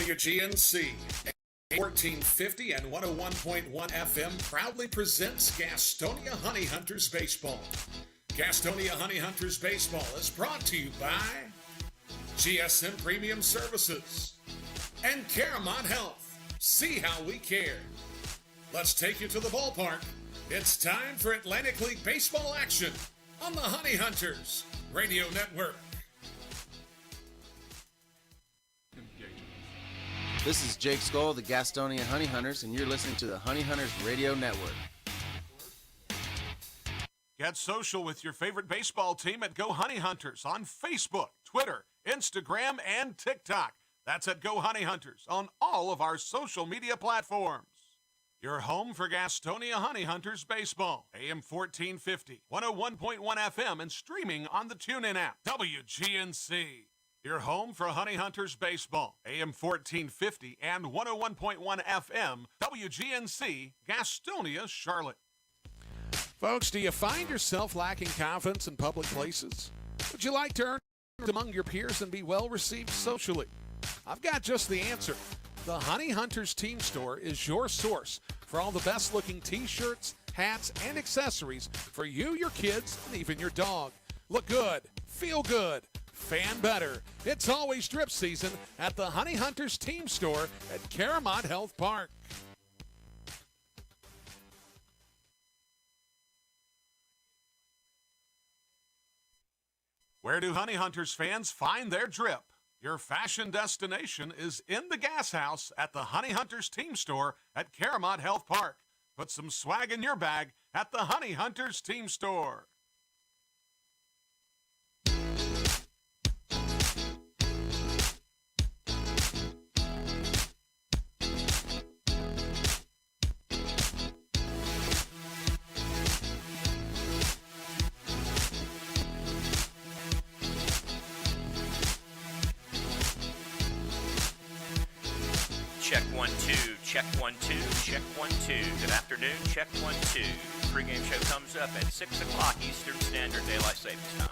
WGNC 1450 and 101.1 FM proudly presents Gastonia Honey Hunters Baseball. Gastonia Honey Hunters Baseball is brought to you by GSM Premium Services and Caramont Health. See how we care. Let's take you to the ballpark. It's time for Atlantic League baseball action on the Honey Hunters Radio Network. This is Jake Skoll, the Gastonia Honey Hunters, and you're listening to the Honey Hunters Radio Network. Get social with your favorite baseball team at Go Honey Hunters on Facebook, Twitter, Instagram, and TikTok. That's at Go Honey Hunters on all of our social media platforms. Your home for Gastonia Honey Hunters Baseball. AM 1450, 101.1 FM, and streaming on the TuneIn app. WGNC. Your home for Honey Hunters Baseball. AM 1450 and 101.1 FM. WGNC, Gastonia, Charlotte. Folks, do you find yourself lacking confidence in public places? Would you like to earn among your peers and be well received socially? I've got just the answer. The Honey Hunters Team Store is your source for all the best looking t-shirts, hats, and accessories for you, your kids, and even your dog. Look good, feel good, fan better. It's always drip season at the Honey Hunters Team Store at Caramont Health Park. Where do Honey Hunters fans find their drip? Your fashion destination is in the Gas House at the Honey Hunters Team Store at Caramont Health Park. Put some swag in your bag at the Honey Hunters Team Store. Check 1 2, check 1 2, check 1 2. Good afternoon, check 1 2. Pregame show comes up at 6 o'clock Eastern Standard Daylight Savings Time.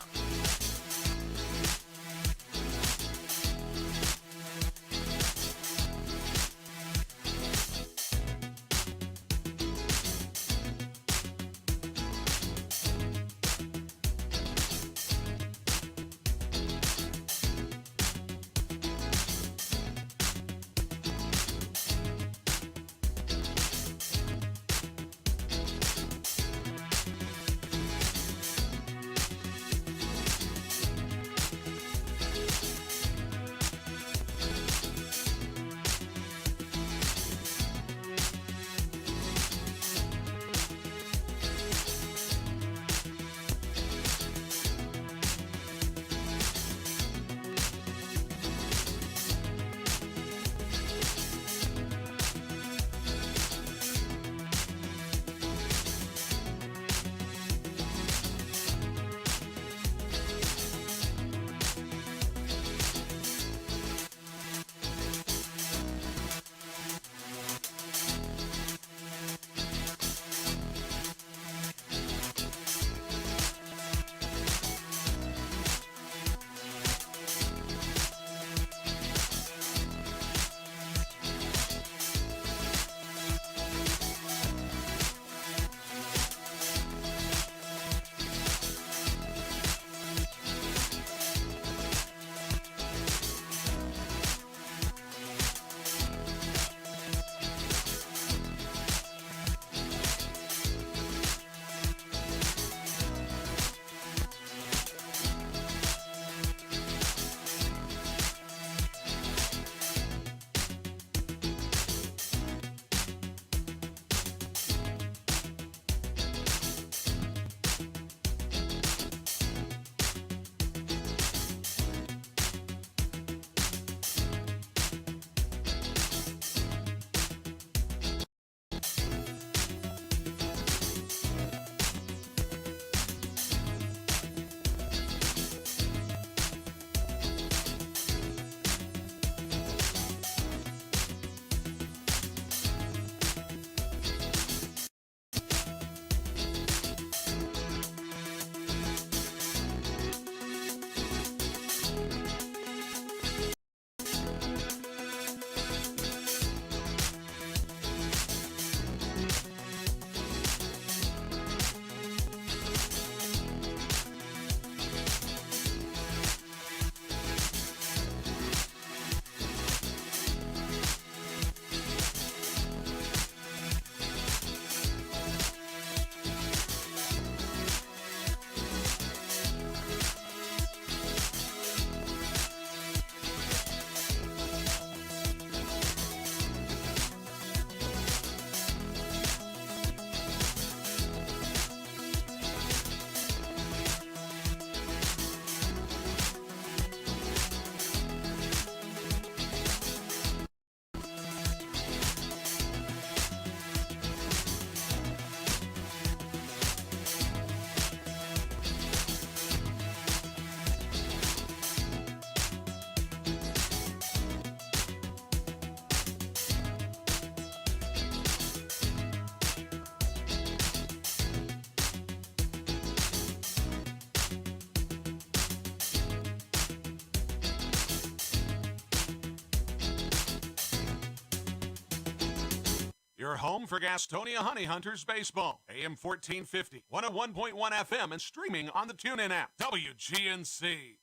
your home for Gastonia Honey Hunters baseball. AM 1450, 101.1 FM, and streaming on the TuneIn app. WGNC.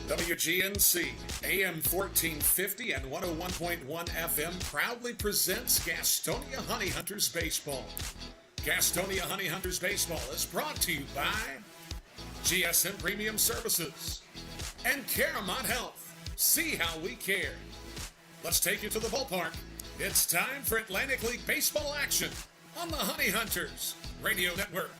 WGNC, AM 1450 and 101.1 FM proudly presents Gastonia Honey Hunters Baseball. Gastonia Honey Hunters Baseball is brought to you by GSM Premium Services and Caramount Health. See how we care. Let's take you to the ballpark. It's time for Atlantic League baseball action on the Honey Hunters Radio Network.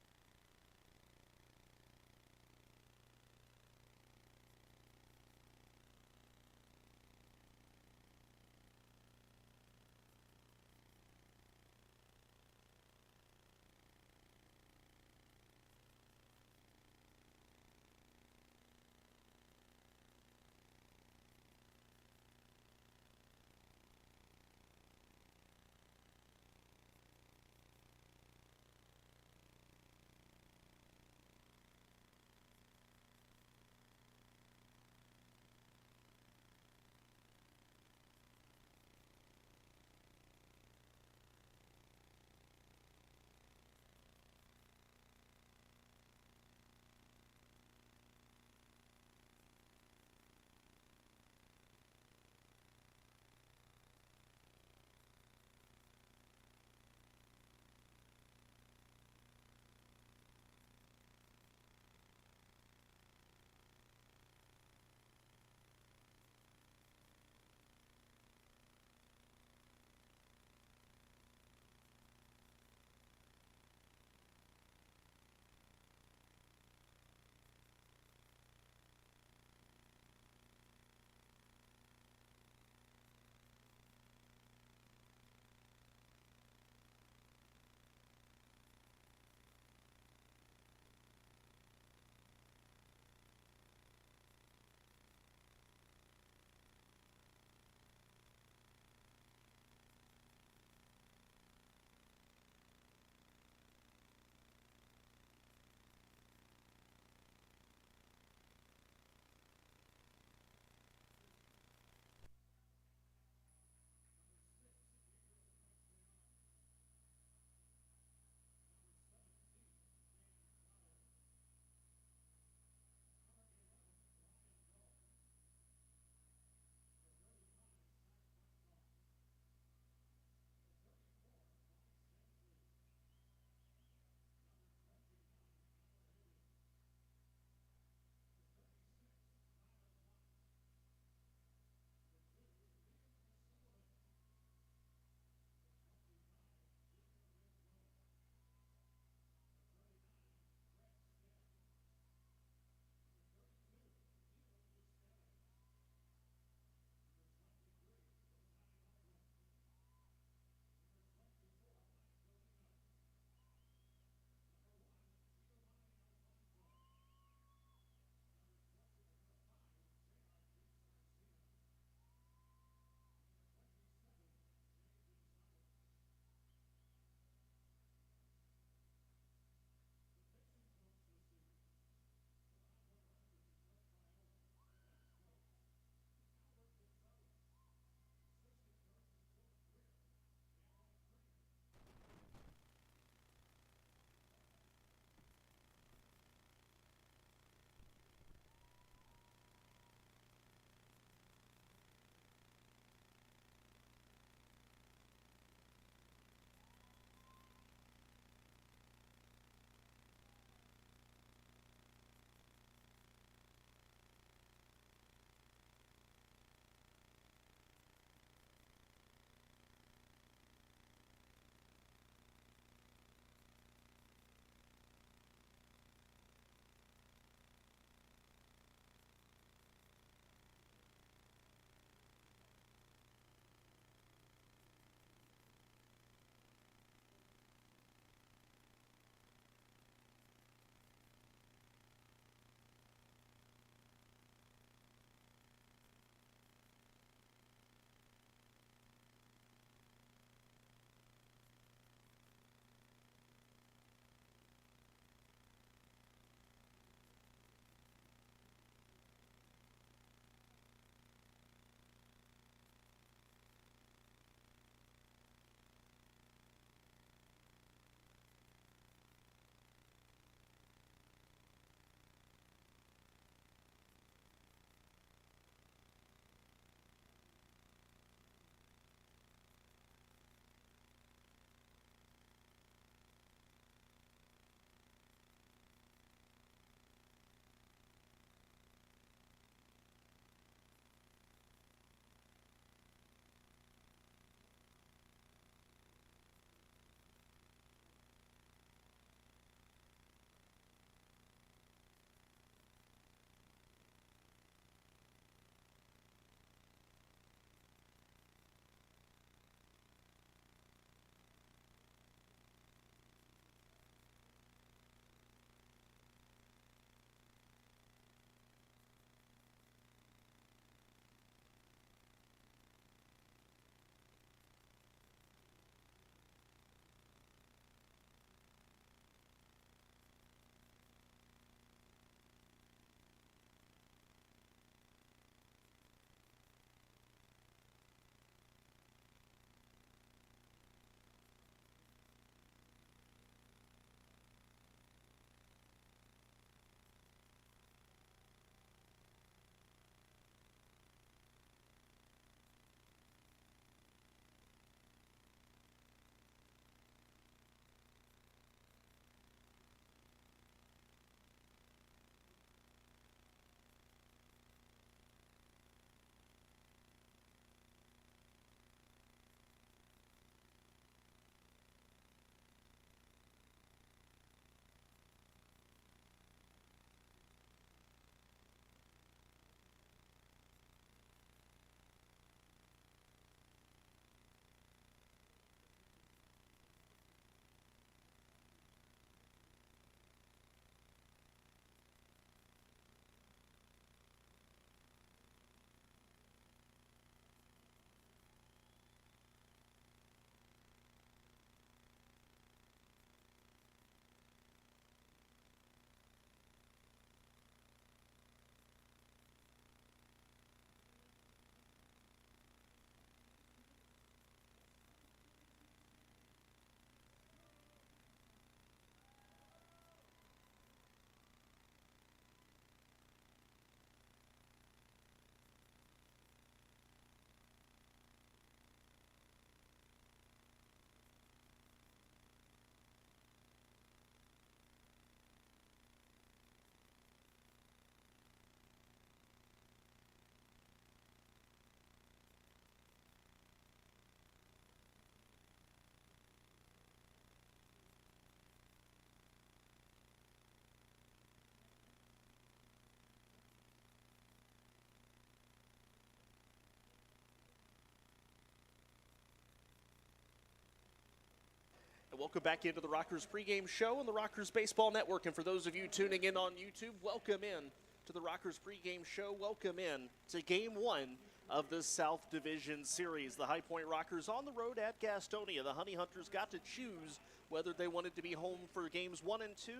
Welcome back into the Rockers pregame show on the Rockers Baseball Network. And for those of you tuning in on YouTube, welcome in to the Rockers pregame show. Welcome in to Game 1 of the South Division Series. The High Point Rockers on the road at Gastonia. The Honey Hunters got to choose whether they wanted to be home for games 1 and 2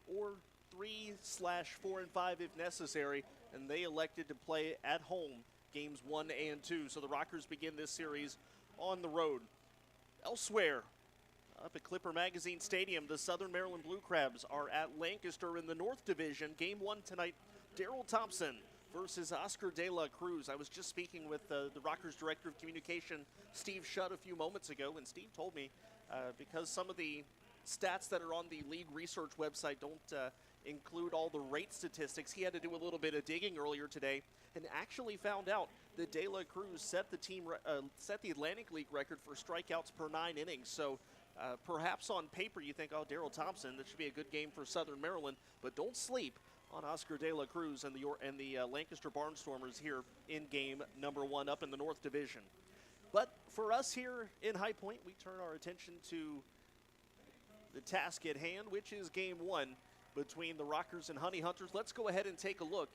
or 3/4 and 5 if necessary. And they elected to play at home games 1 and 2. So the Rockers begin this series on the road. Elsewhere, up at Clipper Magazine Stadium, the Southern Maryland Blue Crabs are at Lancaster in the North Division. Game 1 tonight, Daryl Thompson versus Oscar De La Cruz. I was just speaking with the Rockers Director of Communication, Steve Shutt, a few moments ago, and Steve told me because some of the stats that are on the league research website don't include all the rate statistics, he had to do a little bit of digging earlier today and actually found out that De La Cruz set the Atlantic League record for strikeouts per 9 innings. So perhaps on paper you think, oh, Daryl Thompson, that should be a good game for Southern Maryland, but don't sleep on Oscar De La Cruz and the Lancaster Barnstormers here in game number 1 up in the North Division. But for us here in High Point, we turn our attention to the task at hand, which is game 1 between the Rockers and Honey Hunters. Let's go ahead and take a look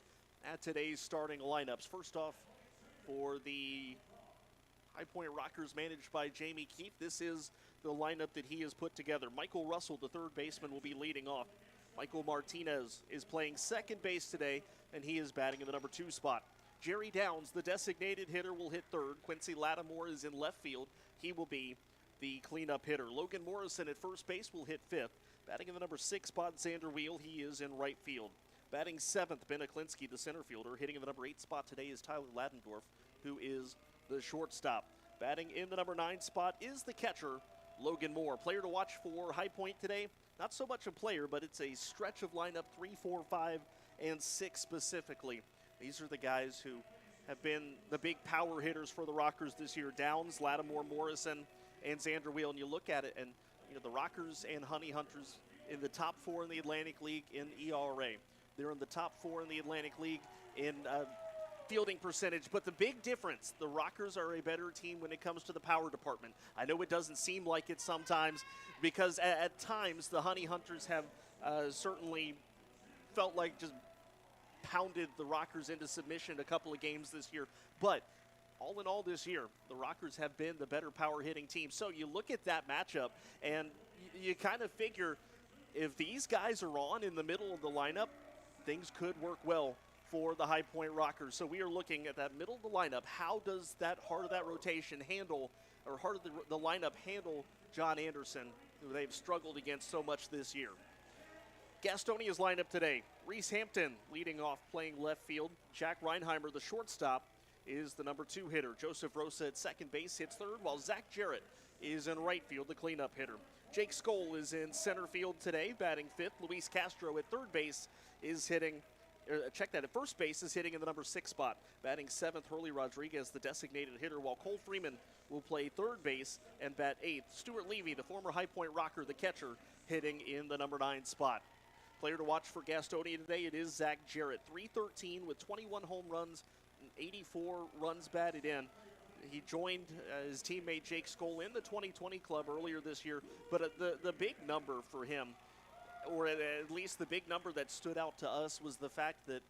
at today's starting lineups. First off, for the High Point Rockers managed by Jamie Keefe, this is the lineup that he has put together. Michael Russell, the third baseman, will be leading off. Michael Martinez is playing second base today, and he is batting in the number 2 spot. Jerry Downs, the designated hitter, will hit third. Quincy Lattimore is in left field. He will be the cleanup hitter. Logan Morrison at first base will hit fifth. Batting in the number 6 spot, Xander Wheel, he is in right field. Batting seventh, Ben Aklinski, the center fielder. Hitting in the number 8 spot today is Tyler Ladendorf, who is the shortstop. Batting in the number 9 spot is the catcher, Logan Moore. Player to watch for High Point today, not so much a player, but it's a stretch of lineup 3, 4, 5, and 6 specifically. These are the guys who have been the big power hitters for the Rockers this year. Downs, Lattimore, Morrison, and Xander Wheel. And you look at it, and the Rockers and Honey Hunters in the top 4 in the Atlantic League in ERA. They're in the top 4 in the Atlantic League in fielding percentage. But the big difference, the Rockers are a better team when it comes to the power department. I know it doesn't seem like it sometimes because at times the Honey Hunters have certainly felt like just pounded the Rockers into submission a couple of games this year. But all in all this year, the Rockers have been the better power hitting team. So you look at that matchup and you kind of figure if these guys are on in the middle of the lineup, things could work well for the High Point Rockers. So we are looking at that middle of the lineup. How does that heart of that rotation handle, or heart of the lineup handle John Anderson, who they've struggled against so much this year? Gastonia's lineup today. Reese Hampton leading off, playing left field. Jack Reinheimer, the shortstop, is the number 2 hitter. Joseph Rosa at second base hits third, while Zach Jarrett is in right field, the cleanup hitter. Jake Skoll is in center field today, batting fifth. Luis Castro at third base is hitting, at first base is hitting in the number 6 spot. Batting seventh, Hurley Rodriguez, the designated hitter, while Cole Freeman will play third base and bat eighth. Stuart Levy, the former High Point Rocker, the catcher, hitting in the number 9 spot. Player to watch for Gastonia today, it is Zach Jarrett. .313 with 21 home runs and 84 runs batted in. He joined his teammate Jake Skoll in the 2020 club earlier this year, but the big number for him, or at least the big number that stood out to us, was the fact that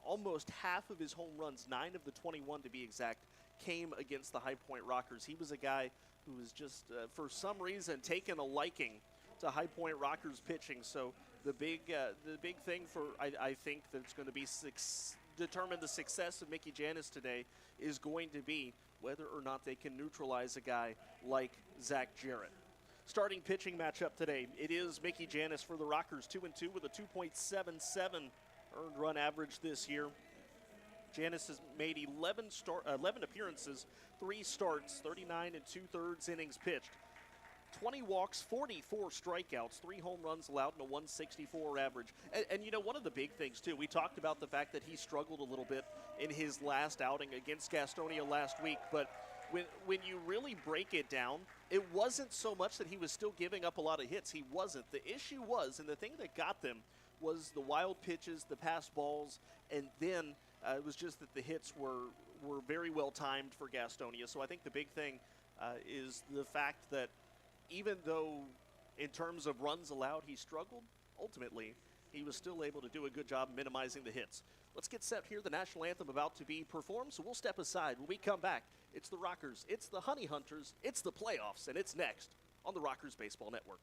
almost half of his home runs, 9 of the 21 to be exact, came against the High Point Rockers. He was a guy who was just, for some reason, taking a liking to High Point Rockers pitching. So the big thing for, I think, that's going to be determine the success of Mickey Janis today is going to be whether or not they can neutralize a guy like Zach Jarrett. Starting pitching matchup today, it is Mickey Janis for the Rockers, 2-2 with a 2.77 earned run average this year. Janis has made 11 appearances, 3 starts, 39 2/3 innings pitched. 20 walks, 44 strikeouts, 3 home runs allowed, and a 164 average. And one of the big things, too, we talked about the fact that he struggled a little bit in his last outing against Gastonia last week. But when you really break it down, it wasn't so much that he was still giving up a lot of hits. He wasn't. The issue was, and the thing that got them, was the wild pitches, the pass balls, and then it was just that the hits were very well timed for Gastonia. So I think the big thing is the fact that even though in terms of runs allowed, he struggled. Ultimately, he was still able to do a good job minimizing the hits. Let's get set here. The national anthem about to be performed, so we'll step aside. When we come back, it's the Rockers, it's the Honey Hunters, it's the playoffs, and it's next on the Rockers Baseball Network.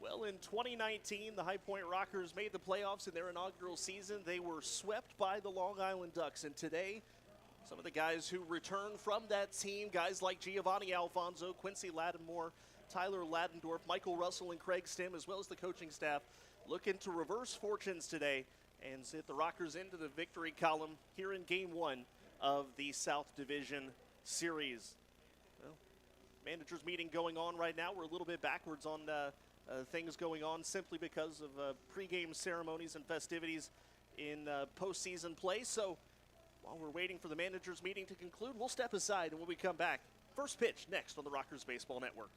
Well, in 2019, the High Point Rockers made the playoffs in their inaugural season. They were swept by the Long Island Ducks, and today, some of the guys who returned from that team, guys like Giovanni Alfonso, Quincy Lattimore, Tyler Ladendorf, Michael Russell, and Craig Stim, as well as the coaching staff, looking to reverse fortunes today and sit the Rockers into the victory column here in Game 1 of the South Division Series. Well, managers meeting going on right now. We're a little bit backwards on things going on simply because of pregame ceremonies and festivities in postseason play. So while we're waiting for the managers meeting to conclude, we'll step aside, and when we come back, first pitch next on the Rockers Baseball Network.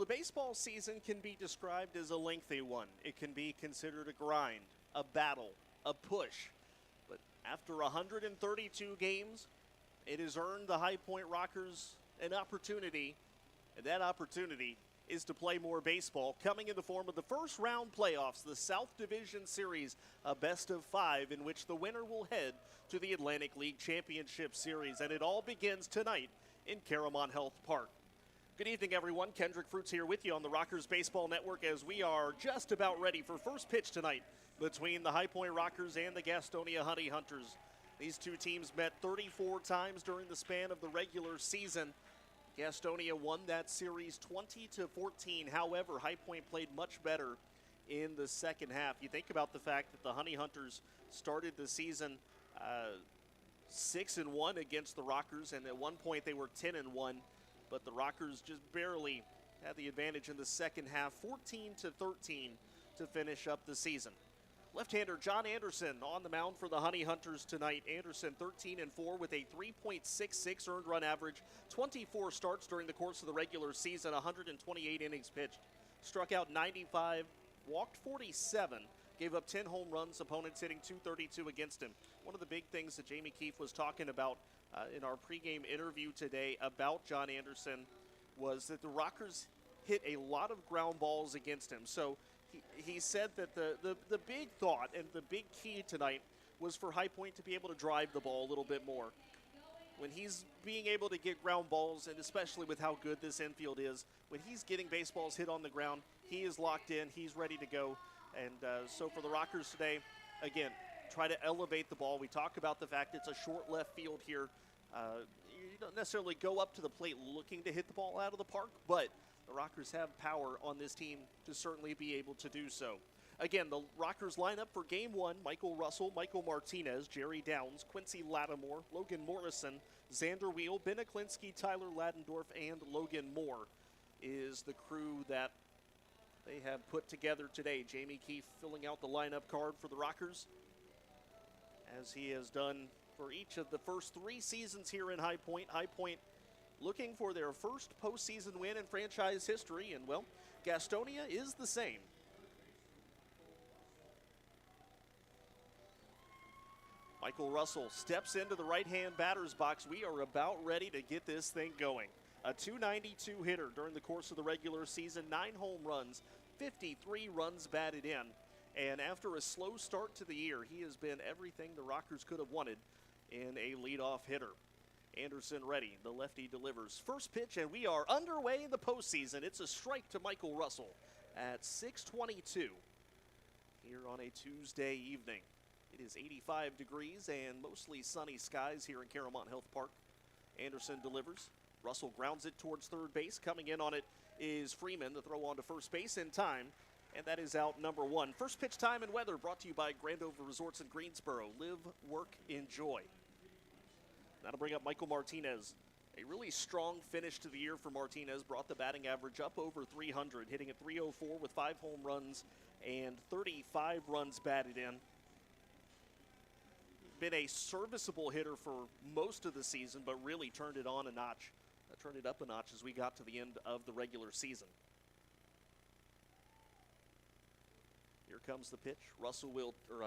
Well, the baseball season can be described as a lengthy one. It can be considered a grind, a battle, a push. But after 132 games, it has earned the High Point Rockers an opportunity, and that opportunity is to play more baseball, coming in the form of the first round playoffs, the South Division Series, a best of 5 in which the winner will head to the Atlantic League Championship Series. And it all begins tonight in Caramon Health Park. Good evening, everyone. Kendrick Fruits here with you on the Rockers Baseball Network as we are just about ready for first pitch tonight between the High Point Rockers and the Gastonia Honey Hunters. These two teams met 34 times during the span of the regular season. Gastonia won that series 20-14. However, High Point played much better in the second half. You think about the fact that the Honey Hunters started the season 6-1 against the Rockers, and at one point they were 10-1. But the Rockers just barely had the advantage in the second half, 14-13 to finish up the season. Left-hander John Anderson on the mound for the Honey Hunters tonight. Anderson 13-4 with a 3.66 earned run average, 24 starts during the course of the regular season, 128 innings pitched. Struck out 95, walked 47, gave up 10 home runs, opponents hitting .232 against him. One of the big things that Jamie Keefe was talking about in our pregame interview today about John Anderson was that the Rockers hit a lot of ground balls against him. So he said that the big thought and the big key tonight was for High Point to be able to drive the ball a little bit more. When he's being able to get ground balls, and especially with how good this infield is, when he's getting baseballs hit on the ground, he is locked in, he's ready to go. And so for the Rockers today, again, try to elevate the ball. We talk about the fact it's a short left field here. You don't necessarily go up to the plate looking to hit the ball out of the park, but the Rockers have power on this team to certainly be able to do so. Again, the Rockers lineup for Game 1, Michael Russell, Michael Martinez, Jerry Downs, Quincy Lattimore, Logan Morrison, Xander Wheel, Ben Aklinski, Tyler Ladendorf, and Logan Moore is the crew that they have put together today. Jamie Keefe filling out the lineup card for the Rockers, as he has done for each of the first 3 seasons here in High Point. High Point looking for their first postseason win in franchise history, and, well, Gastonia is the same. Michael Russell steps into the right-hand batter's box. We are about ready to get this thing going. A .292 hitter during the course of the regular season, 9 home runs, 53 runs batted in. And after a slow start to the year, he has been everything the Rockers could have wanted in a leadoff hitter. Anderson ready, the lefty delivers. First pitch, and we are underway in the postseason. It's a strike to Michael Russell at 6:22 here on a Tuesday evening. It is 85 degrees and mostly sunny skies here in Caramon Health Park. Anderson delivers. Russell grounds it towards third base. Coming in on it is Freeman. The throw on to first base in time, and that is out number 1. First pitch time and weather brought to you by Grandover Resorts in Greensboro. Live, work, enjoy. That'll bring up Michael Martinez. A really strong finish to the year for Martinez. Brought the batting average up over 300, hitting at .304 with 5 home runs and 35 runs batted in. Been a serviceable hitter for most of the season, but really turned it on a notch. Turned it up a notch as we got to the end of the regular season. Here comes the pitch.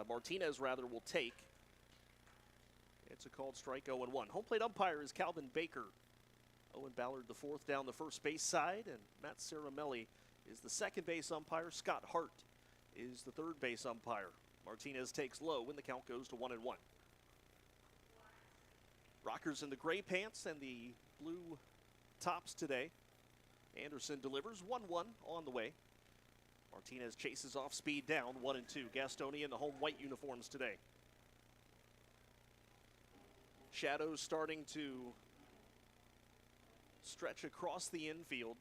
Martinez will take. It's a called strike, 0-1. Home plate umpire is Calvin Baker. Owen Ballard the 4th down the first base side, and Matt Ceramelli is the second base umpire. Scott Hart is the third base umpire. Martinez takes low when the count goes to 1-1. Rockers in the gray pants and the blue tops today. Anderson delivers 1-1 on the way. Martinez chases off speed down 1-2. Gastonia in the home white uniforms today. Shadows starting to stretch across the infield,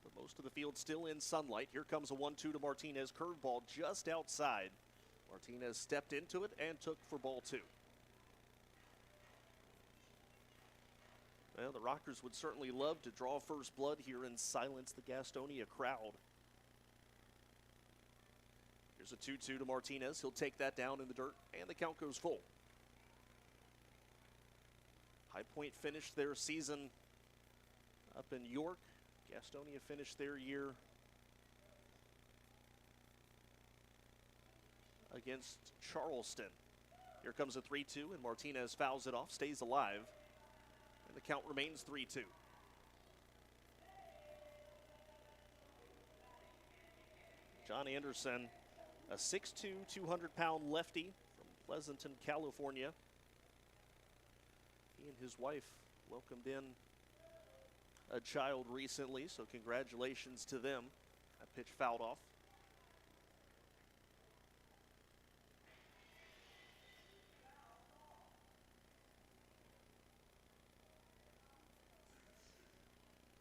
but most of the field still in sunlight. Here comes a 1-2 to Martinez. Curveball just outside. Martinez stepped into it and took for ball 2. Well, the Rockers would certainly love to draw first blood here and silence the Gastonia crowd. Here's a 2-2 to Martinez. He'll take that down in the dirt, and the count goes full. High Point finished their season up in York. Gastonia finished their year against Charleston. Here comes a 3-2, and Martinez fouls it off, stays alive, and the count remains 3-2. John Anderson, a 6'2", 200-pound lefty from Pleasanton, California. He and his wife welcomed in a child recently, so congratulations to them. That pitch fouled off.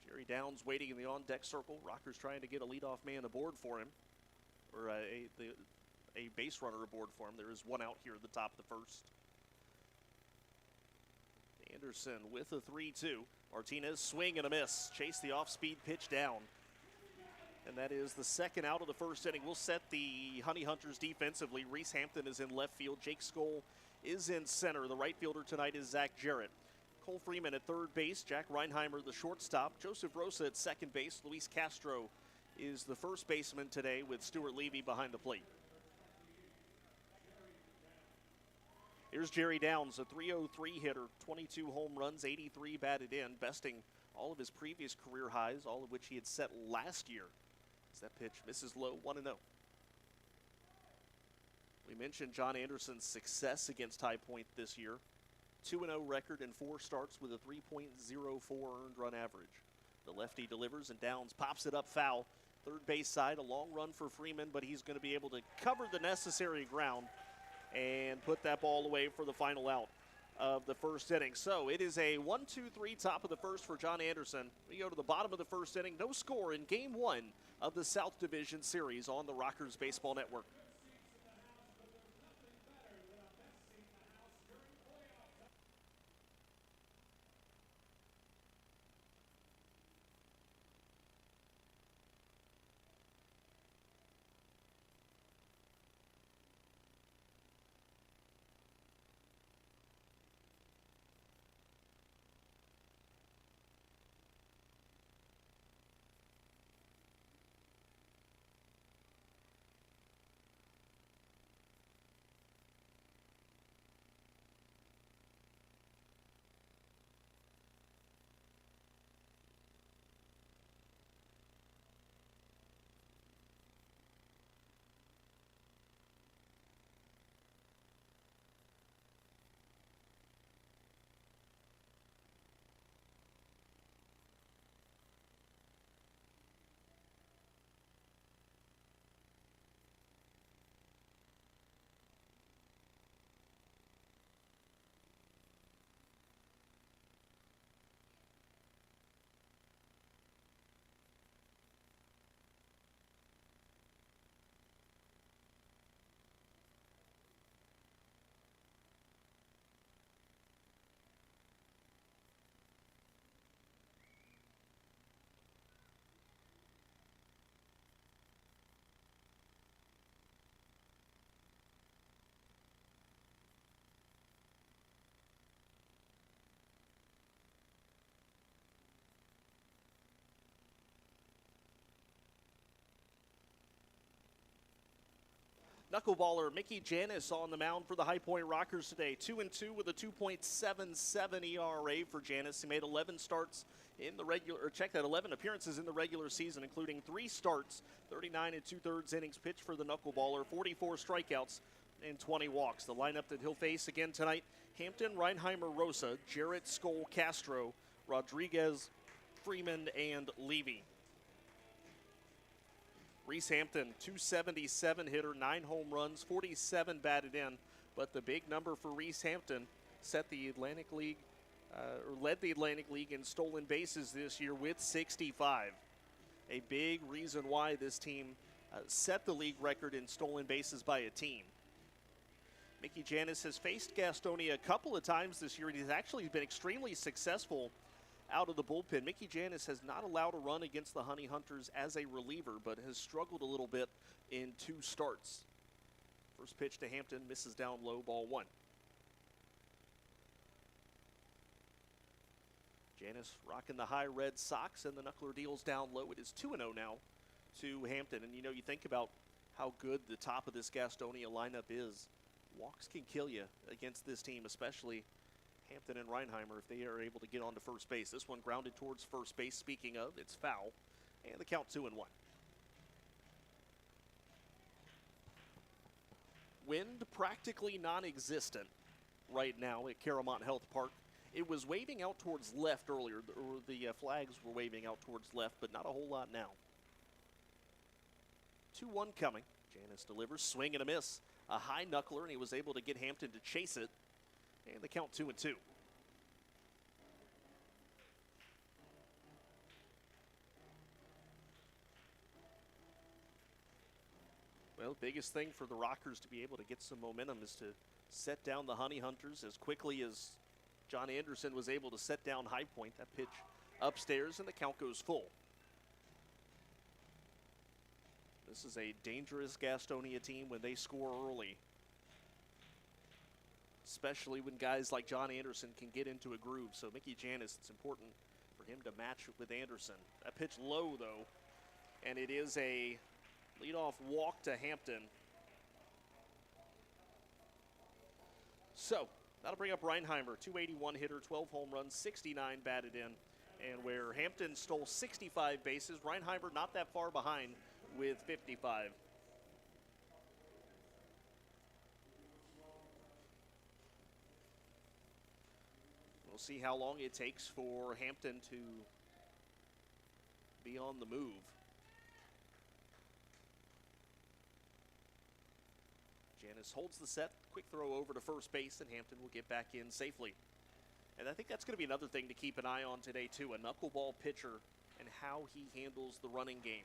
Jerry Downs waiting in the on-deck circle. Rockers trying to get a leadoff man aboard for him, or a base runner aboard for him. There is one out here at the top of the first. Anderson with a 3-2. Martinez swing and a miss. Chase the off-speed pitch down. And that is the second out of the first inning. We'll set the Honey Hunters defensively. Reese Hampton is in left field. Jake Skoll is in center. The right fielder tonight is Zach Jarrett. Cole Freeman at third base. Jack Reinheimer, the shortstop. Joseph Rosa at second base. Luis Castro is the first baseman today, with Stuart Levy behind the plate. Here's Jerry Downs, a .303 hitter, 22 home runs, 83 batted in, besting all of his previous career highs, all of which he had set last year. As that pitch misses low, 1-0. We mentioned John Anderson's success against High Point this year. 2-0 record in 4 starts with a 3.04 earned run average. The lefty delivers, and Downs pops it up foul. Third base side, a long run for Freeman, but he's going to be able to cover the necessary ground and put that ball away for the final out of the first inning. So it is a 1-2-3 top of the first for John Anderson. We go to the bottom of the first inning. No score in Game 1 of the South Division Series on the Rockers Baseball Network. Knuckleballer Mickey Janis on the mound for the High Point Rockers today. 2-2 with a 2.77 ERA for Janis. He made 11 starts in the regular, 11 appearances in the regular season, including 3 starts, 39 2/3 innings pitched for the Knuckleballer, 44 strikeouts and 20 walks. The lineup that he'll face again tonight: Hampton, Reinheimer, Rosa, Jarrett, Skoll, Castro, Rodriguez, Freeman, and Levy. Reese Hampton, 277 hitter, 9 home runs, 47 batted in. But the big number for Reese Hampton set the Atlantic League, led the Atlantic League in stolen bases this year with 65. A big reason why this team set the league record in stolen bases by a team. Mickey Janis has faced Gastonia a couple of times this year, and he's actually been extremely successful out of the bullpen. Mickey Janis has not allowed a run against the Honey Hunters as a reliever, but has struggled a little bit in 2 starts. First pitch to Hampton, misses down low, ball 1. Janis rocking the high red socks, and the knuckler deals down low. It is 2-0 now to Hampton. And, you think about how good the top of this Gastonia lineup is. Walks can kill you against this team, especially Hampton and Reinheimer, if they are able to get onto first base. This one grounded towards first base. Speaking of, it's foul, and the count 2-1. Wind practically non-existent right now at Caramont Health Park. It was waving out towards left earlier, or the flags were waving out towards left, but not a whole lot now. 2-1 coming. Janis delivers, swing and a miss. A high knuckler, and he was able to get Hampton to chase it. And the count 2-2. Well, biggest thing for the Rockers to be able to get some momentum is to set down the Honey Hunters as quickly as John Anderson was able to set down High Point. That pitch upstairs, and the count goes full. This is a dangerous Gastonia team when they score early, especially when guys like John Anderson can get into a groove. So Mickey Janis, it's important for him to match with Anderson. That pitch low, though, and it is a leadoff walk to Hampton. So that'll bring up Reinheimer, 281 hitter, 12 home runs, 69 batted in. And where Hampton stole 65 bases, Reinheimer not that far behind with 55. We'll see how long it takes for Hampton to be on the move. Janis holds the set, quick throw over to first base, and Hampton will get back in safely. And I think that's going to be another thing to keep an eye on today, too, a knuckleball pitcher and how he handles the running game.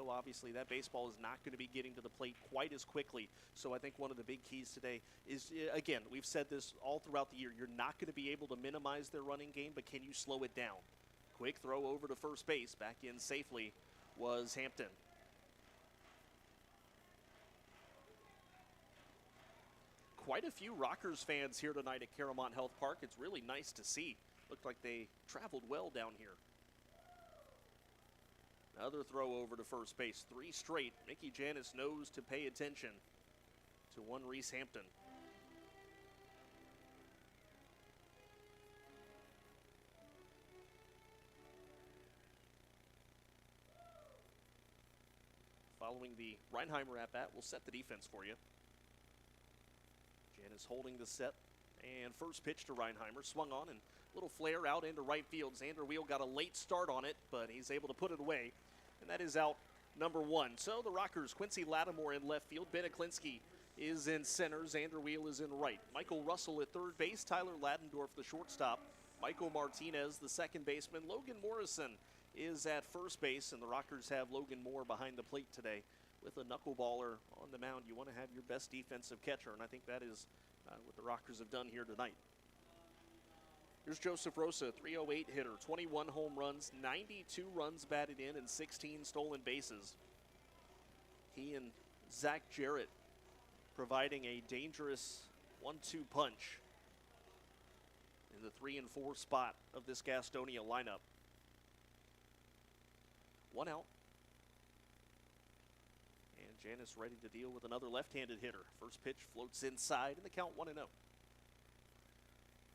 Obviously that baseball is not going to be getting to the plate quite as quickly. So I think one of the big keys today is, again, we've said this all throughout the year, you're not going to be able to minimize their running game, but can you slow it down? Quick throw over to first base, back in safely was Hampton. Quite a few Rockers fans here tonight at Caramont Health Park. It's really nice to see. Looked like they traveled well down here. Another throw over to first base. 3 straight. Mickey Janis knows to pay attention to one Reese Hampton. Following the Reinheimer at-bat, we'll set the defense for you. Janis holding the set, and first pitch to Reinheimer, swung on, and little flare out into right field. Xander Wheel got a late start on it, but he's able to put it away, and that is out number 1. So the Rockers, Quincy Lattimore in left field, Ben Aklinski is in center, Xander Wheel is in right. Michael Russell at third base, Tyler Ladendorf the shortstop, Michael Martinez the second baseman, Logan Morrison is at first base, and the Rockers have Logan Moore behind the plate today. With a knuckleballer on the mound, you want to have your best defensive catcher, and I think that is what the Rockers have done here tonight. Here's Joseph Rosa, 308 hitter, 21 home runs, 92 runs batted in, and 16 stolen bases. He and Zach Jarrett providing a dangerous 1-2 punch in the 3 and 4 spot of this Gastonia lineup. 1 out. Janis ready to deal with another left-handed hitter. First pitch floats inside, and the count 1-0.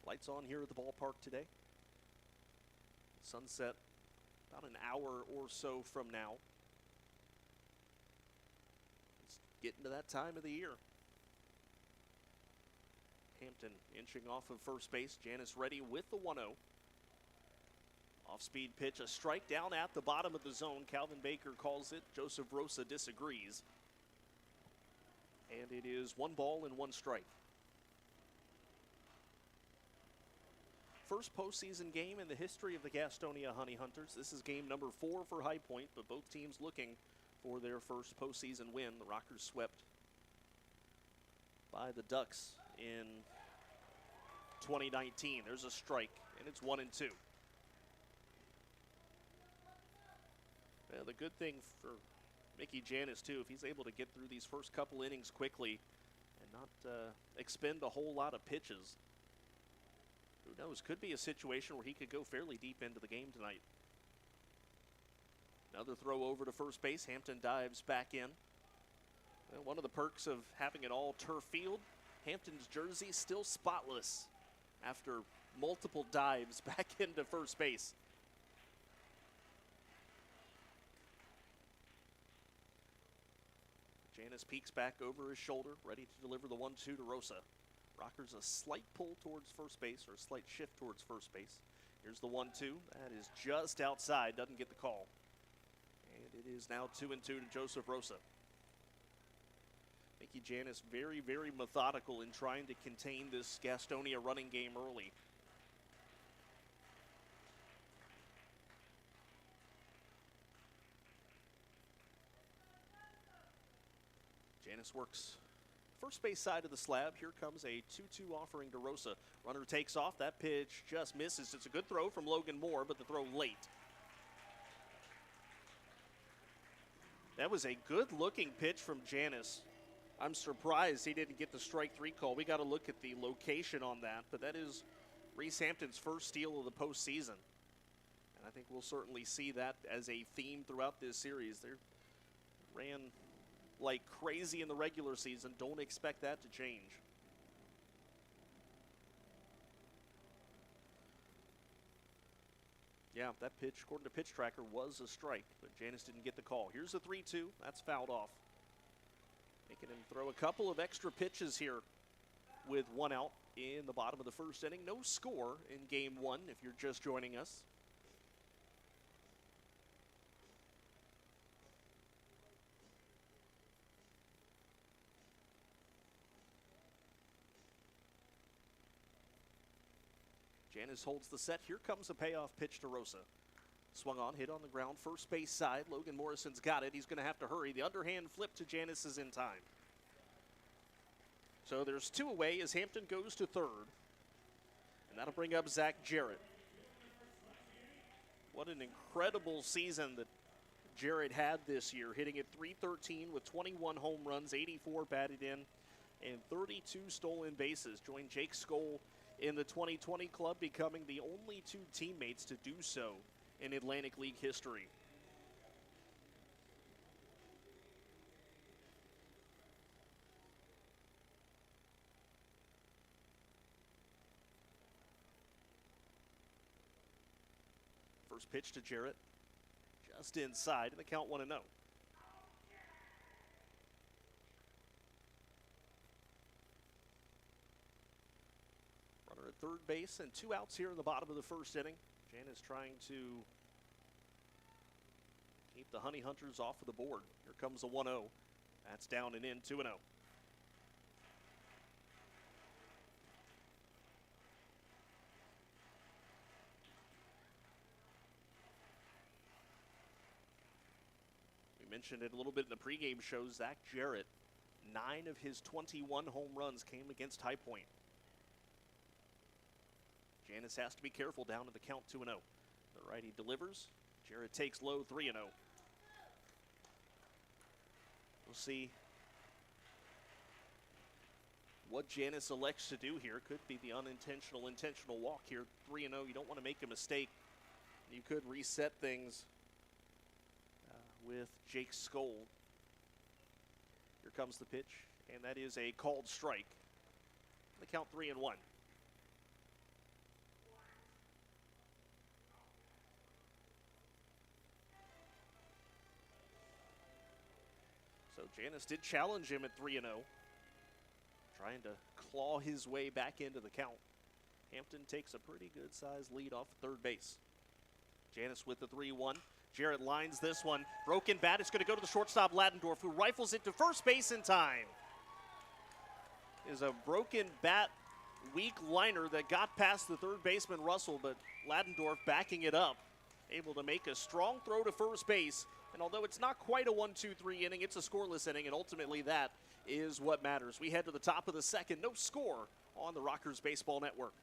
Lights on here at the ballpark today. Sunset about an hour or so from now. It's getting to that time of the year. Hampton inching off of first base. Janis ready with the 1-0. Off-speed pitch, a strike down at the bottom of the zone. Calvin Baker calls it. Joseph Rosa disagrees. And it is 1 ball and 1 strike. First postseason game in the history of the Gastonia Honey Hunters. This is game number 4 for High Point, but both teams looking for their first postseason win. The Rockers swept by the Ducks in 2019. There's a strike, and it's 1-2. Well, the good thing for Mickey Janis, too, if he's able to get through these first couple innings quickly and not expend a whole lot of pitches, Who knows? Could be a situation where he could go fairly deep into the game tonight. Another throw over to first base. Hampton dives back in. Well, one of the perks of having an all-turf field, Hampton's jersey still spotless after multiple dives back into first base. Janis peeks back over his shoulder, ready to deliver the 1-2 to Rosa. Rockers a slight pull towards first base, or a slight shift towards first base. Here's the 1-2. That is just outside, doesn't get the call. And it is now 2-2 to Joseph Rosa. Mickey Janis very, very methodical in trying to contain this Gastonia running game early. Janis works first base side of the slab. Here comes a 2-2 offering to Rosa. Runner takes off. That pitch just misses. It's a good throw from Logan Moore, but the throw late. That was a good-looking pitch from Janis. I'm surprised he didn't get the strike three call. We got to look at the location on that, but that is Reese Hampton's first steal of the postseason. And I think we'll certainly see that as a theme throughout this series. They ran like crazy in the regular season. Don't expect that to change. Yeah, that pitch, according to Pitch Tracker, was a strike, but Janis didn't get the call. Here's the 3-2. That's fouled off. Making him throw a couple of extra pitches here with one out in the bottom of the first inning. No score in game one if you're just joining us. Janis holds the set. Here comes a payoff pitch to Rosa. Swung on, hit on the ground, first base side. Logan Morrison's got it. He's going to have to hurry. The underhand flip to Janis is in time. So there's two away as Hampton goes to third. And that'll bring up Zach Jarrett. What an incredible season that Jarrett had this year, hitting at .313 with 21 home runs, 84 batted in, and 32 stolen bases. Joined Jake Skoll in the 2020 club, becoming the only two teammates to do so in Atlantic League history. First pitch to Jarrett, just inside, and the count 1-0. Runner at third base and two outs here in the bottom of the first inning. Janis trying to keep the Honey Hunters off of the board. Here comes a 1-0. That's down and in, 2-0. We mentioned it a little bit in the pregame show. Zach Jarrett, 9 of his 21 home runs came against High Point. Janis has to be careful down to the count 2-0. The righty delivers. Jarrett takes low, 3-0. We'll see what Janis elects to do here. Could be the unintentional intentional walk here. 3-0. You don't want to make a mistake. You could reset things with Jake Skoll. Here comes the pitch, and that is a called strike. The count 3-1. So Janis did challenge him at 3-0, trying to claw his way back into the count. Hampton takes a pretty good-sized lead off third base. Janis with the 3-1. Jarrett lines this one. Broken bat. It's going to go to the shortstop, Ladendorf, who rifles it to first base in time. Is a broken bat, weak liner that got past the third baseman, Russell, but Ladendorf backing it up, able to make a strong throw to first base. And although it's not quite a 1-2-3 inning, it's a scoreless inning, and ultimately that is what matters. We head to the top of the second. No score on the Rockers Baseball Network.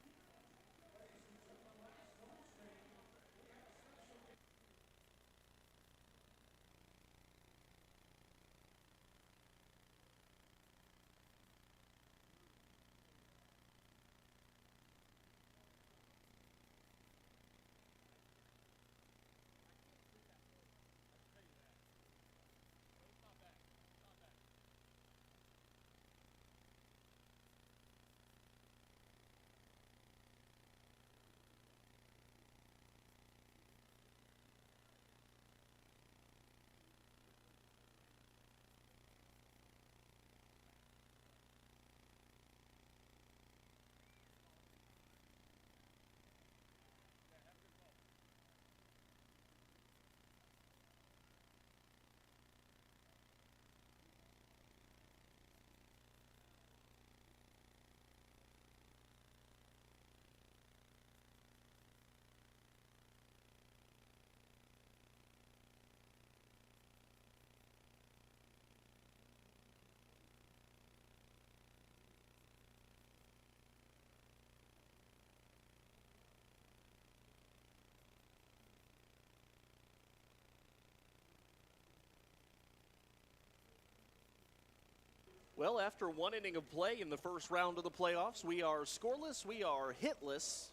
Well, after one inning of play in the first round of the playoffs, we are scoreless, we are hitless.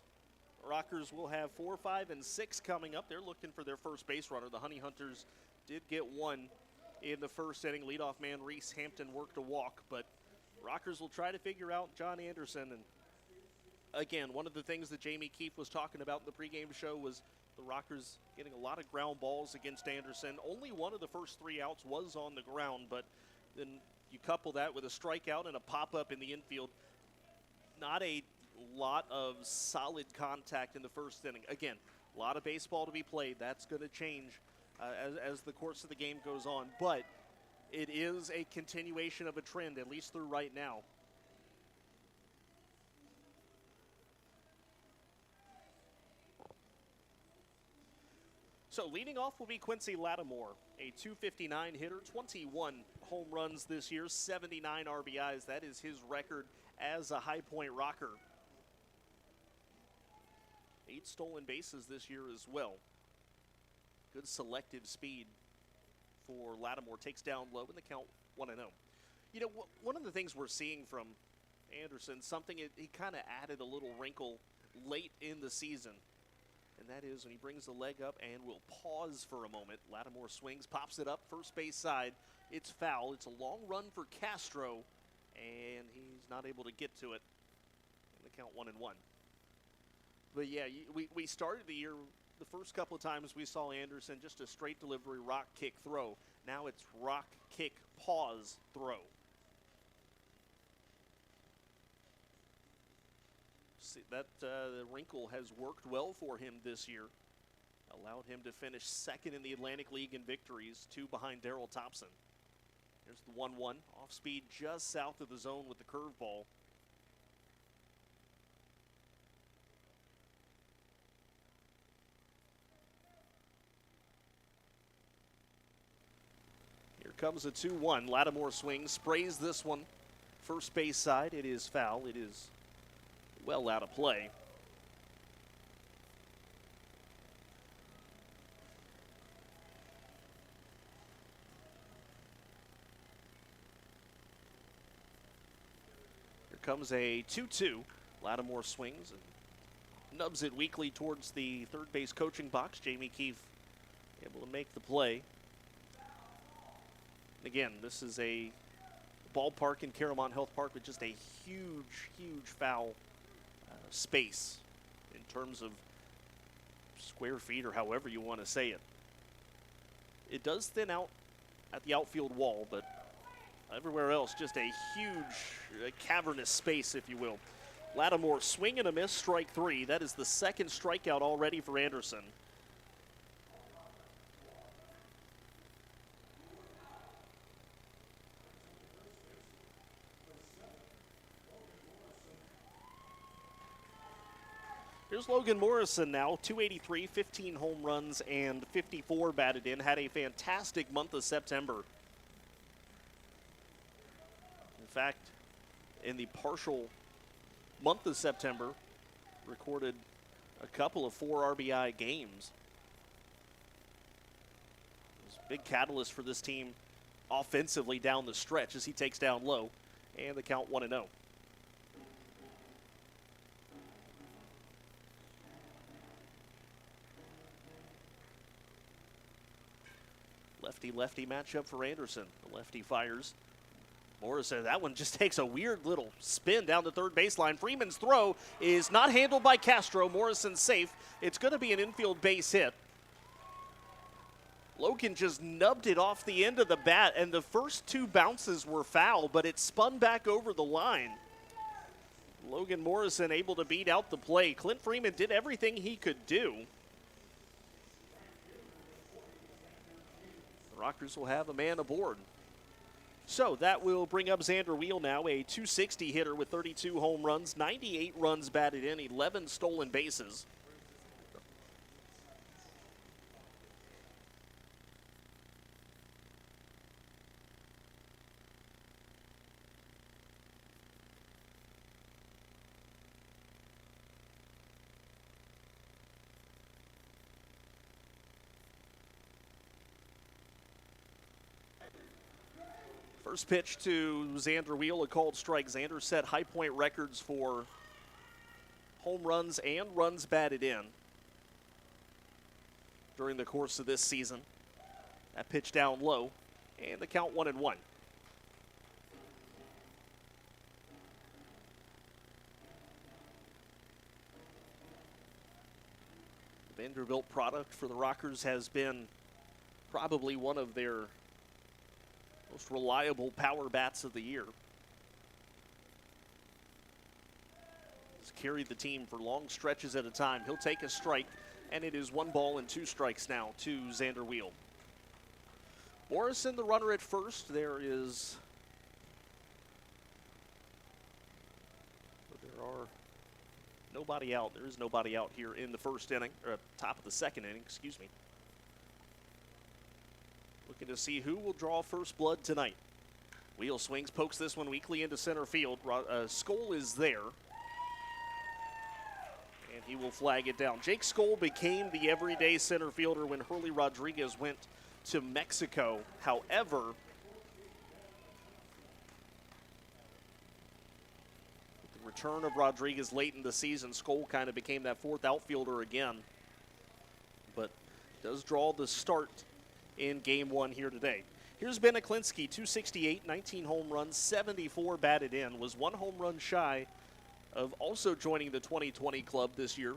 Rockers will have 4, 5, and 6 coming up. They're looking for their first base runner. The Honey Hunters did get one in the first inning. Leadoff man Reese Hampton worked a walk, but Rockers will try to figure out John Anderson. And again, one of the things that Jamie Keefe was talking about in the pregame show was the Rockers getting a lot of ground balls against Anderson. Only one of the first 3 outs was on the ground, but then you couple that with a strikeout and a pop-up in the infield. Not a lot of solid contact in the first inning. Again, a lot of baseball to be played. That's going to change as the course of the game goes on. But it is a continuation of a trend, at least through right now. So leading off will be Quincy Lattimore, a .259 hitter, 21 home runs this year, 79 RBIs. That is his record as a High Point Rocker. 8 stolen bases this year as well. Good selective speed for Lattimore. Takes down low in the count 1-0. You know, one of the things we're seeing from Anderson, something he kind of added a little wrinkle late in the season. And that is when he brings the leg up and will pause for a moment. Lattimore swings, pops it up, first base side. It's foul. It's a long run for Castro, and he's not able to get to it. And the count 1-1. But yeah, we started the year, the first couple of times we saw Anderson, just a straight delivery, rock, kick, throw. Now it's rock, kick, pause, throw. See, that the wrinkle has worked well for him this year. Allowed him to finish second in the Atlantic League in victories, 2 behind Darryl Thompson. Here's the 1-1, off speed just south of the zone with the curveball. Here comes a 2-1. Lattimore swings, sprays this one. First base side, it is foul. It is well out of play. Here comes a 2-2. Lattimore swings and nubs it weakly towards the third base coaching box. Jamie Keefe able to make the play. Again, this is a ballpark in Caramont Health Park with just a huge, huge foul space in terms of square feet or however you want to say it. It does thin out at the outfield wall, but everywhere else just a huge cavernous space, if you will. Lattimore swing and a miss, strike 3. That is the second strikeout already for Anderson. Here's Logan Morrison now, 283, 15 home runs, and 54 batted in. Had a fantastic month of September. In fact, in the partial month of September, recorded a couple of 4 RBI games. It was a big catalyst for this team offensively down the stretch as he takes down low, and the count 1-0. Lefty-lefty matchup for Anderson. The lefty fires. Morrison, that one just takes a weird little spin down the third baseline. Freeman's throw is not handled by Castro. Morrison's safe. It's going to be an infield base hit. Logan just nubbed it off the end of the bat, and the first 2 bounces were foul, but it spun back over the line. Logan Morrison able to beat out the play. Clint Freeman did everything he could do. Rockers will have a man aboard. So that will bring up Xander Wheel now, a .260 hitter with 32 home runs, 98 runs batted in, 11 stolen bases. First pitch to Xander Wheel, a called strike. Xander set High Point records for home runs and runs batted in during the course of this season. That pitch down low, and the count 1-1. The Vanderbilt product for the Rockers has been probably one of their most reliable power bats of the year. He's carried the team for long stretches at a time. He'll take a strike, and it is 1 ball and 2 strikes now to Xander Wheel. Morrison, the runner at first. There are nobody out. There is nobody out here in the first inning, or top of the second inning, excuse me. Looking to see who will draw first blood tonight. Wheel swings, pokes this one weakly into center field. Skoll is there, and he will flag it down. Jake Skoll became the everyday center fielder when Hurley Rodriguez went to Mexico. However, with the return of Rodriguez late in the season, Skoll kind of became that fourth outfielder again, but does draw the start in game 1 here today. Here's Ben Aklinski, 268, 19 home runs, 74 batted in, was 1 home run shy of also joining the 2020 club this year.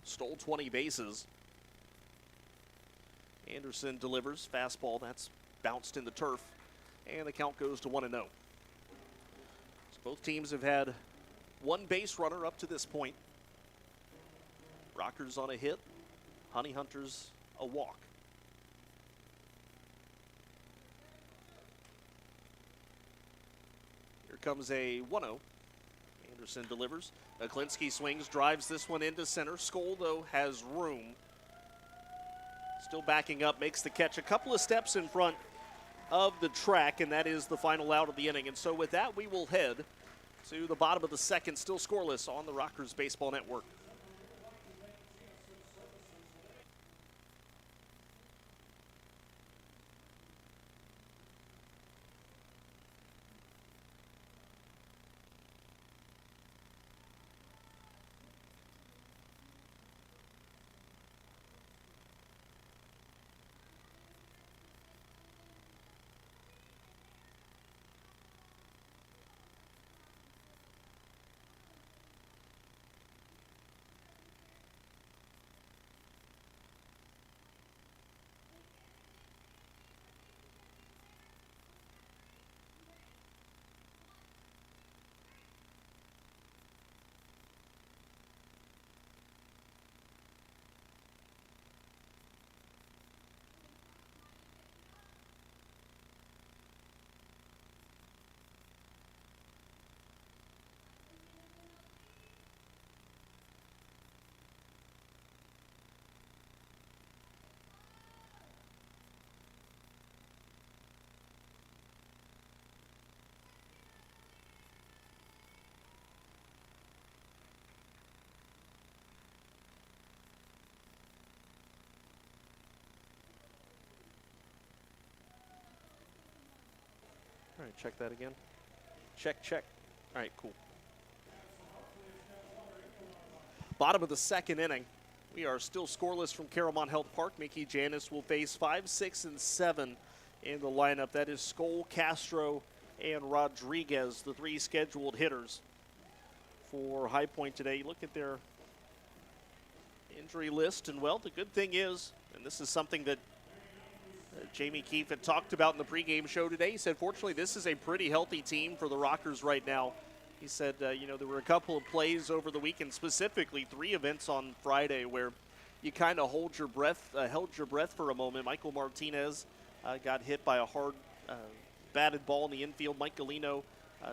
Stole 20 bases. Anderson delivers, fastball, that's bounced in the turf, and the count goes to 1-0. So both teams have had 1 base runner up to this point. Rockers on a hit, Honey Hunters a walk. Here comes a 1-0. Anderson delivers. Aklinski swings, drives this one into center. Skoll, though, has room. Still backing up, makes the catch a couple of steps in front of the track, and that is the final out of the inning. And so with that, we will head to the bottom of the second, still scoreless on the Rockers Baseball Network. All right, check that again. Check, check. All right, cool. Bottom of the second inning. We are still scoreless from Caramon Health Park. Mickey Janis will face 5, 6, and 7 in the lineup. That is Skoll, Castro, and Rodriguez, the 3 scheduled hitters for High Point today. You look at their injury list, and well, the good thing is, and this is something that Jamie Keefe had talked about in the pregame show today. He said, fortunately, this is a pretty healthy team for the Rockers right now. He said, you know, there were a couple of plays over the weekend, specifically 3 events on Friday where you kind of held your breath for a moment. Michael Martinez got hit by a hard batted ball in the infield. Mike Galino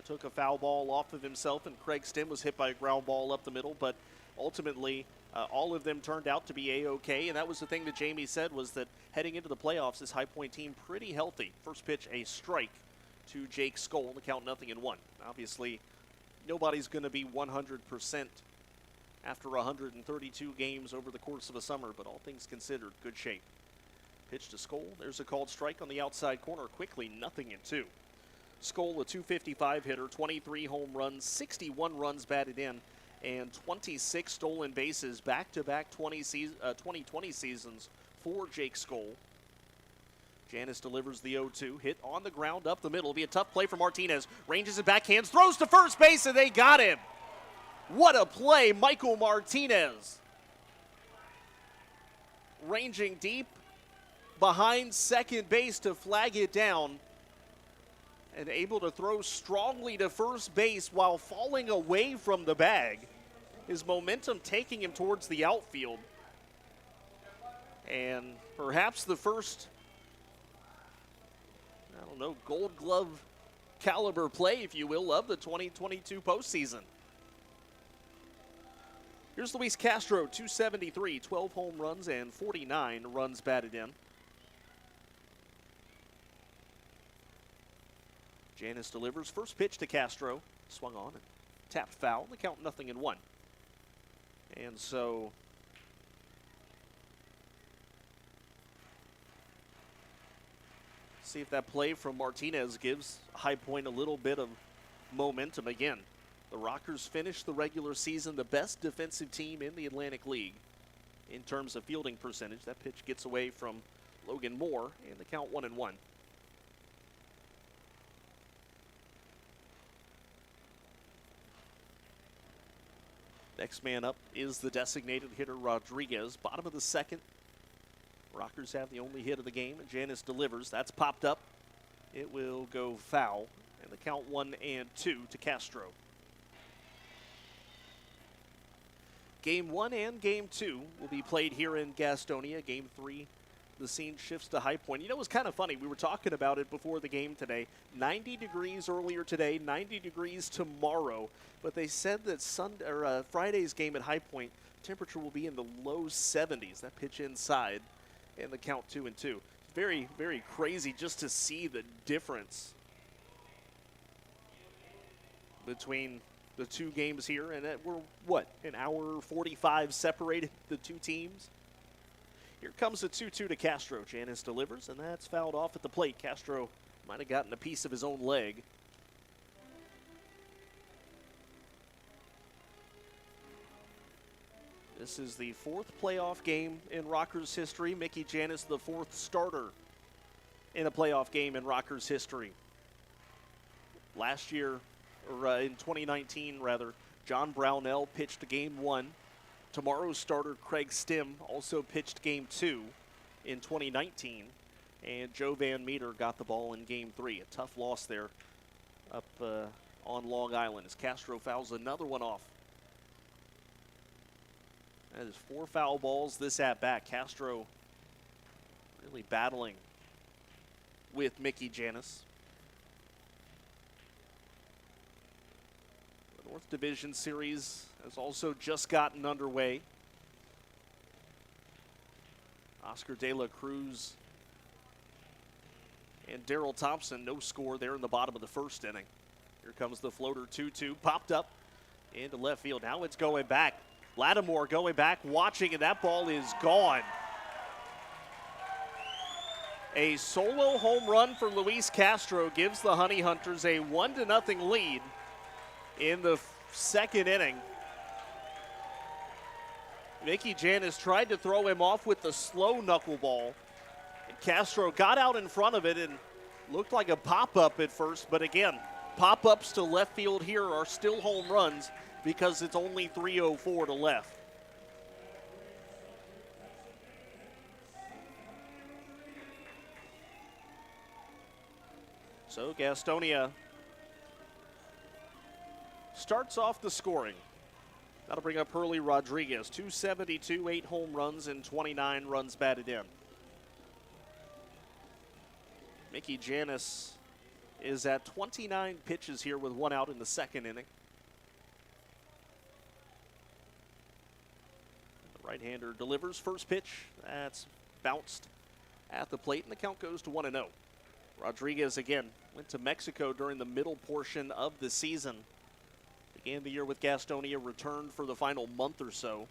took a foul ball off of himself, and Craig Stim was hit by a ground ball up the middle. But ultimately, all of them turned out to be A-OK, and that was the thing that Jamie said, was that heading into the playoffs, this High Point team pretty healthy. First pitch, a strike to Jake Skoll, the count 0-1. Obviously, nobody's going to be 100% after 132 games over the course of a summer, but all things considered, good shape. Pitch to Skoll. There's a called strike on the outside corner quickly, 0-2. Skoll, a .255 hitter, 23 home runs, 61 runs batted in, and 26 stolen bases, back-to-back 2020 seasons for Jake Skoll. Janis delivers the 0-2, hit on the ground up the middle. It'll be a tough play for Martinez. Ranges it backhands, throws to first base, and they got him. What a play, Michael Martinez. Ranging deep behind second base to flag it down, and able to throw strongly to first base while falling away from the bag. His momentum taking him towards the outfield. And perhaps the first, Gold Glove caliber play, if you will, of the 2022 postseason. Here's Luis Castro, 273, 12 home runs and 49 runs batted in. Janis delivers. First pitch to Castro. Swung on and tapped foul. The count 0-1. And so see if that play from Martinez gives High Point a little bit of momentum again. The Rockers finished the regular season the best defensive team in the Atlantic League in terms of fielding percentage. That pitch gets away from Logan Moore, and the count 1-1. Next man up is the designated hitter Rodriguez. Bottom of the second. Rockers have the only hit of the game. Janis delivers. That's popped up. It will go foul. And the count 1-2 to Castro. Game 1 and Game 2 will be played here in Gastonia. Game 3, the scene shifts to High Point. You know, it was kind of funny. We were talking about it before the game today. 90 degrees earlier today, 90 degrees tomorrow. But they said that Friday's game at High Point, temperature will be in the low 70s. That pitch inside, and the count 2-2. Very, very crazy just to see the difference between the two games here, and we're, what, an hour 45 separated the two teams? Here comes the 2-2 to Castro. Janis delivers, and that's fouled off at the plate. Castro might have gotten a piece of his own leg. This is the fourth playoff game in Rockers history. Mickey Janis, the fourth starter in a playoff game in Rockers history. Last year, or in 2019 rather, John Brownell pitched game 1. Tomorrow's starter, Craig Stim, also pitched game 2 in 2019. And Joe Van Meter got the ball in game 3. A tough loss there up on Long Island as Castro fouls another one off. That is 4 foul balls this at-bat. Castro really battling with Mickey Janis. The North Division Series has also just gotten underway. Oscar De La Cruz and Darryl Thompson, no score there in the bottom of the first inning. Here comes the floater 2-2, popped up into left field. Now it's going back. Lattimore going back, watching, and that ball is gone. A solo home run for Luis Castro gives the Honey Hunters a 1-0 lead in the second inning. Mickey Janis tried to throw him off with the slow knuckleball. Castro got out in front of it and looked like a pop-up at first, but again, pop-ups to left field here are still home runs because it's only 304 to left. So Gastonia starts off the scoring. That'll bring up Hurley Rodriguez, 272, 8 home runs and 29 runs batted in. Mickey Janis is at 29 pitches here with 1 out in the second inning. The right-hander delivers first pitch. That's bounced at the plate, and the count goes to 1-0. Rodriguez again went to Mexico during the middle portion of the season. Began the year with Gastonia, returned for the final month or so.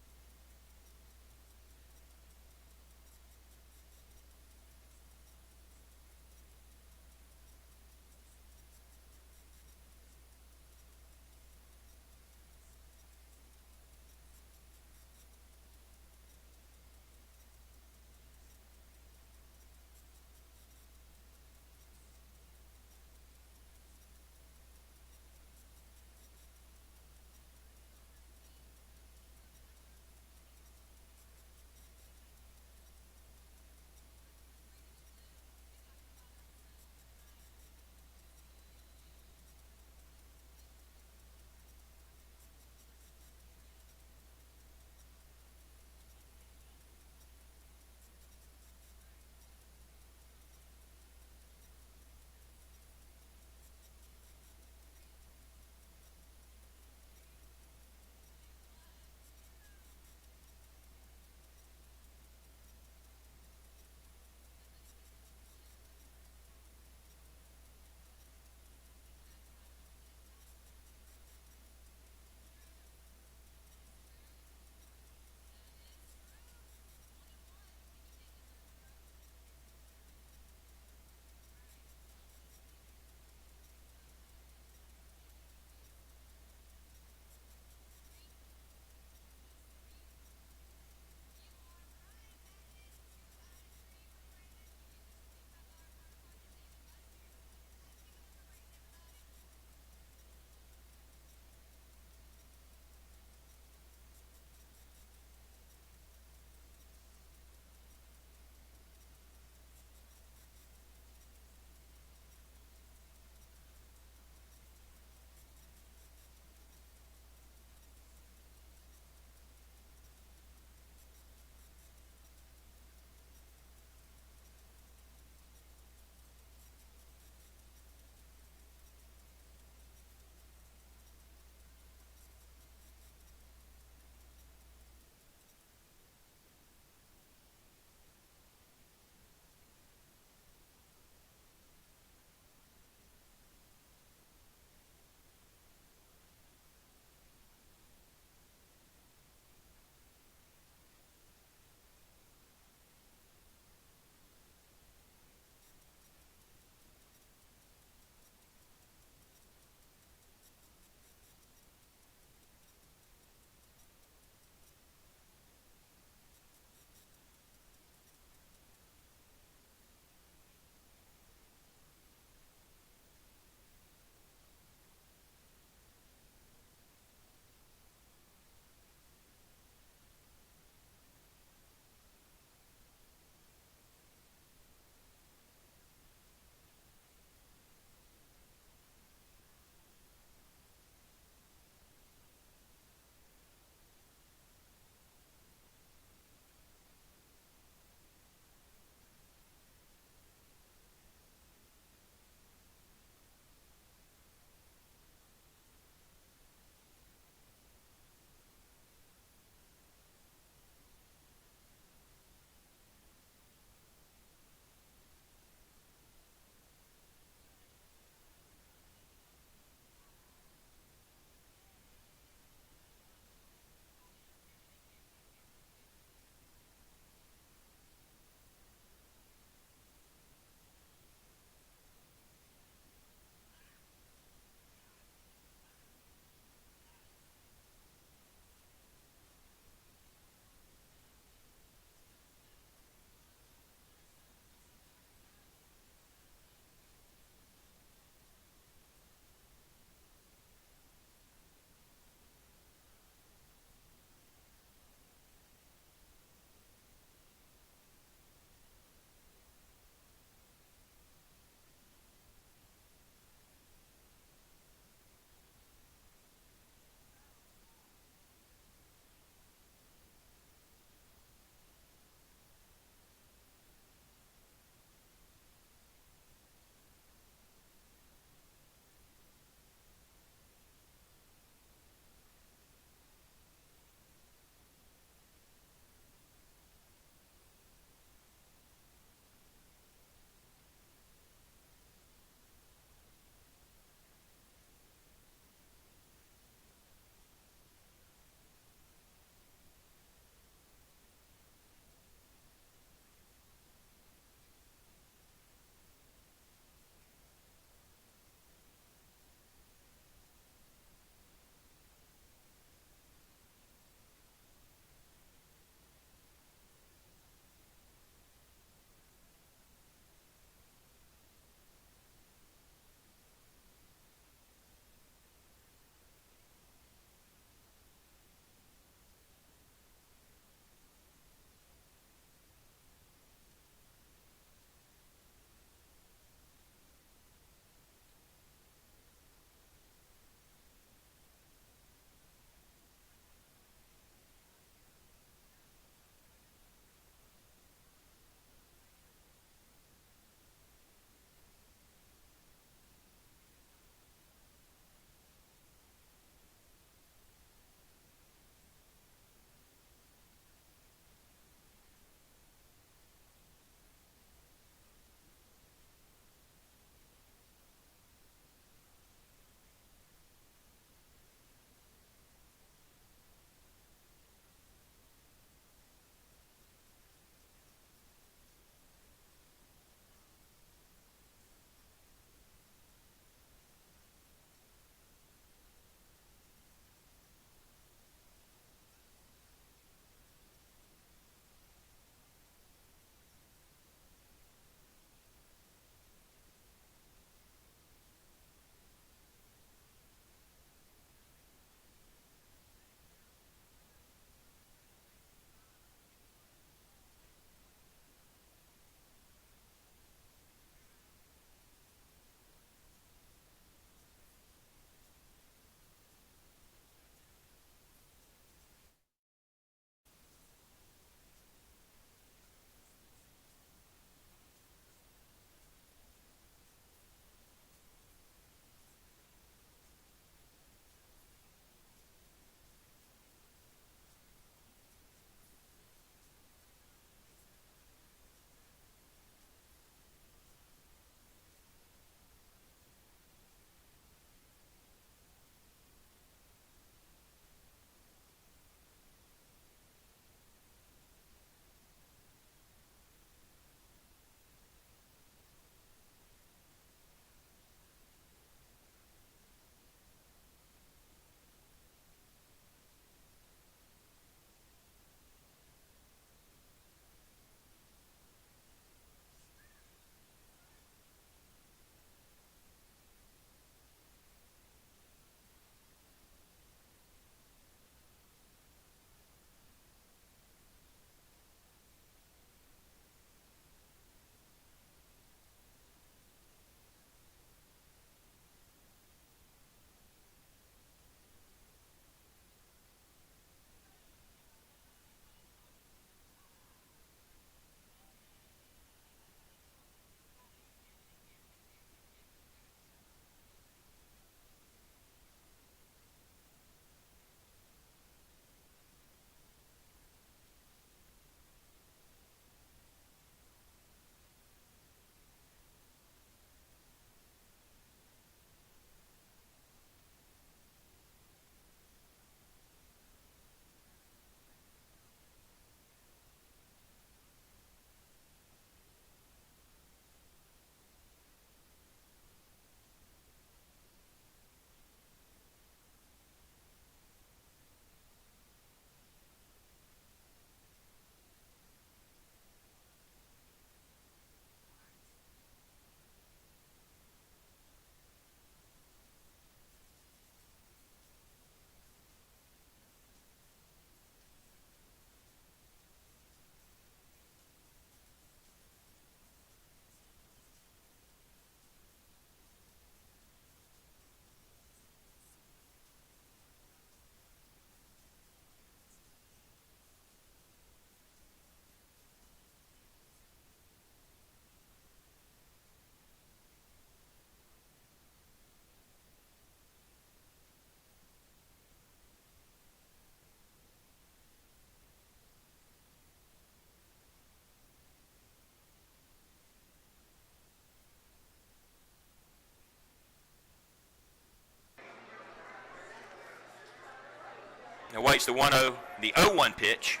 Awaits the 0-1 pitch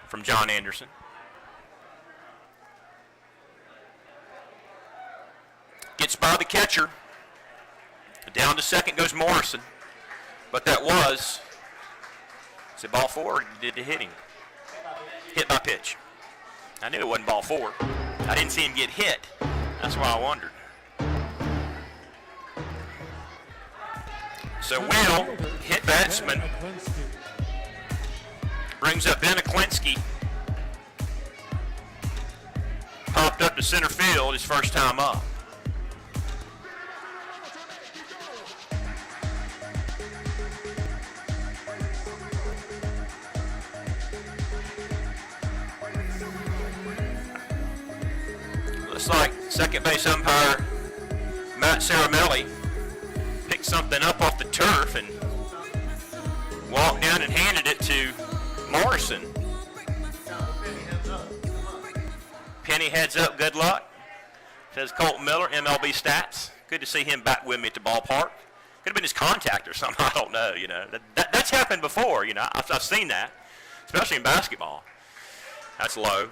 from John Anderson. Gets by the catcher. Down to second goes Morrison. But that was, is it ball 4 or did it hit him? Hit by pitch. I knew it wasn't ball 4. I didn't see him get hit. That's why I wondered. So Will, hit batsman, brings up Ben Aklinski. Popped up to center field his first time up. Looks like second base umpire Matt Caramelli picked something up off the turf and walked down and handed it to Morrison. Penny heads up, good luck, says Colton Miller, MLB Stats. Good to see him back with me at the ballpark. Could have been his contact or something, I don't know, you know. That's happened before, you know, I've seen that, especially in basketball. That's low.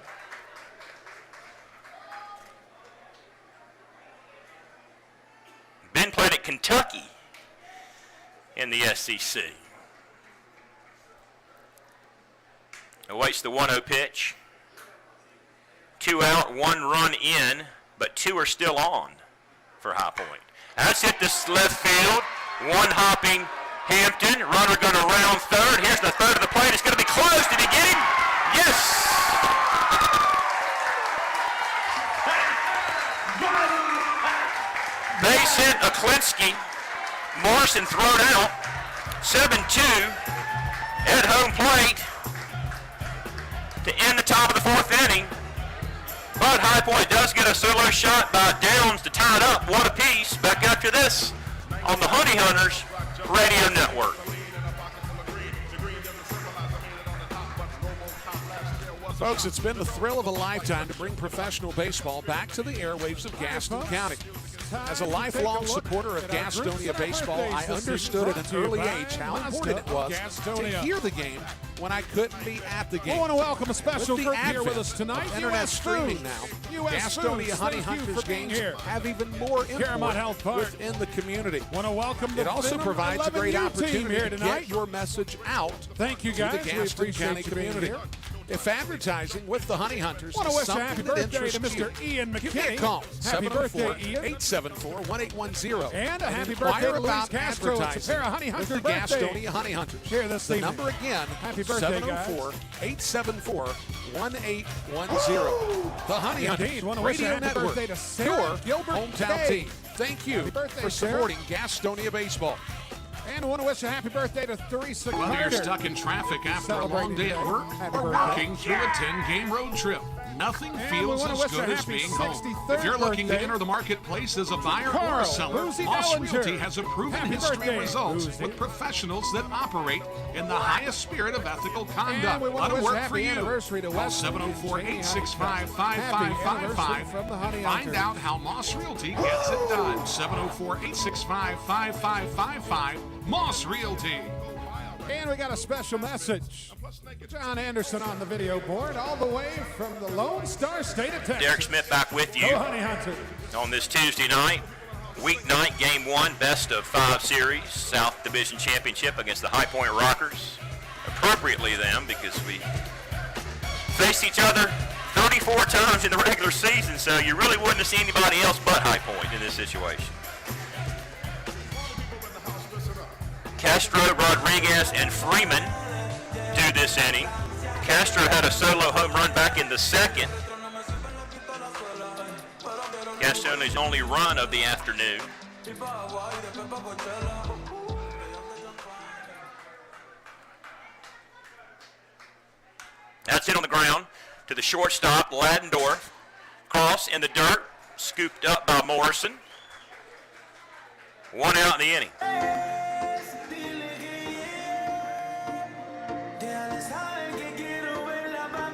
Ben played at Kentucky in the SEC. Awaits the 1-0 pitch. 2 out, 1 run in, but 2 are still on for High Point. That's hit this left field. One hopping Hampton. Runner going to round third. Here's the third of the plate. It's going to be close. Did he get him? Yes! Base hit Aklinski. Morrison thrown out. 7-2 at home plate to end the top of the 4th inning. But High Point does get a solo shot by Downs to tie it up. One apiece. Back after this on the Honey Hunters Radio Network. Folks, it's been the thrill of a lifetime to bring professional baseball back to the airwaves of Gaston County. As a lifelong supporter of Gastonia baseball, I understood at an early age how important it was to hear the game when I couldn't be at the game. I want to welcome a special With the group here with advent us tonight. of internet streaming now, Gastonia Honey Hunters games have even more influence within the community. Want to welcome It also provides a great opportunity here to tonight. get your message out Thank you to guys. the We Gaston appreciate County you being community. here. If advertising with the Honey Hunters Want to is wish a happy something that birthday to interests Mr. you, Ian give me a McKinney. call, Happy birthday, Ian. 704-874-1810. And a happy inquire birthday to Luis about Castro. It's a advertising pair of Honey with Hunter the birthday. Gastonia Honey Hunters. Here this The evening. number again, Happy birthday, 704-874-1810. The Honey Indeed. Hunters Want to wish a Radio happy Network, birthday to Sarah your Gilbert hometown today. team. Thank you Happy birthday, for Sarah. supporting Gastonia baseball. And I want to wish a happy birthday to Theresa Whether Carter. you're stuck in traffic after a long day at work Happy or birthday. working through a 10-game road trip, nothing And feels we wanna as wish a good as happy being home. 63rd If you're looking to birthday. enter the marketplace as a buyer or Carl a seller, Boozy Moss Ballinger. Realty has a proven Happy history birthday, of results Boozy. with professionals that operate in the highest spirit of ethical conduct. And we Let want to them wish a work for happy you. anniversary to Call Wes. 704-865-5555. from the Honey Find Hunters. out how Moss Realty gets it done. 704-865-5555. Moss Realty. And we got a special message. John Anderson on the video board, all the way from the Lone Star State of Texas. Derek Smith back with you Go Honey Hunters. on this Tuesday night. Weeknight, Game 1, best of 5 series, South Division Championship against the High Point Rockers. Appropriately them, because we faced each other 34 times in the regular season, so you really wouldn't have seen anybody else but High Point in this situation. Castro, Rodriguez, and Freeman do this inning. Castro had a solo home run back in the second. Gaston's only run of the afternoon. That's it on the ground to the shortstop, Ladendorf. Cross in the dirt, scooped up by Morrison. 1 out in the inning.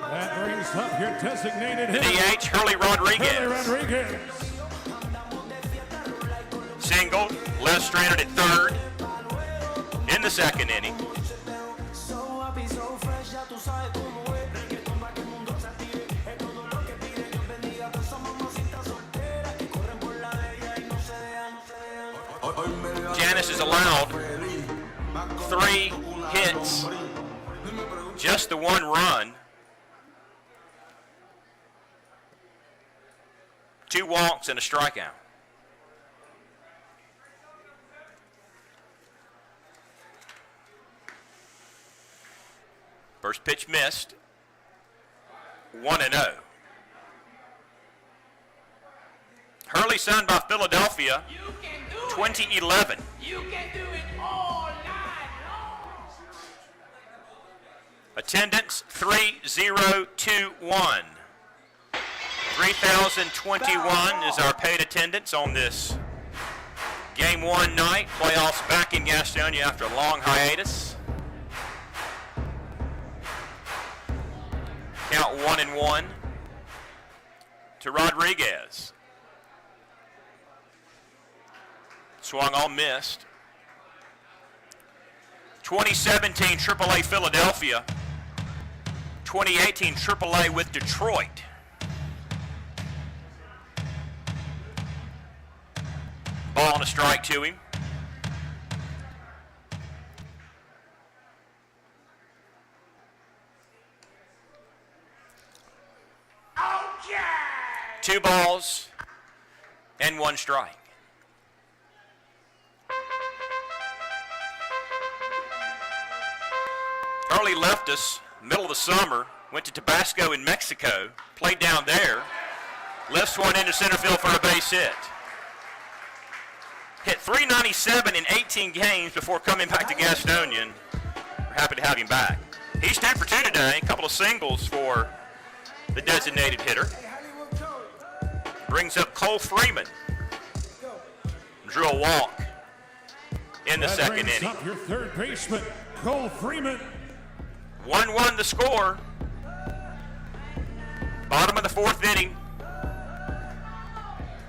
That brings up your designated The hitter, DH, Hurley Rodriguez. Hurley Rodriguez. Single, left stranded at third in the second inning. Janice has allowed 3 hits, just the 1 run, 2 walks and a strikeout. First pitch missed. 1-0. Hurley signed by Philadelphia, 2011. You can do it all night long. Attendance 3021. 3,021 is our paid attendance on this Game 1 night. Playoffs back in Gastonia after a long hiatus. Count 1-1 to Rodriguez. Swung on, missed. 2017 AAA Philadelphia. 2018 AAA with Detroit. Ball and a strike to him. Okay. 2 balls and 1 strike. Early left us middle of the summer, went to Tabasco in Mexico, played down there, lifts one into center field for a base hit. Hit .397 in 18 games before coming back to Gastonia, and we're happy to have him back. He's 10 for 2 today, a couple of singles for the designated hitter. Brings up Cole Freeman. Drew a walk in the second inning. Up your third baseman, Cole Freeman. 1-1 the score. Bottom of the 4th inning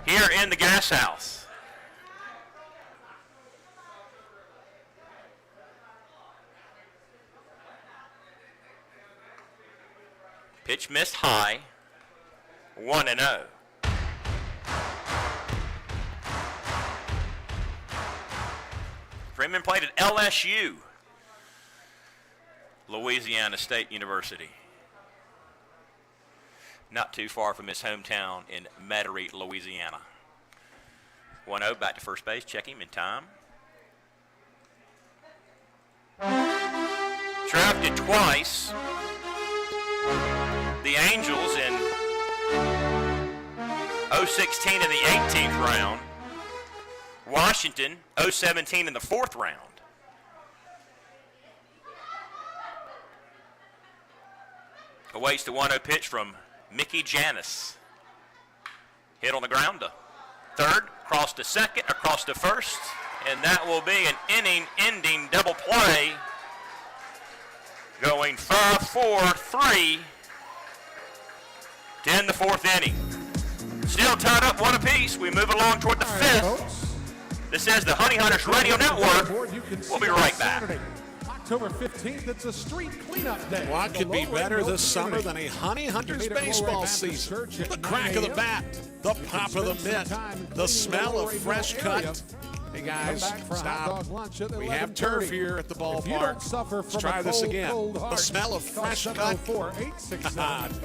here in the Gas House. Pitch missed high. 1-0. Freeman played at LSU, Louisiana State University. Not too far from his hometown in Metairie, Louisiana. 1-0, back to first base, check him in time. Drafted twice. The Angels in 016 in the 18th round. Washington, 017 in the 4th round. Awaits the 1-0 pitch from Mickey Janice. Hit on the ground to third, across to second, across to first, and that will be an inning-ending double play. Going 5-4-3 to end the 4th inning. Still tied up 1 apiece. We move along toward the 5th. This is the Honey Hunters Radio Network. We'll be right back. October 15th, it's a street cleanup day. What could be better this summer than a Honey Hunters baseball season? The crack of the bat, the pop of the mitt, the smell of fresh cut. Hey guys, stop. We have turf here at the ballpark. Let's try this again. The smell of fresh cut.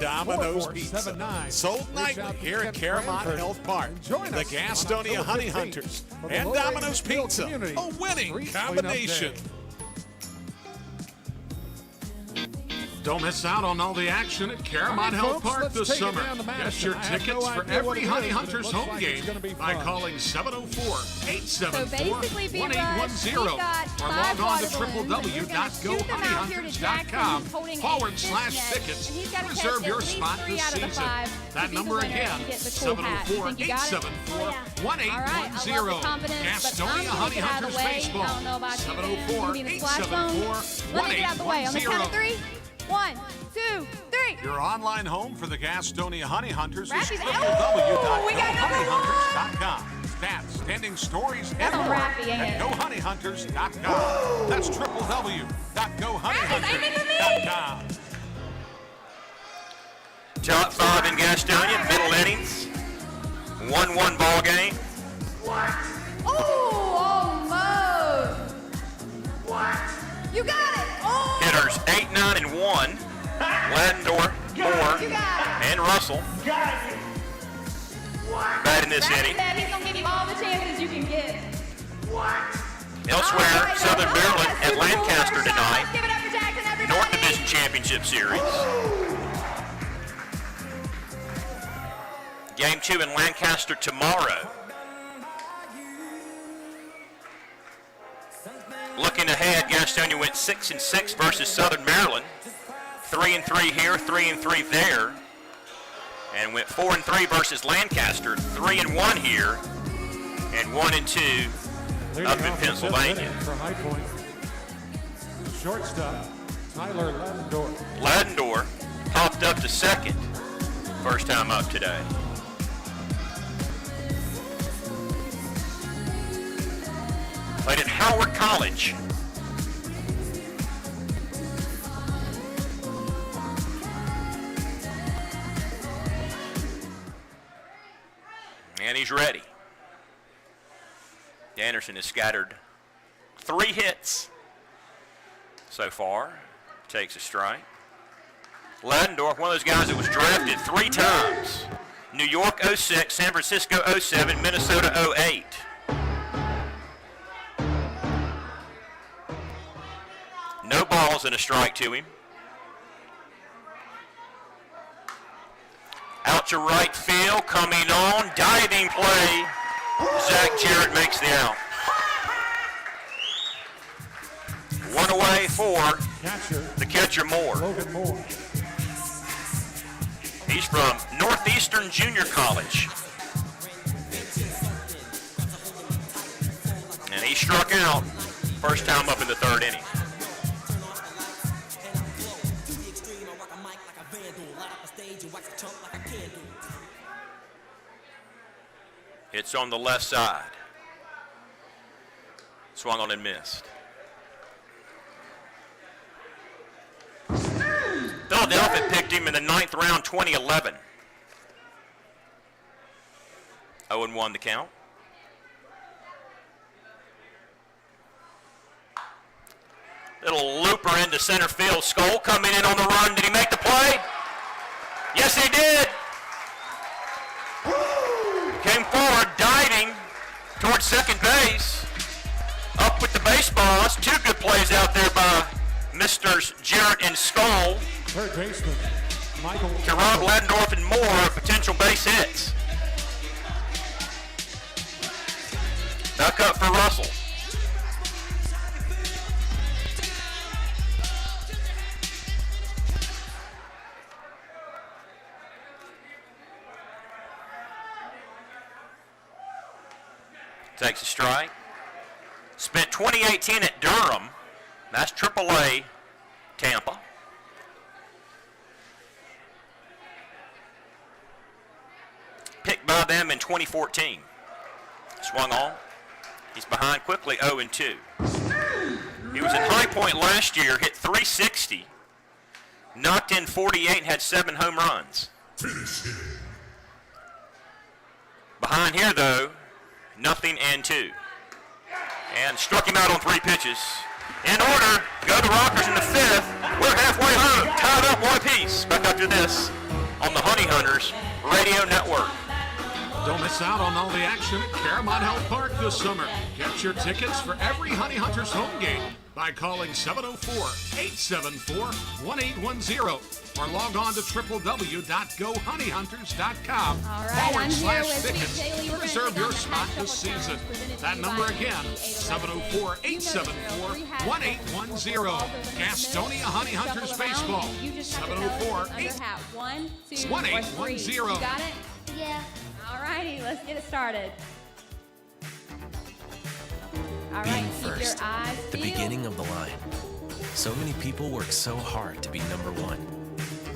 Domino's Pizza. Sold nightly here at Caramont Health Park. The Gastonia Honey Hunters and Domino's Pizza. A winning combination. Don't miss out on all the action at Caramont Health Park this summer. Get your tickets for every Honey Hunters home game by calling 704-874-1810 or log on to www.gohoneyhunters.com/tickets to reserve your spot this season. That number again, 704-874-1810. Gastonia Honey Hunters Baseball, 704-874-1810. 1, 2, 3. Your online home for the Gastonia Honey Hunters is Rappy's- www.gohoneyhunters.com. Stats, standing stories, and That's a more Rappy, ain't at it? gohoneyhunters.com. That's www.gohoneyhunters.com. Top 5 in Gastonia, middle innings. 1-1 ball game. Oh, Honeyhunters 8, 9, and 1. Ladendorf, Moore, and Russell batting this inning. He's going to give you all the chances you can get. Elsewhere, Southern Maryland at Lancaster tonight. North Division Championship Series. Game 2 in Lancaster tomorrow. Looking ahead, Gastonia went 6-6 versus Southern Maryland. 3-3 here, 3-3 there. And went 4-3 versus Lancaster. 3-1 here, and 1-2 up in Pennsylvania. For High Point, shortstop Tyler Ladendorf. Ladendorf popped up to second. First time up today. Played at Howard College. And he's ready. Anderson has scattered 3 hits so far. Takes a strike. Ladendorf, one of those guys that was drafted 3 times. New York 06, San Francisco 07, Minnesota 08. No balls and a strike to him. Out to right field, coming on, diving play. Zach Jarrett makes the out. 1 away for the catcher Moore. Logan Moore. He's from Northeastern Junior College. And he struck out first time up in the 3rd inning. It's on the left side. Swung on and missed. Philadelphia picked him in the 9th round, 2011. 0-1 the count. Little looper into center field. Skoll coming in on the run. Did he make the play? Yes, he did. Came forward, diving towards second base. Up with the baseballs. 2 good plays out there by Misters Jarrett and Skoll. Third baseman Michael. To rob Ladendorf and Moore of potential base hits. Back up for Russell. Takes a strike. Spent 2018 at Durham. That's AAA Tampa. Picked by them in 2014. Swung on. He's behind quickly, 0-2. He was in High Point last year, hit .360. Knocked in 48 and had 7 home runs. Behind here, though, 0-2. And struck him out on 3 pitches. In order, go the Rockers in the 5th. We're halfway home, tied up 1 apiece. Back after this on the Honey Hunters Radio Network. Don't miss out on all the action at Caramount Health Park this summer. Get your tickets for every Honey Hunters home game by calling 704-874-1810 or log on to www.gohoneyhunters.com /tickets to reserve your spot this season. That number again, 704-874-1810. Gastonia Honey Hunters Baseball, 704-874-1810. Got it? Yeah. All righty, let's get it started. All right, Being keep first, your eyes the peeled. beginning of the line. So many people work so hard to be number 1.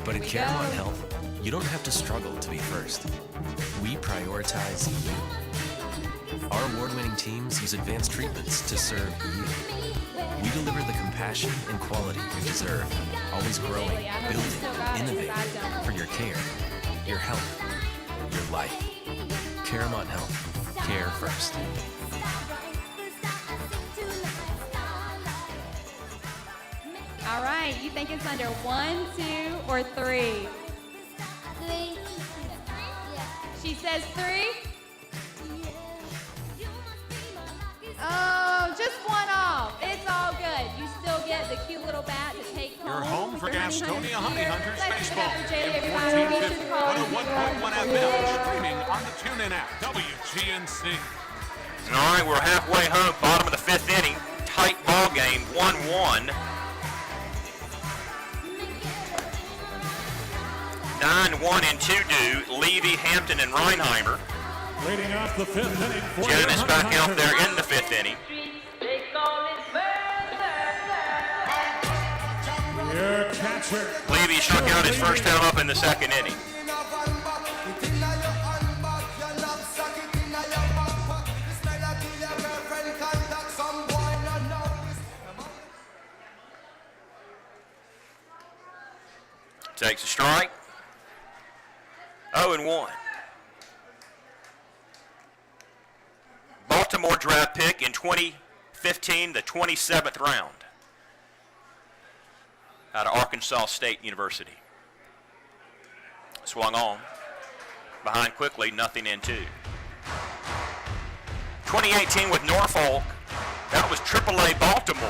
But at Caramount Health, you don't have to struggle to be first. We prioritize you. Our award-winning teams use advanced treatments to serve you. We deliver the compassion and quality you deserve, always growing, building, innovating for your care, your health, your life. Caramount Health. Care first. All right, you think it's under 1, 2, or 3? 3. Yeah. She says 3. Oh, just one off. It's all good. You still get the cute little bat to take home. You're home for Gastonia Honey Hunters Let's give it baseball. up for JD, everybody. We'll get to the call. 101.1 FM, streaming on the TuneIn app, WGNC. All right, we're halfway home, bottom of the 5th inning. Tight ball game, 1-1. 9-1 and 2 do. Levy, Hampton, and Reinheimer. Leading off the 5th inning for Janice the back Honey out there Hunters. in the 5th inning. Your catcher. Levy struck out his first time up in the 2nd inning. Takes a strike. 0-1. Baltimore draft pick in 2015, the 27th round, out of Arkansas State University. Swung on. Behind quickly, 0-2. 2018 with Norfolk, that was AAA Baltimore.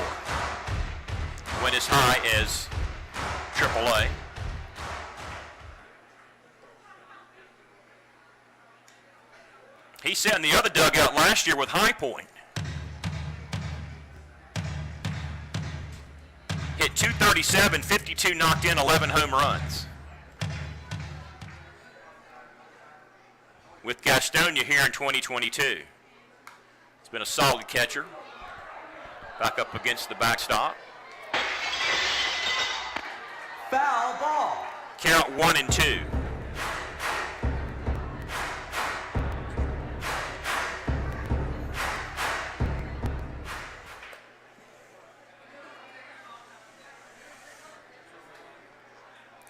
Went as high as AAA. He sat in the other dugout last year with High Point. Hit .237, 52 knocked in, 11 home runs. With Gastonia here in 2022. He's been a solid catcher. Back up against the backstop. Foul ball. Count 1-2.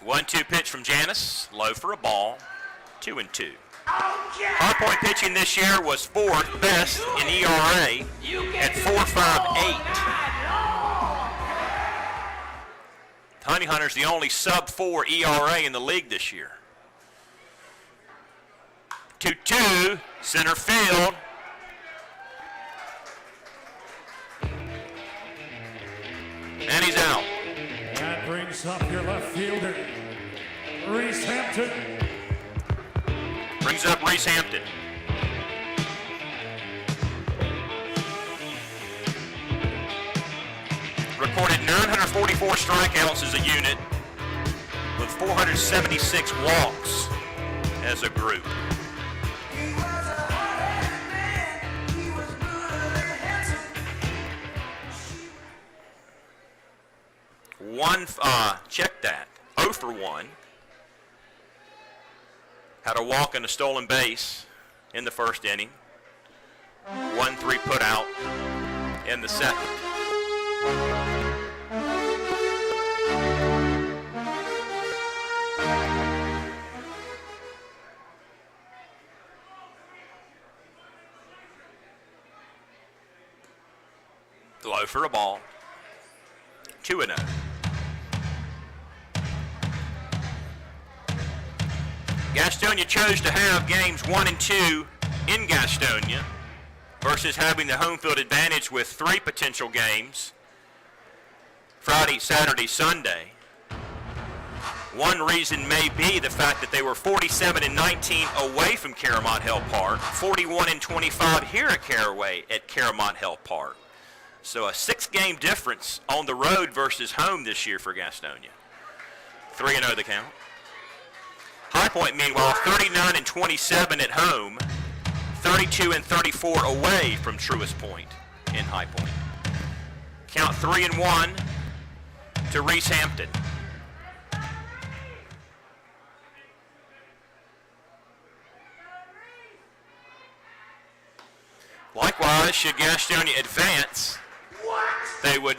One-two pitch from Janice, low for a ball, 2-2. High Point pitching this year was 4th best in ERA at 4.58. Honey Hunters the only sub-4 ERA in the league this year. 2-2, center field. And he's out. That brings up your left fielder, Reese Hampton. Brings up Reese Hampton. Recorded 944 strikeouts as a unit with 476 walks as a group. Check that. 0 for 1. Had a walk and a stolen base in the 1st inning. 1-3 put out in the 2nd. Low for a ball. 2-0. Gastonia chose to have games 1 and 2 in Gastonia versus having the home field advantage with 3 potential games, Friday, Saturday, Sunday. One reason may be the fact that they were 47-19 away from Caramont Hill Park, 41-25 here at Caraway at Caramont Hill Park. So a 6-game difference on the road versus home this year for Gastonia. 3-0 the count. High Point, meanwhile, 39-27 at home, 32-34 away from Truist Point in High Point. Count 3-1 to Reese Hampton. Likewise, should Gastonia advance, they would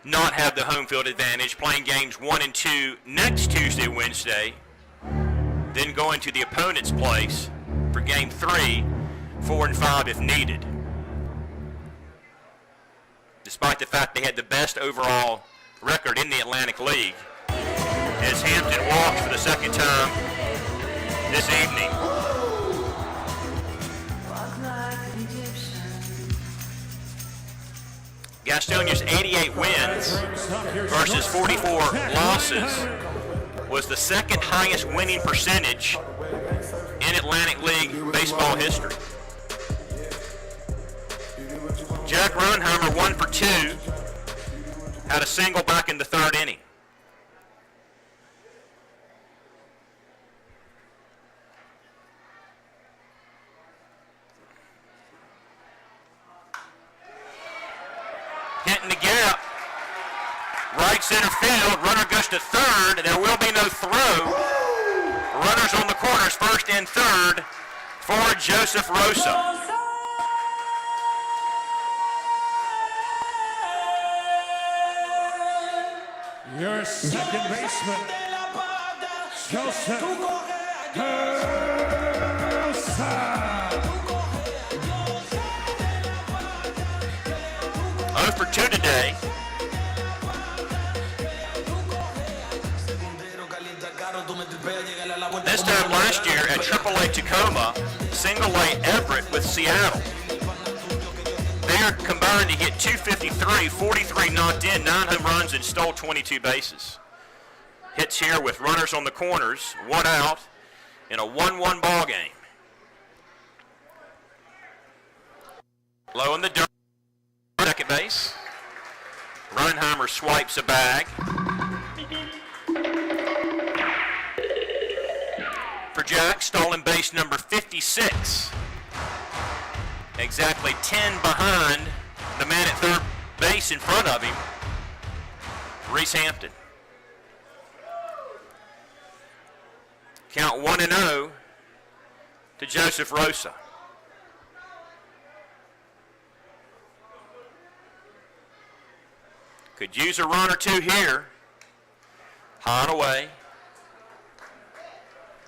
not have the home field advantage, playing games 1 and 2 next Tuesday, Wednesday, then going to the opponent's place for game 3, 4 and 5 if needed. Despite the fact they had the best overall record in the Atlantic League as Hampton walks for the second time this evening. Gastonia's 88 wins versus 44 losses was the second highest winning percentage in Atlantic League baseball history. Jack Runheimer, 1 for 2, had a single back in the third inning. Hitting the gap, right center field, runner goes to third, there will be no throw. Runners on the corners, first and third for Joseph Rosa. Your second baseman, Joseph Rosa. 0 for 2 today. This time last year at AAA Tacoma, single A Everett with Seattle. They are combined to hit 253, 43 knocked in, 9 home runs, and stole 22 bases. Hits here with runners on the corners, 1 out in a 1-1 ball game. Low in the dirt, second base. Runheimer swipes a bag. For Jack, stolen base number 56. Exactly 10 behind the man at third base in front of him, Reese Hampton. Count 1-0 to Joseph Rosa. Could use a run or two here. High and away.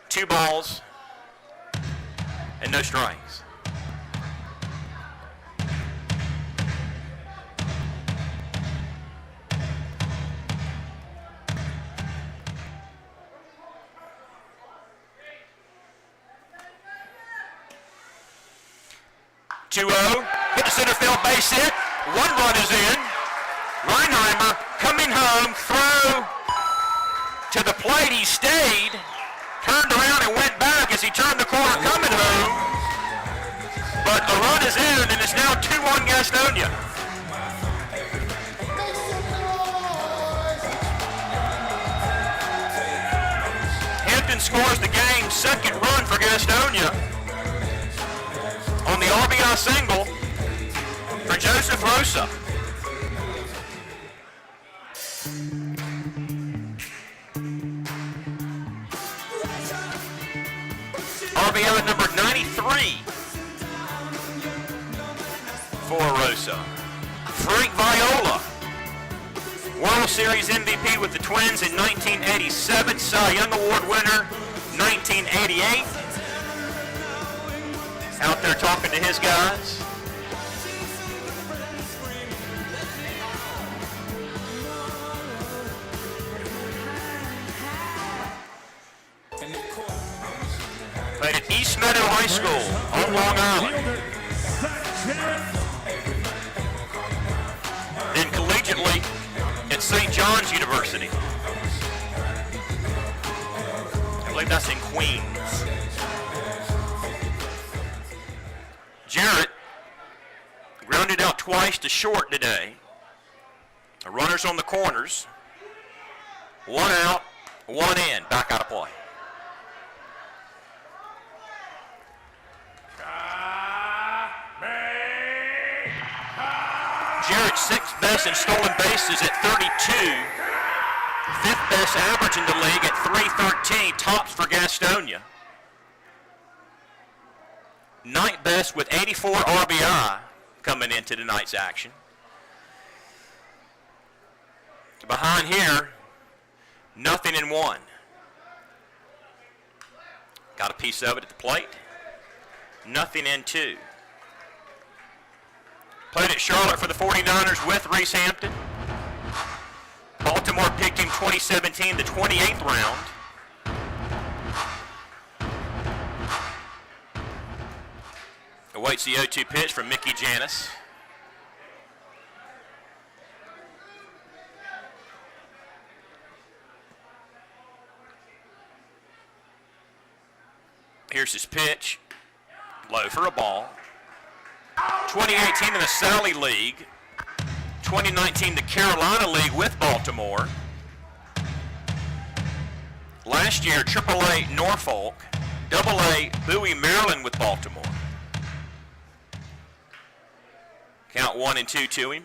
2 balls and no strikes. Hit the center field base hit. 1 run is in. Runheimer coming home, throw to the plate. He stayed, turned around and went back as he turned the corner coming home. But the run is in, and it's now 2-1 Gastonia. Hampton scores the game's second run for Gastonia on the RBI single for Joseph Rosa. RBI number 93 for Rosa. Frank Viola, World Series MVP with the Twins in 1987, Cy Young Award winner 1988. Out there talking to his guys. Played at East Meadow High School on Long Island. Then collegiately at St. John's University. I believe that's in Queens. Jarrett grounded out twice to short today. The runners on the corners. 1 out, 1 in. Back out of play. Jarrett's 6th best in stolen bases at 32. 5th best average in the league at 313. Tops for Gastonia. 9th best with 84 RBI coming into tonight's action. Behind here, nothing in 1. Got a piece of it at the plate. Nothing in 2. Played at Charlotte for the 49ers with Reese Hampton. Baltimore picked him 2017, the 28th round. Awaits the 0-2 pitch from Mickey Janis. Here's his pitch. Low for a ball. 2018 in the Sally League. 2019 the Carolina League with Baltimore. Last year, AAA Norfolk, AA Bowie, Maryland with Baltimore. Count 1-2 to him.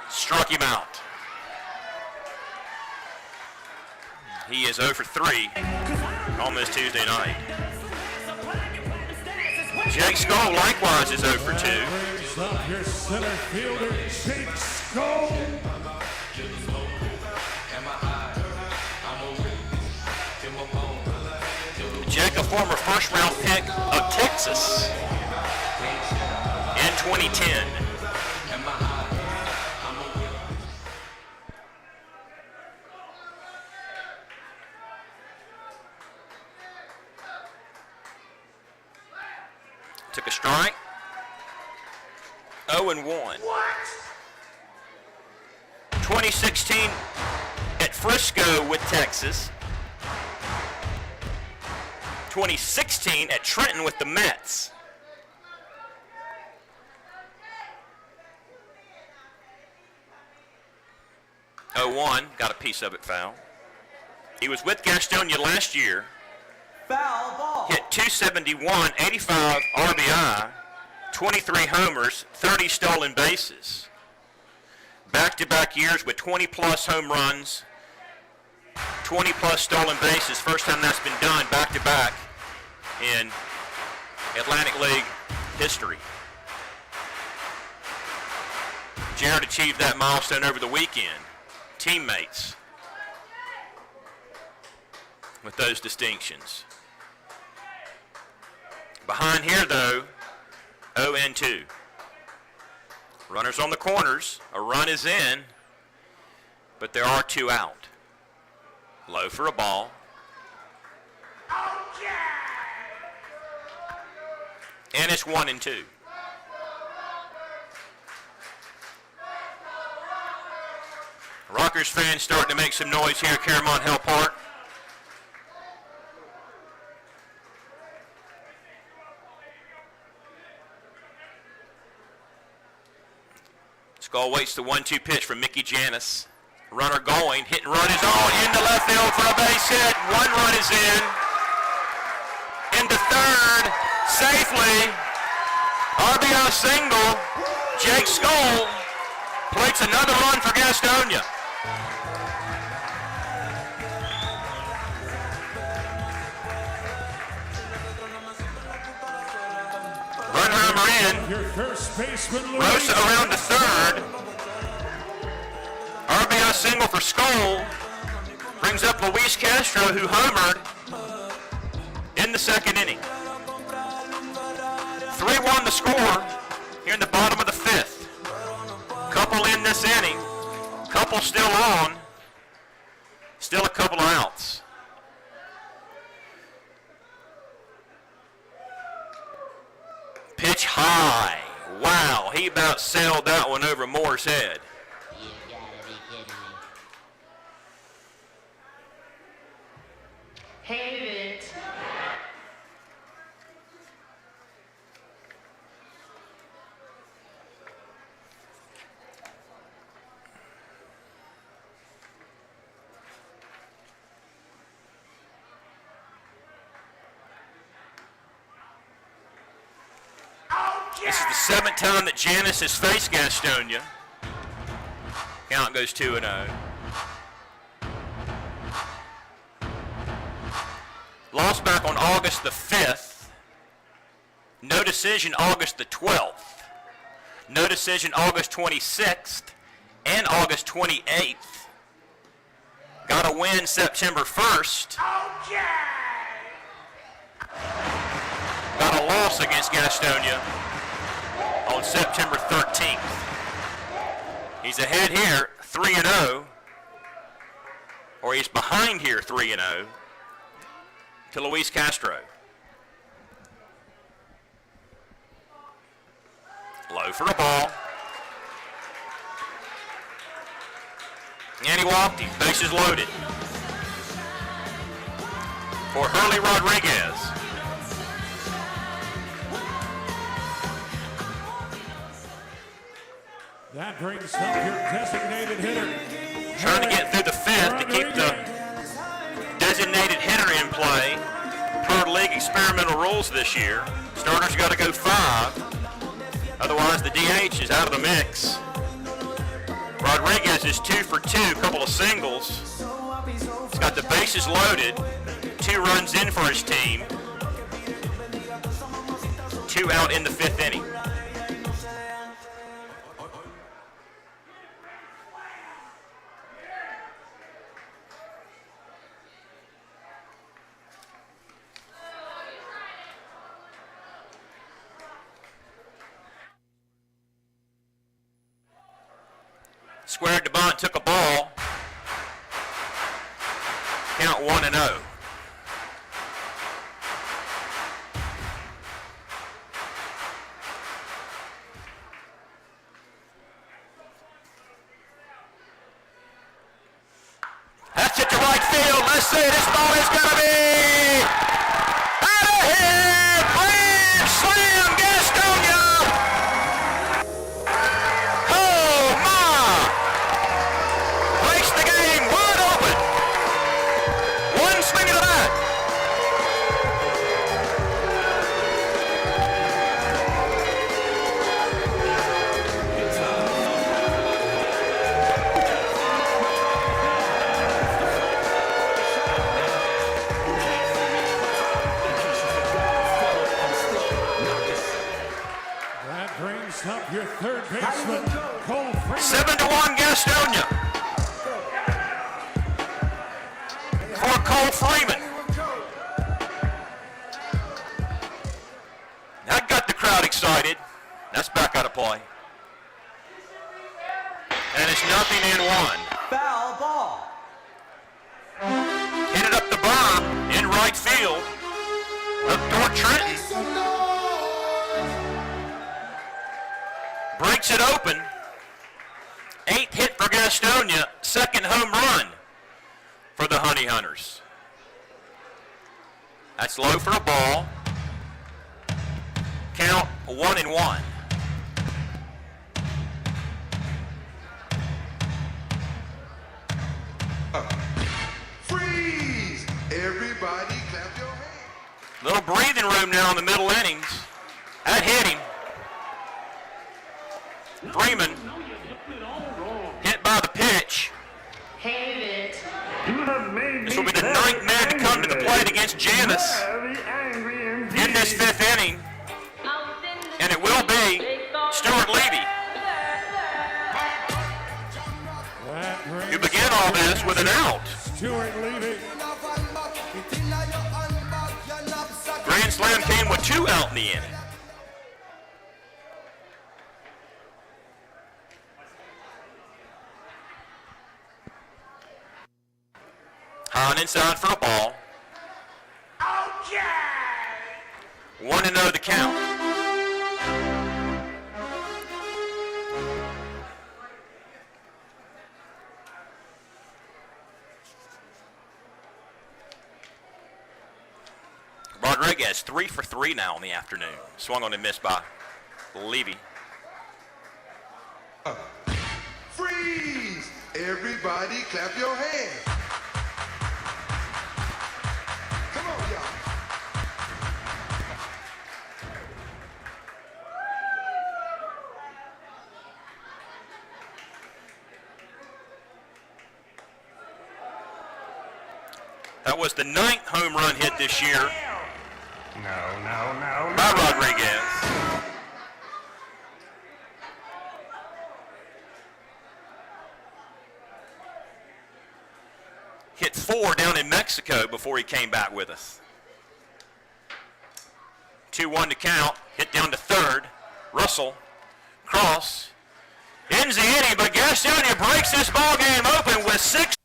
Struck him out. He is 0 for 3 on this Tuesday night. Jake Skull likewise is 0 for 2. Up your center fielder, Jake Skull. Jake, a former first-round pick of Texas in 2010. Took a strike. 0-1. 2016 at Frisco with Texas. 2016 at Trenton with the Mets. Got a piece of it foul. He was with Gastonia last year. Foul ball. Hit 271, 85 RBI, 23 homers, 30 stolen bases. Back-to-back years with 20-plus home runs, 20-plus stolen bases. First time that's been done back-to-back in Atlantic League history. Jared achieved that milestone over the weekend. Teammates with those distinctions. Behind here, though, 0-2. Runners on the corners. A run is in, but there are 2 out. Low for a ball. And it's 1-2. Rockers fans starting to make some noise here at Caramont Hill Park. Skull waits the 1-2 pitch from Mickey Janis. Runner going, hit and run is on into left field for a base hit. 1 run is in. Into third, safely. RBI single. Jake Skull plates another run for Gastonia. Your first baseman, Rosa around to third. RBI single for Skull. Brings up Luis Castro, who homered in the second inning. 3-1 the score here in the bottom of the 5th. Couple in this inning. Couple still on. Still a couple of outs. Pitch high. Wow, he about sailed that one over Moore's head. You gotta be kidding me. Hate it. This is the 7th time that Janis has faced Gastonia. Count goes 2-0. Lost back on August the 5th. No decision August the 12th. No decision August 26th and August 28th. Got a win September 1st. Got a loss against Gastonia on September 13th. He's ahead here, 3-0, or he's behind here, 3-0, to Luis Castro. Low for the ball. And he walked him. Bases loaded. For Hurley Rodriguez. That brings up your designated hitter. Trying to get through the fifth to keep the designated hitter in play. Per league experimental rules this year. Starters got to go 5. Otherwise, the DH is out of the mix. Rodriguez is 2 for 2, couple of singles. He's got the bases loaded. 2 runs in for his team. 2 out in the 5th inning. Squared to bunt, took a ball. Count 1-0. That's it to right field. Let's see, this ball is going to be out of here. Grand slam, Gastonia. Oh, my. Breaks the game wide open. One swing of the bat. That brings up your third baseman, Cole Freeman. 7-1 Gastonia. For Cole Freeman. That got the crowd excited. That's back out of play. And it's 0-1. Foul ball. Hit it up the berm in right field. Up toward Trenton. Breaks it open. 8th hit for Gastonia. 2nd home run for the Honey Hunters. That's low for a ball. Count 1-1. Freeze! Everybody clap your hands. Little breathing room now in the middle innings. That hit him. Freeman hit by the pitch. This will be the 9th man to come to the plate against Janus in this 5th inning. And it will be Stuart Levy, who began all this with an out. Stuart Levy. Grand slam came with 2 out in the inning. Hahn inside for a ball. 1-0 the count. Rodriguez 3 for 3 now in the afternoon. Swung on and missed by Levy. Freeze! Everybody clap your hands. Come on, y'all. That was the 9th home run hit this year No. by Rodriguez. Hit 4 down in Mexico before he came back with us. 2-1 to count. Hit down to third. Russell Cross ends the inning, but Gastonia breaks this ball game open with 6.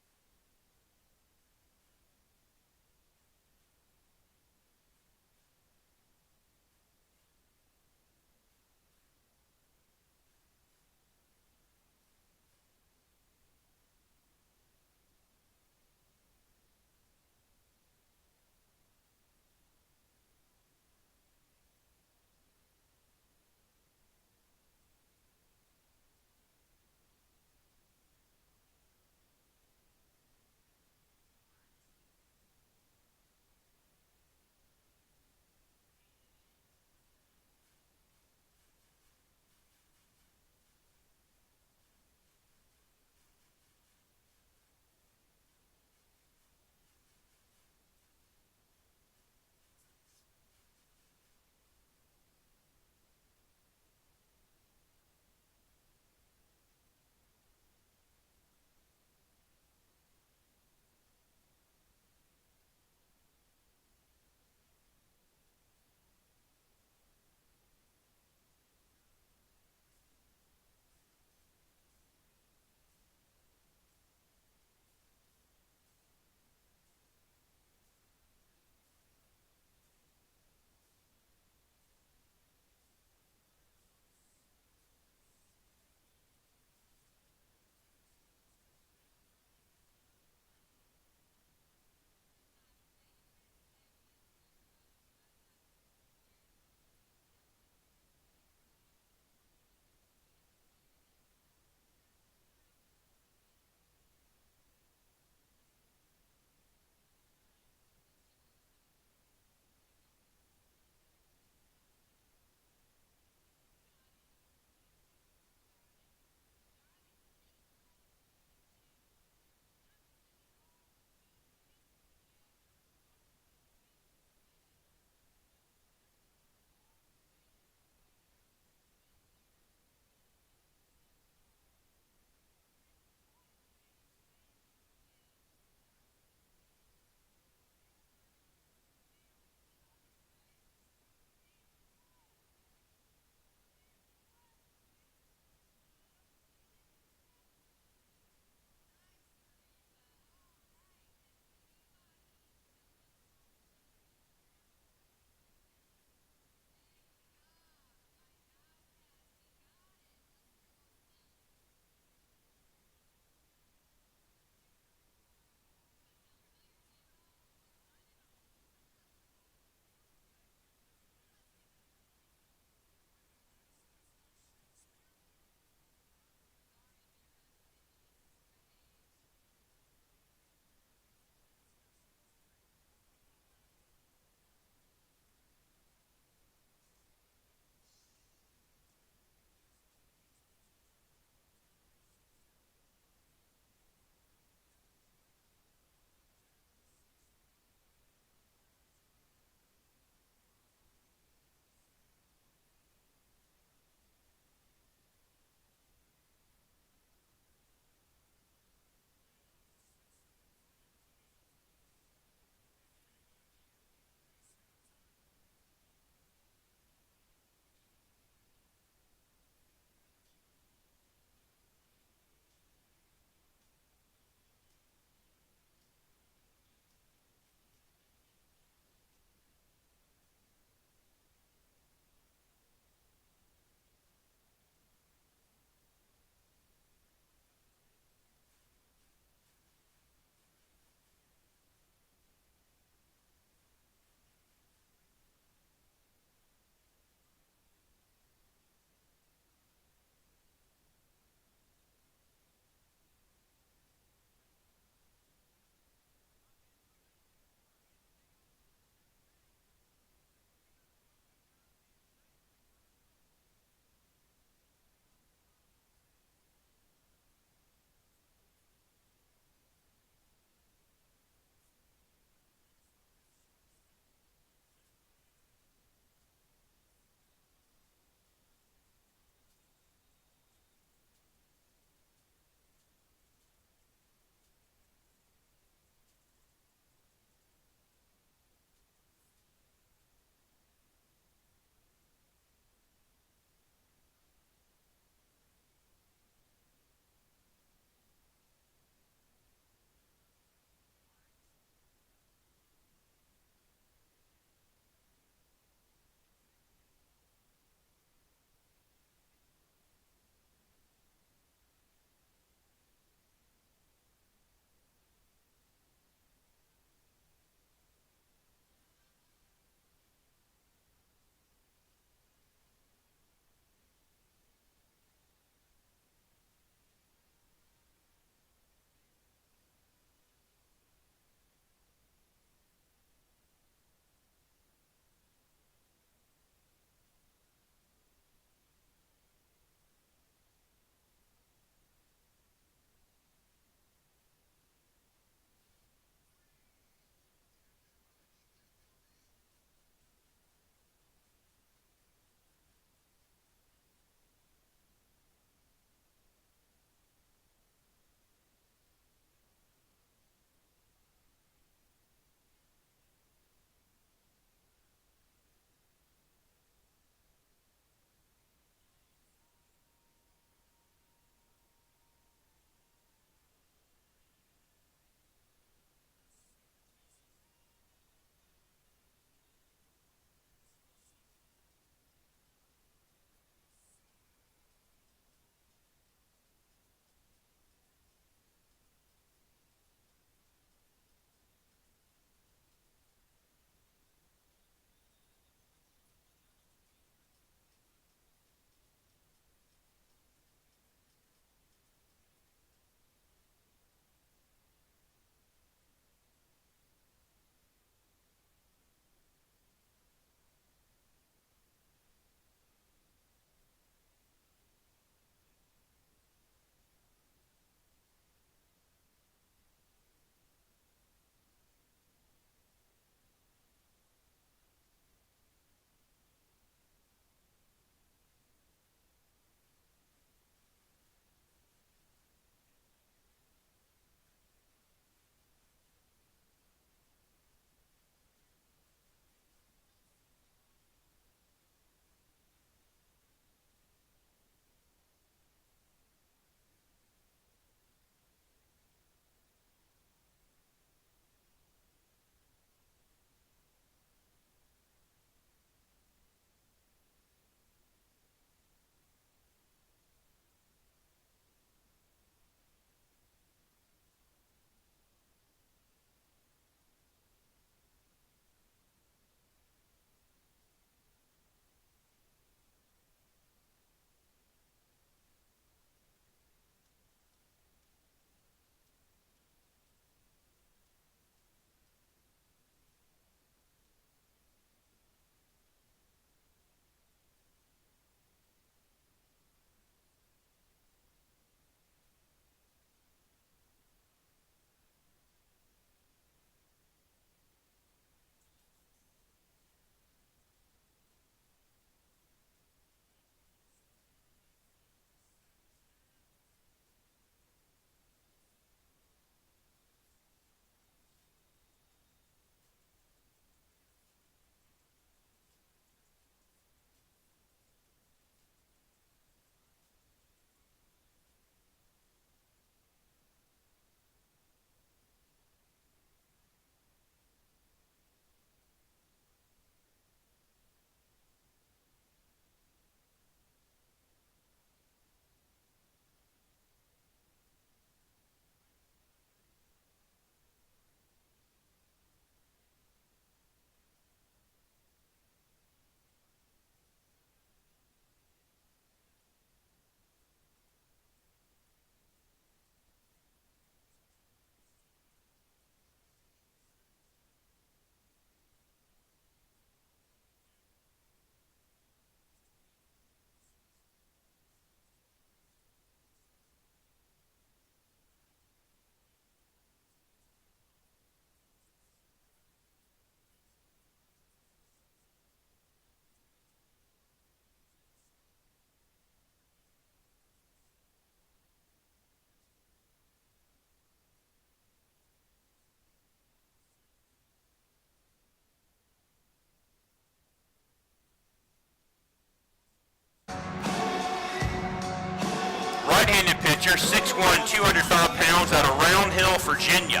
pitcher, 6'1", 205 pounds, out of Round Hill, Virginia.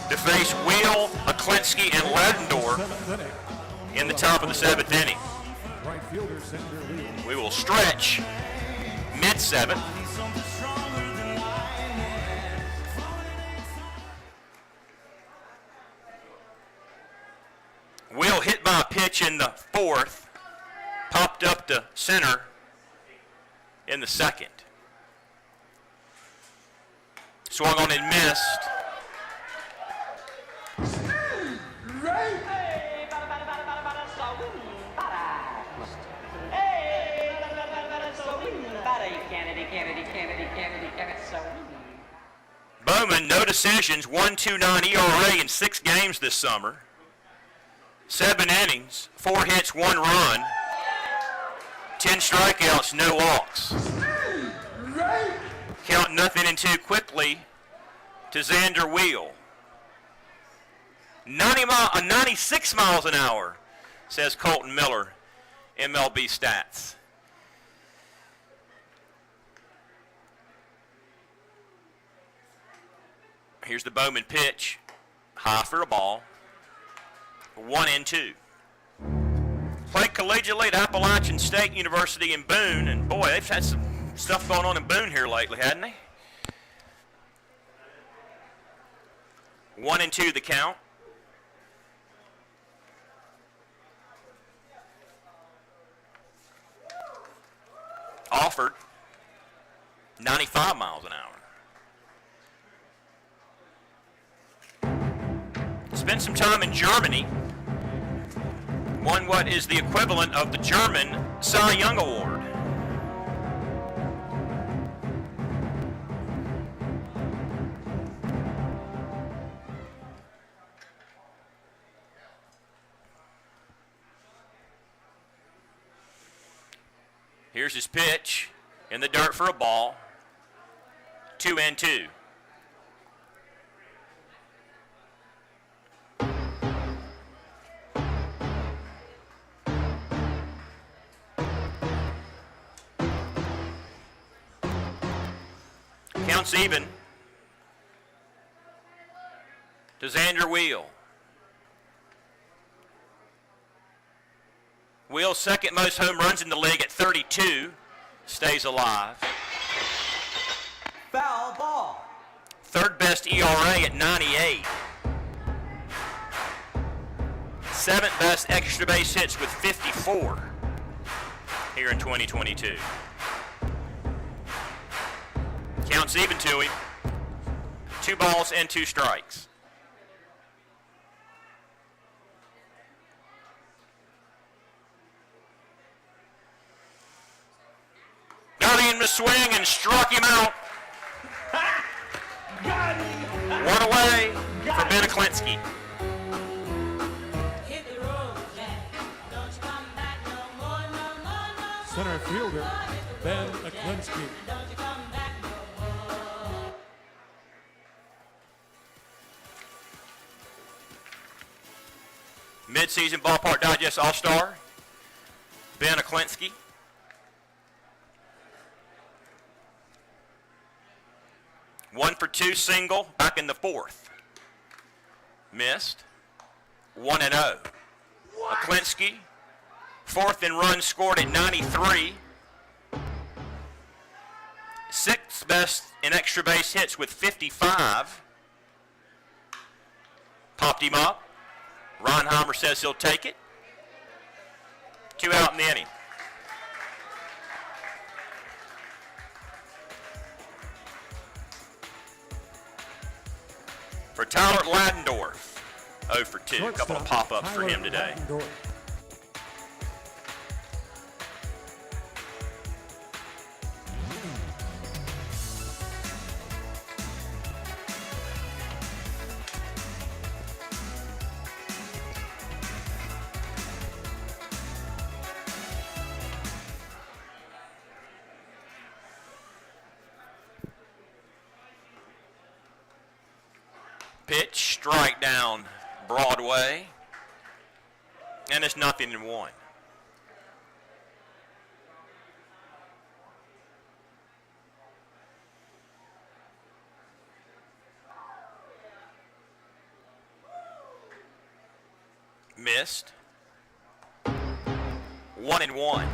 To face Wheel, Aklinski, and Ledendorf in the top of the 7th inning. We will stretch mid-7th. Wheel hit by a pitch in the 4th, popped up to center in the 2nd. Swung on and missed. Bowman, no decisions, 1.29 ERA in 6 games this summer. 7 innings, 4 hits, 1 run, 10 strikeouts, no walks. Count 0-2 quickly to Xander Wheel. 96 miles an hour, says Colton Miller, MLB Stats. Here's the Bowman pitch, high for a ball. 1-2. Played collegiately at Appalachian State University in Boone, and boy, they've had some stuff going on in Boone here lately, hadn't they? 1-2 the count. Offered 95 miles an hour. Spent some time in Germany. Won what is the equivalent of the German Cy Young Award. Here's his pitch in the dirt for a ball. 2-2. Counts even to Xander Wheel. Wheel's 2nd most home runs in the league at 32. Stays alive. Foul ball. 3rd best ERA at 98. 7th best extra base hits with 54 here in 2022. Counts even to him. 2 balls and 2 strikes. Got him to swing and struck him out. One away for Ben Aklinski. Center fielder, Ben Aklinski. Mid-season Ballpark Digest All-Star, Ben Aklinski. One for 2 single back in the 4th. Missed. 1-0. Aklinski, 4th in runs scored at 93. 6th best in extra base hits with 55. Popped him up. Ronheimer says he'll take it. 2 out in the inning. For Tyler Ladendorf, 0 for 2. A couple of pop-ups for him today. Pitch, strike down Broadway, and it's 0-1. missed. 1-1.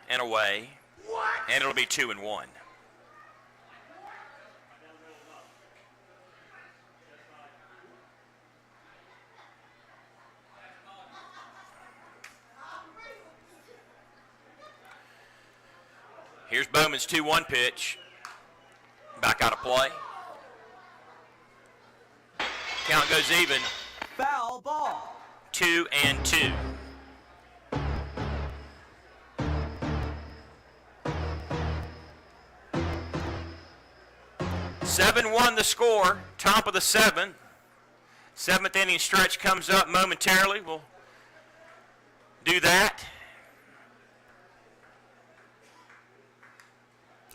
And away, and it'll be 2-1. Here's Bowman's 2-1 pitch. Back out of play. Count goes even. Foul ball. 2-2. Seven-1 the score, top of the seventh. Seventh inning stretch comes up momentarily. We'll do that.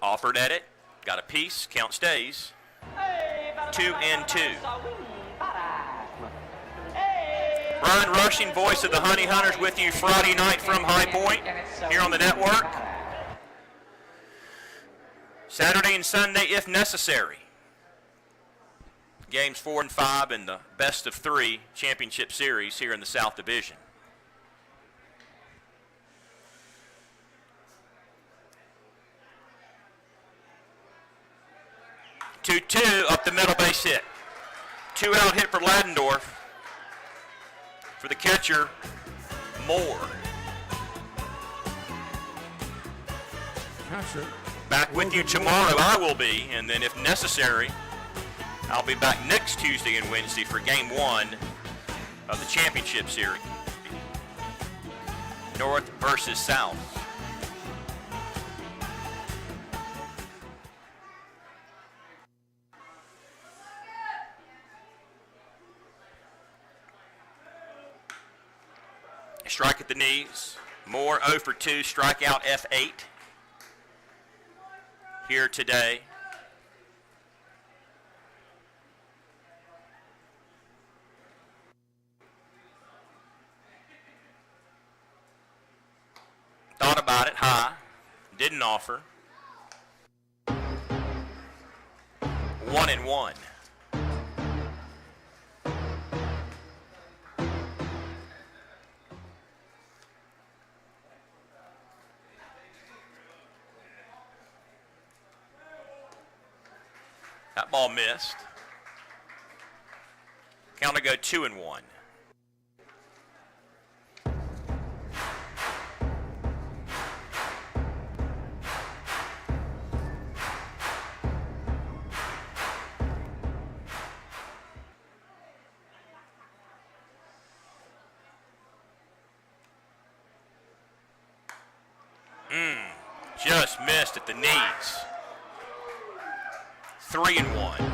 Offered at it, got a piece, count stays. 2-2. Brian Rushing, voice of the Honey Hunters, with you Friday night from High Point here on the network. Saturday and Sunday if necessary. Games 4 and 5 in the best of 3 championship series here in the South Division. 2-2 up the middle, base hit. 2-out hit for Ladendorf. For the catcher, Moore. Catcher. Back with you tomorrow, I will be, and then if necessary, I'll be back next Tuesday and Wednesday for Game 1 of the championship series. North versus South. A strike at the knees. Moore 0 for 2, strikeout F8 here today. Thought about it high, didn't offer. 1-1. That ball missed. Count to go 2-1. Just missed at the knees. 3-1.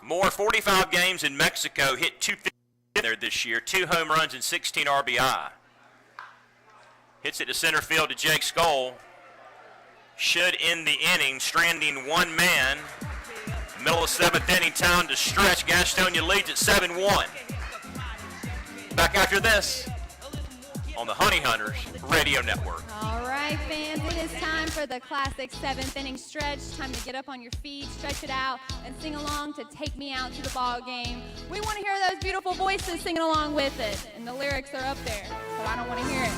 Moore, 45 games in Mexico, hit 250 there this year, 2 home runs and 16 RBI. Hits it to center field to Jake Skoll. Should end the inning, stranding one man. Middle of 7th inning, time to stretch. Gastonia leads at 7-1. Back after this on the Honey Hunters Radio Network. All right, fans, it is time for the classic 7th inning stretch. Time to get up on your feet, stretch it out, and sing along to Take Me Out to the Ball Game. We want to hear those beautiful voices singing along with it, and the lyrics are up there, so I don't want to hear it.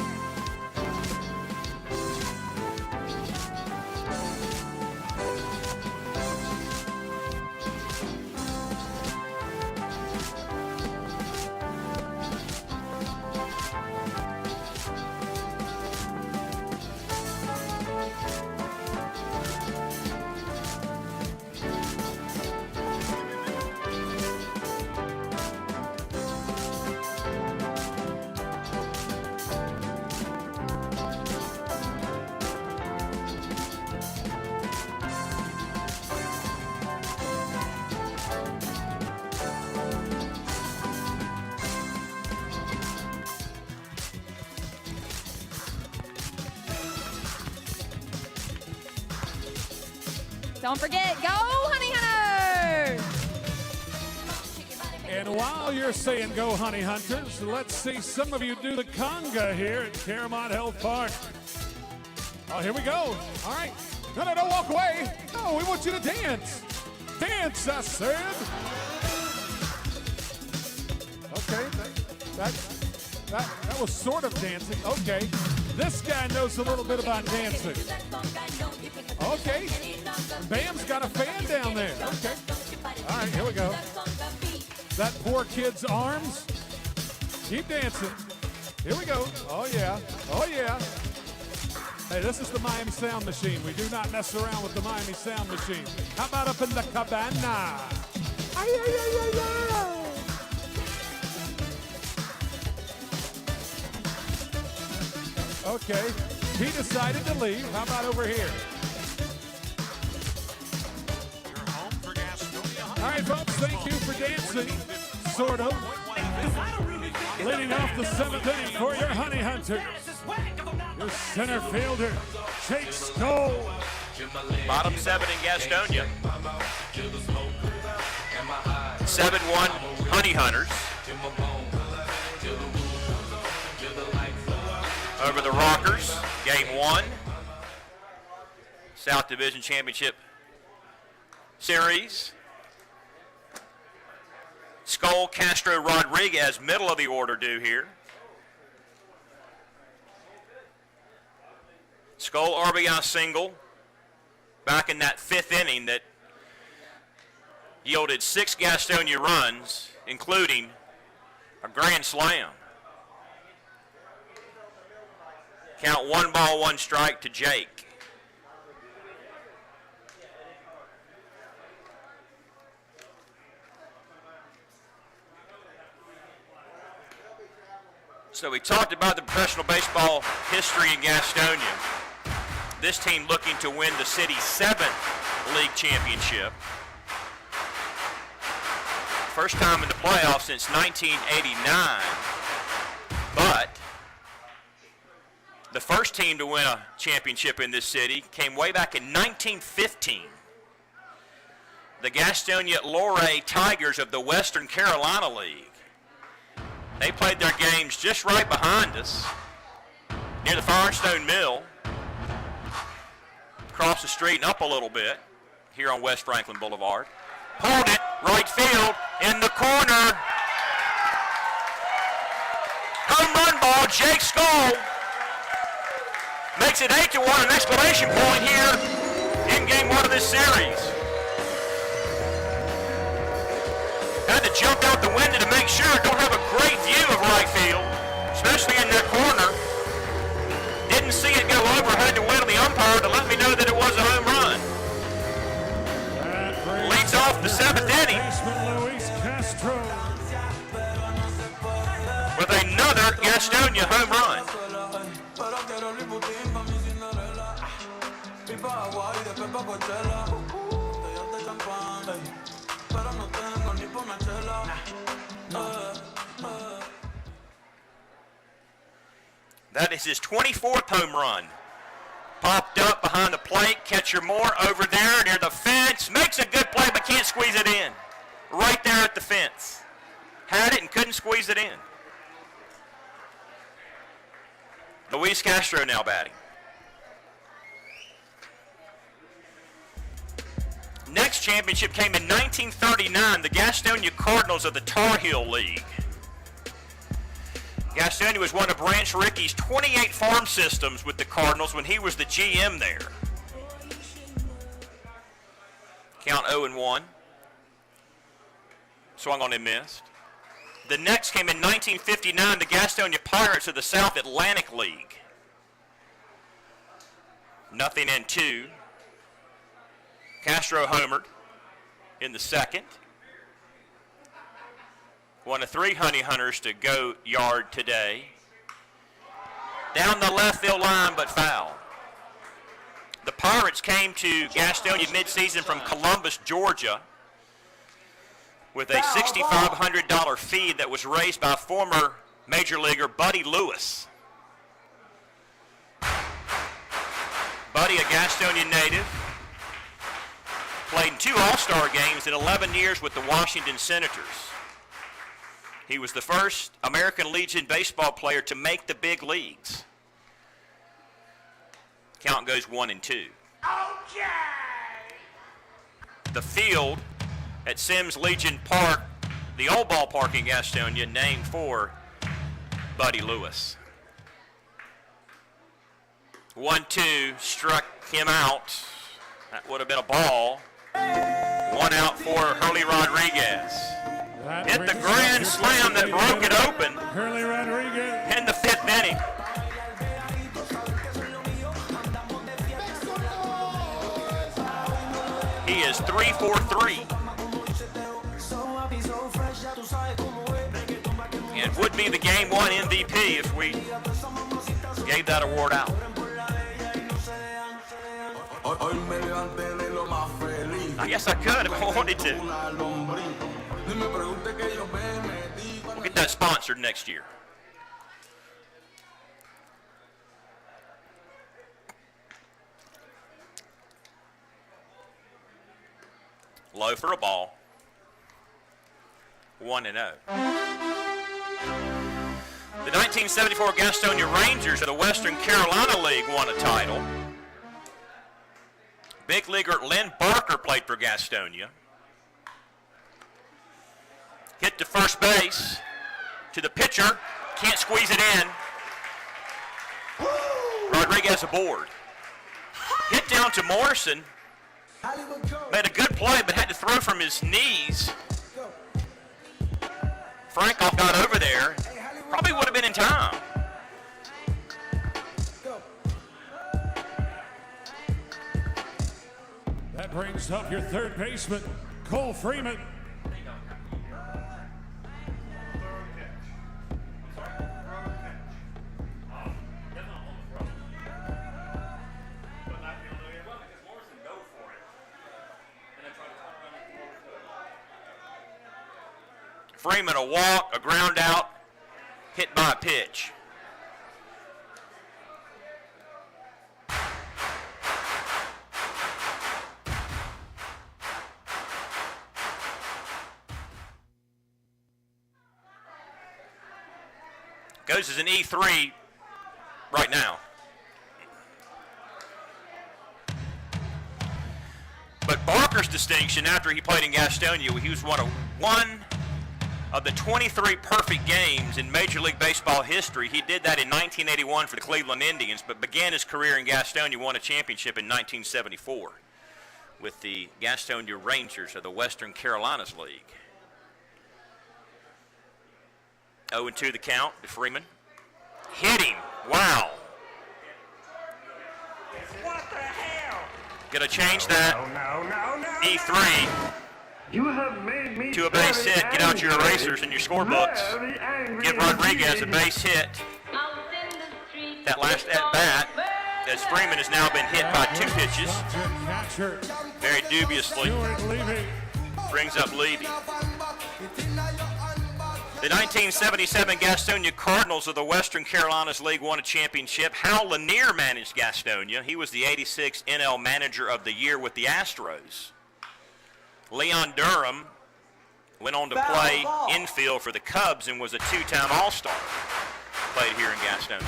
Don't forget, go Honey Hunters! And while you're saying go Honey Hunters, let's see some of you do the conga here at Caramont Health Park. Oh, here we go. All right. No, don't walk away. No, we want you to dance. Dance, I said. Okay, that was sort of dancing. Okay, this guy knows a little bit about dancing. Okay, Bam's got a fan down there. Okay, all right, here we go. That poor kid's arms. Keep dancing. Here we go. Oh yeah, oh yeah. Hey, this is the Miami Sound Machine. We do not mess around with the Miami Sound Machine. How about up in the cabana? Ay, ay, ay, ay, ay. Okay, he decided to leave. How about over here? All right, folks, thank you for dancing, sort of. Leading off the 7th inning for your Honey Hunters. Your center fielder, Jake Skoll. Bottom 7 in Gastonia. 7-1 Honey Hunters. Over the Rockers, game 1. South Division Championship Series. Skoll, Castro, Rodriguez, middle of the order due here. Skoll RBI single back in that 5th inning that yielded 6 Gastonia runs, including a grand slam. Count 1 ball, 1 strike to Jake. So we talked about the professional baseball history in Gastonia. This team looking to win the city's 7th league championship. First time in the playoffs since 1989. But the first team to win a championship in this city came way back in 1915. The Gastonia Luray Tigers of the Western Carolina League. They played their games just right behind us, near the Firestone Mill, across the street and up a little bit, here on West Franklin Boulevard. Pulled it, right field, in the corner. Home run ball, Jake Skoll. Makes it 8-1, an exclamation point here in game 1 of this series. Had to jump out the window to make sure. Don't have a great view of right field, especially in that corner. Didn't see it go over. Had to wait on the umpire to let me know that it was a home run. Leads off the 7th inning with another Gastonia home run. That is his 24th home run. Popped up behind the plate. Catcher Moore over there near the fence. Makes a good play but can't squeeze it in. Right there at the fence. Had it and couldn't squeeze it in. Luis Castro now batting. Next championship came in 1939, the Gastonia Cardinals of the Tar Heel League. Gastonia was one of Branch Rickey's 28 farm systems with the Cardinals when he was the GM there. Count 0-1. Swung on and missed. The next came in 1959, the Gastonia Pirates of the South Atlantic League. 0-2. Castro homered in the 2nd. One of 3 Honey Hunters to go yard today. Down the left field line, but foul. The Pirates came to Gastonia midseason from Columbus, Georgia, with a $6,500 fee that was raised by former Major Leaguer Buddy Lewis. Buddy, a Gastonia native, Played in 2 All-Star games in 11 years with the Washington Senators. He was the first American Legion baseball player to make the big leagues. Count goes 1-2. Okay. The field at Sims Legion Park, the old ballpark in Gastonia, named for Buddy Lewis. 1-2, struck him out. That would have been a ball. 1 out for Hurley Rodriguez. Hit the grand slam that broke it open Hurley Rodriguez in the 5th inning. He is 3 for 3. And would be the Game 1 MVP if we gave that award out. I guess I could if I wanted to. We'll get that sponsored next year. Low for a ball. 1-0. The 1974 Gastonia Rangers of the Western Carolina League won a title. Big leaguer Lynn Barker played for Gastonia. Hit to first base, to the pitcher, can't squeeze it in. Rodriguez aboard. Hit down to Morrison, made a good play but had to throw from his knees. Frankoff got over there, probably would have been in time. That brings up your third baseman, Cole Freeman. Freeman a walk, a ground out, hit by a pitch. Goes as an E3 right now. But Barker's distinction after he played in Gastonia, he was one of the 23 perfect games in Major League Baseball history. He did that in 1981 for the Cleveland Indians, but began his career in Gastonia, won a championship in 1974 with the Gastonia Rangers of the Western Carolinas League. 0-2 the count to Freeman. Hit him. Wow. What the hell? Gonna change that. No. E3 You have made me to a base hit. Get out your erasers and your scorebooks. Give Rodriguez a base hit. That last at bat, as Freeman has now been hit by 2 pitches. Very dubiously. Brings up Levy. The 1977 Gastonia Cardinals of the Western Carolinas League won a championship. Hal Lanier managed Gastonia. He was the 86 NL Manager of the Year with the Astros. Leon Durham went on to play infield for the Cubs and was a 2-time All-Star. Played here in Gastonia.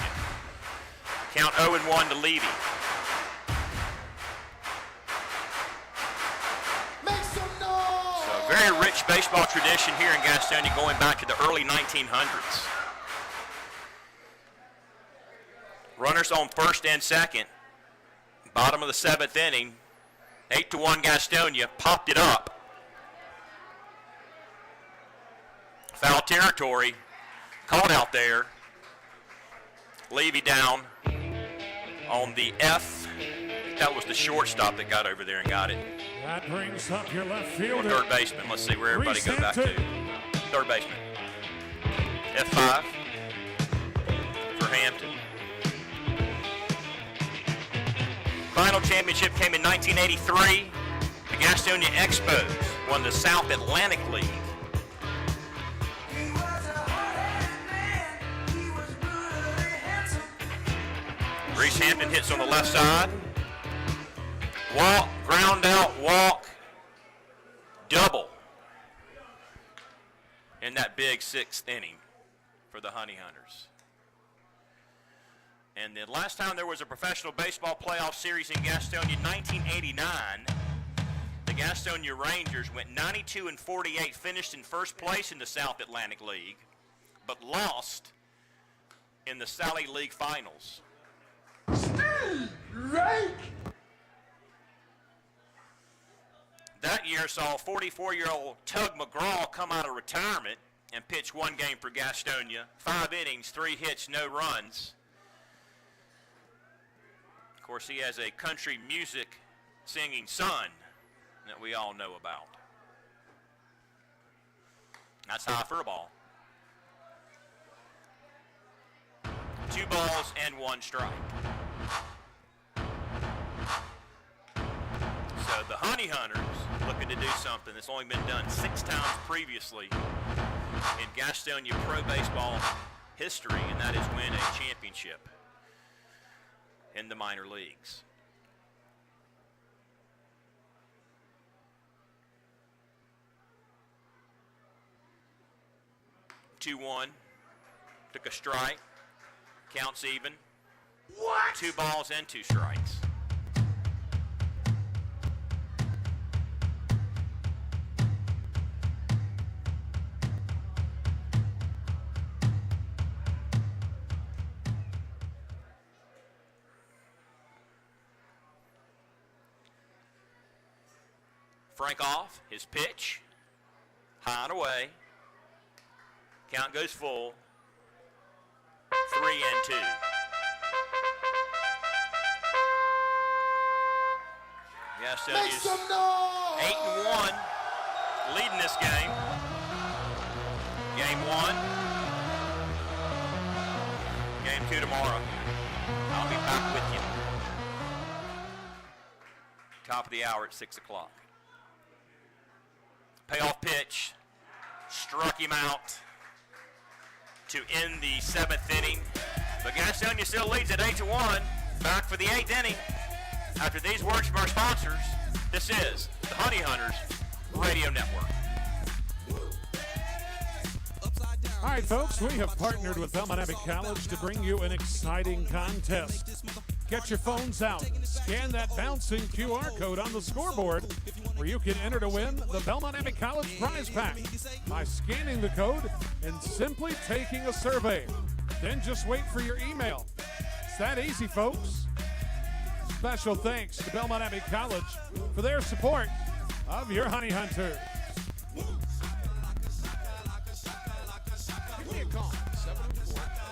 Count 0-1 to Levy. So a very rich baseball tradition here in Gastonia going back to the early 1900s. Runners on first and second. Bottom of the 7th inning. 8-1 Gastonia, popped it up. Foul territory, caught out there. Levy down on the F. That was the shortstop that got over there and got it. That brings up your left fielder. Third baseman. Let's see where everybody go back to. Third baseman. F5 for Hampton. Final championship came in 1983. The Gastonia Expos won the South Atlantic League. Reese Hampton hits on the left side. Walk, ground out, walk. double in that big 6th inning for the Honey Hunters. And the last time there was a professional baseball playoff series in Gastonia, 1989, the Gastonia Rangers went 92-48, finished in first place in the South Atlantic League, but lost in the Sally League Finals. That year saw 44-year-old Tug McGraw come out of retirement and pitch 1 game for Gastonia, 5 innings, 3 hits, no runs. Of course, he has a country music singing son that we all know about. That's high for a ball. 2 balls and 1 strike. So the Honey Hunters looking to do something that's only been done 6 times previously in Gastonia Pro Baseball history, and that is win a championship in the minor leagues. Two-1, took a strike, counts even. What? 2 balls and 2 strikes. Frank off, his pitch, high and away. Count goes full, 3-2. Gastonia's 8-1, leading this game. Game 1, game 2 tomorrow. I'll be back with you. Top of the hour at 6 o'clock. Payoff pitch, struck him out to end the 7th inning. But Gastonia still leads at 8-1. Back for the 8th inning. After these words from our sponsors, this is the Honey Hunters Radio Network. All right, folks, we have partnered with Belmont Abbey College to bring you an exciting contest. Get your phones out, scan that bouncing QR code on the scoreboard where you can enter to win the Belmont Abbey College prize pack by scanning the code and simply taking a survey. Then just wait for your email. It's that easy, folks. Special thanks to Belmont Abbey College for their support of your Honey Hunters. Give me a call,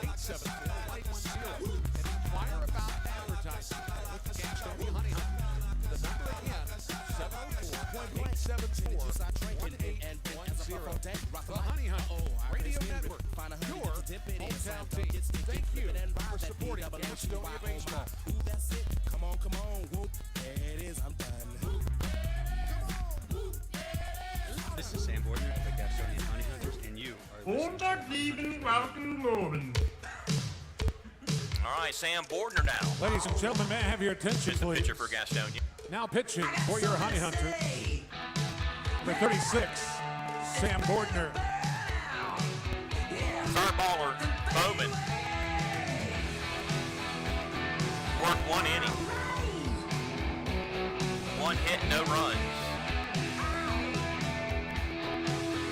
704-874-110, and inquire about advertising with the Gastonia Honey Hunters. The number again, 704-874-1810. The Honey Hunters Radio Network, your hometown team. Thank you for supporting Gastonia Baseball. Come on, whoop. There it is, I'm done. This is Sam Bordner of the Gastonia Honey Hunters, and you are listening. All right, Sam Bordner now. Ladies and gentlemen, may I have your attention, Just a please? pitcher for Gastonia. Now pitching for your Honey Hunter, the 36, Sam Bordner. Third baller, Bowman. Worked 1 inning. 1 hit, no runs.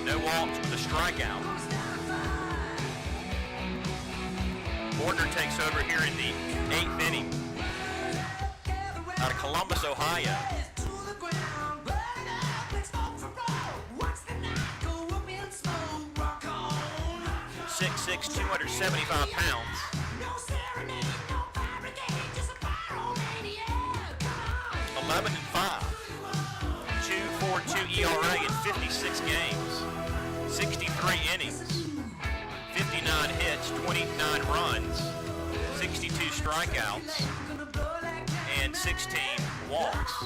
No walks with a strikeout. Bordner takes over here in the 8th inning out of Columbus, Ohio. 6'6", 275 pounds. 11-5. 2.42 ERA in 56 games. 63 innings. 59 hits, 29 runs, 62 strikeouts, and 16 walks.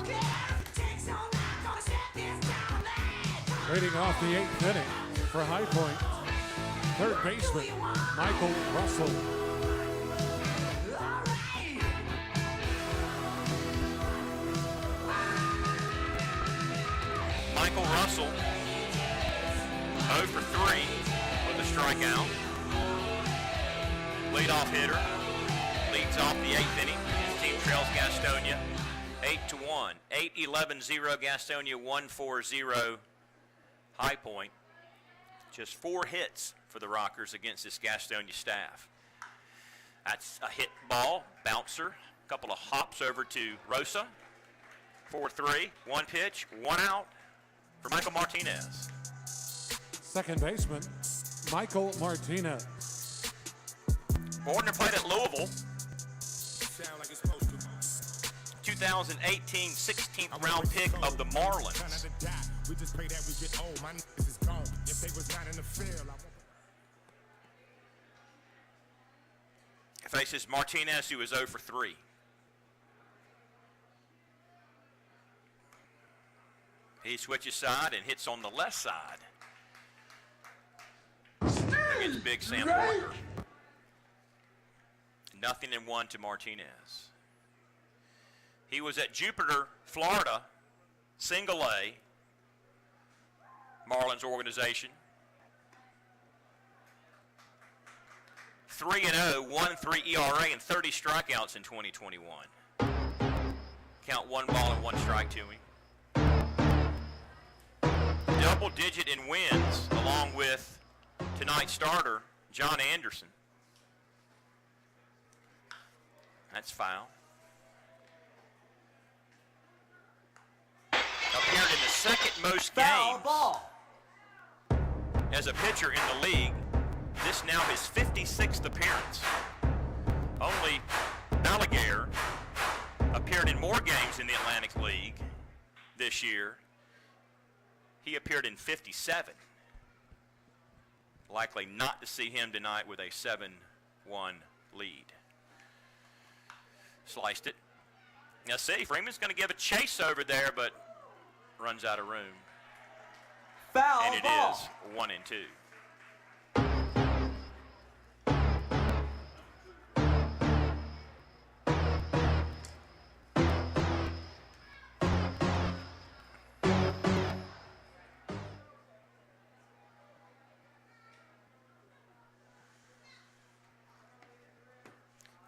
Leading off the 8th inning for High Point, third baseman Michael Russell. Michael Russell, 0 for 3 with a strikeout. Leadoff hitter leads off the 8th inning. His team trails Gastonia 8-1. 8-11-0 Gastonia, 1-4-0 High Point. Just 4 hits for the Rockers against this Gastonia staff. That's a hit ball, bouncer, a couple of hops over to Rosa. 4-3, 1 pitch, 1 out for Michael Martinez. Second baseman, Michael Martinez. Bordner played at Louisville. 2018 16th round pick of the Marlins. We just pray that we get old. My niggas is gone. If they was not in the field, Faces Martinez, who is 0 for 3. He switches side and hits on the left side against Big Sam Bordner. 0-1 to Martinez. He was at Jupiter, Florida, single A, Marlins organization. 3-0, 1.3 ERA, and 30 strikeouts in 2021. Count 1 ball and 1 strike to him. Double digit in wins, along with tonight's starter, John Anderson. That's foul. Appeared in the second most games as a pitcher in the league. This now his 56th appearance. Only Balaguer appeared in more games in the Atlantic League this year. He appeared in 57. Likely not to see him tonight with a 7-1 lead. Sliced it. Now see, Freeman's going to give a chase over there, but runs out of room. Foul and it ball. is 1-2.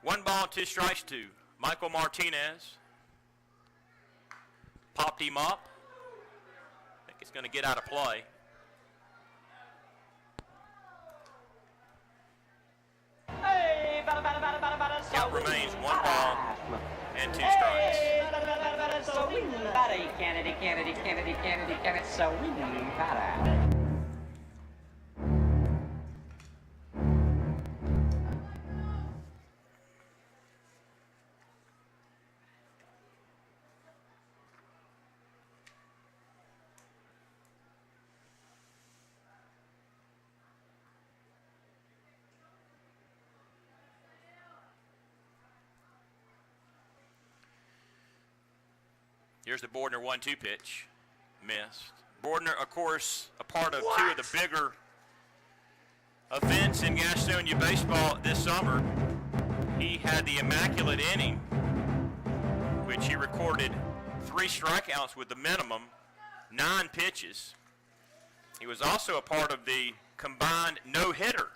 One ball, 2 strikes to Michael Martinez. Popped him up. I think it's going to get out of play. Count remains 1 ball and 2 strikes. So we Kennedy, so we Here's the Bordner 1-2 pitch. Missed. Bordner, of course, a part of 2 of the bigger events in Gastonia baseball this summer. He had the immaculate inning, which he recorded 3 strikeouts with the minimum, 9 pitches. He was also a part of the combined no-hitter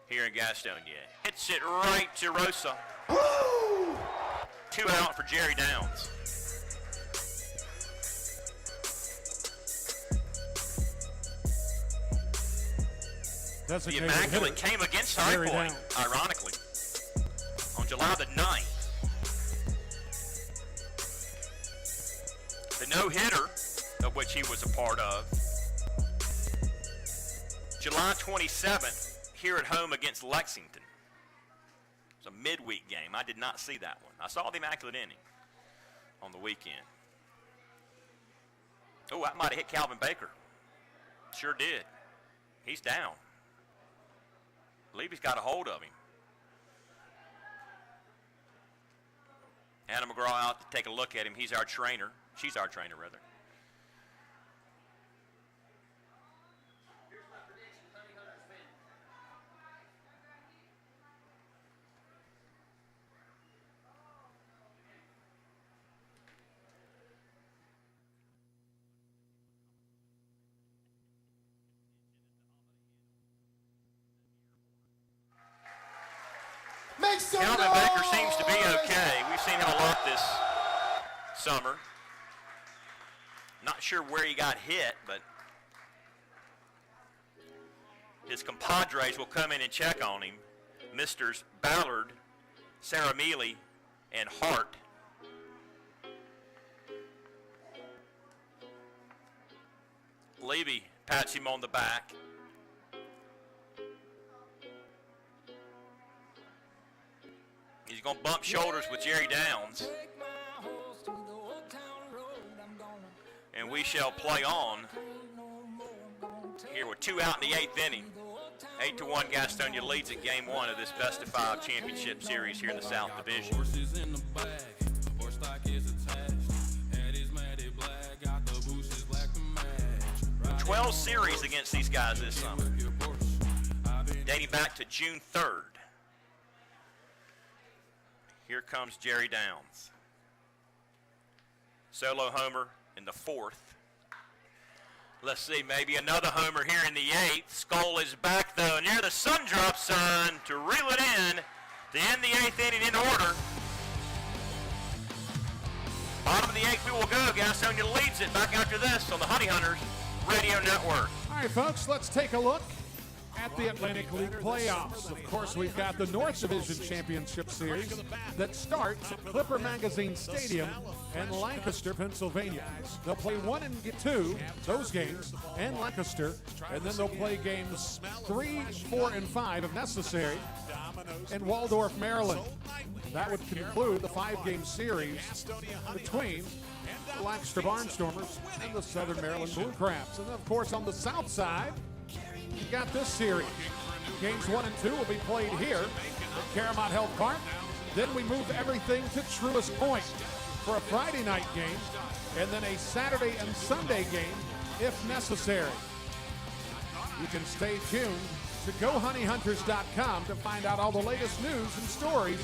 here in Gastonia. Hits it right to Rosa. 2 out for Jerry Downs. The immaculate came against High Point, ironically, on July the 9th. The no-hitter, of which he was a part of, July 27th, here at home against Lexington. It was a midweek game. I did not see that one. I saw the immaculate inning on the weekend. Oh, that might have hit Calvin Baker. Sure did. He's down. I believe he's got a hold of him. Anna McGraw out to take a look at him. He's our trainer. She's our trainer, rather. Calvin Baker seems to be okay. We've seen him a lot this summer. Not sure where he got hit, but his compadres will come in and check on him. Misters Ballard, Sarah Mealy, and Hart. Levy pats him on the back. He's going to bump shoulders with Jerry Downs. And we shall play on here with 2 out in the 8th inning. 8-1 Gastonia leads at game 1 of this best-of-5 championship series here in the South Division. 12 series against these guys this summer, dating back to June 3rd. Here comes Jerry Downs. Solo homer in the 4th. Let's see, maybe another homer here in the 8th. Skull is back, though, near the sun drop sign to reel it in to end the 8th inning in order. Bottom of the 8th we will go. Gastonia leads it. Back after this on the Honey Hunters Radio Network. All right, folks, let's take a look at the Atlantic League playoffs. Of course, we've got the North Division Championship Series that starts at Clipper Magazine Stadium in Lancaster, Pennsylvania. They'll play 1 and 2, those games, and Lancaster, and then they'll play games 3, 4, and 5, if necessary, in Waldorf, Maryland. That would conclude the 5-game series between the Lancaster Barnstormers and the Southern Maryland Blue Crabs. And, of course, on the south side, you've got this series. Games 1 and 2 will be played here at Caramount Health Park. Then we move everything to Truist Point for a Friday night game, and then a Saturday and Sunday game if necessary. You can stay tuned to GoHoneyHunters.com to find out all the latest news and stories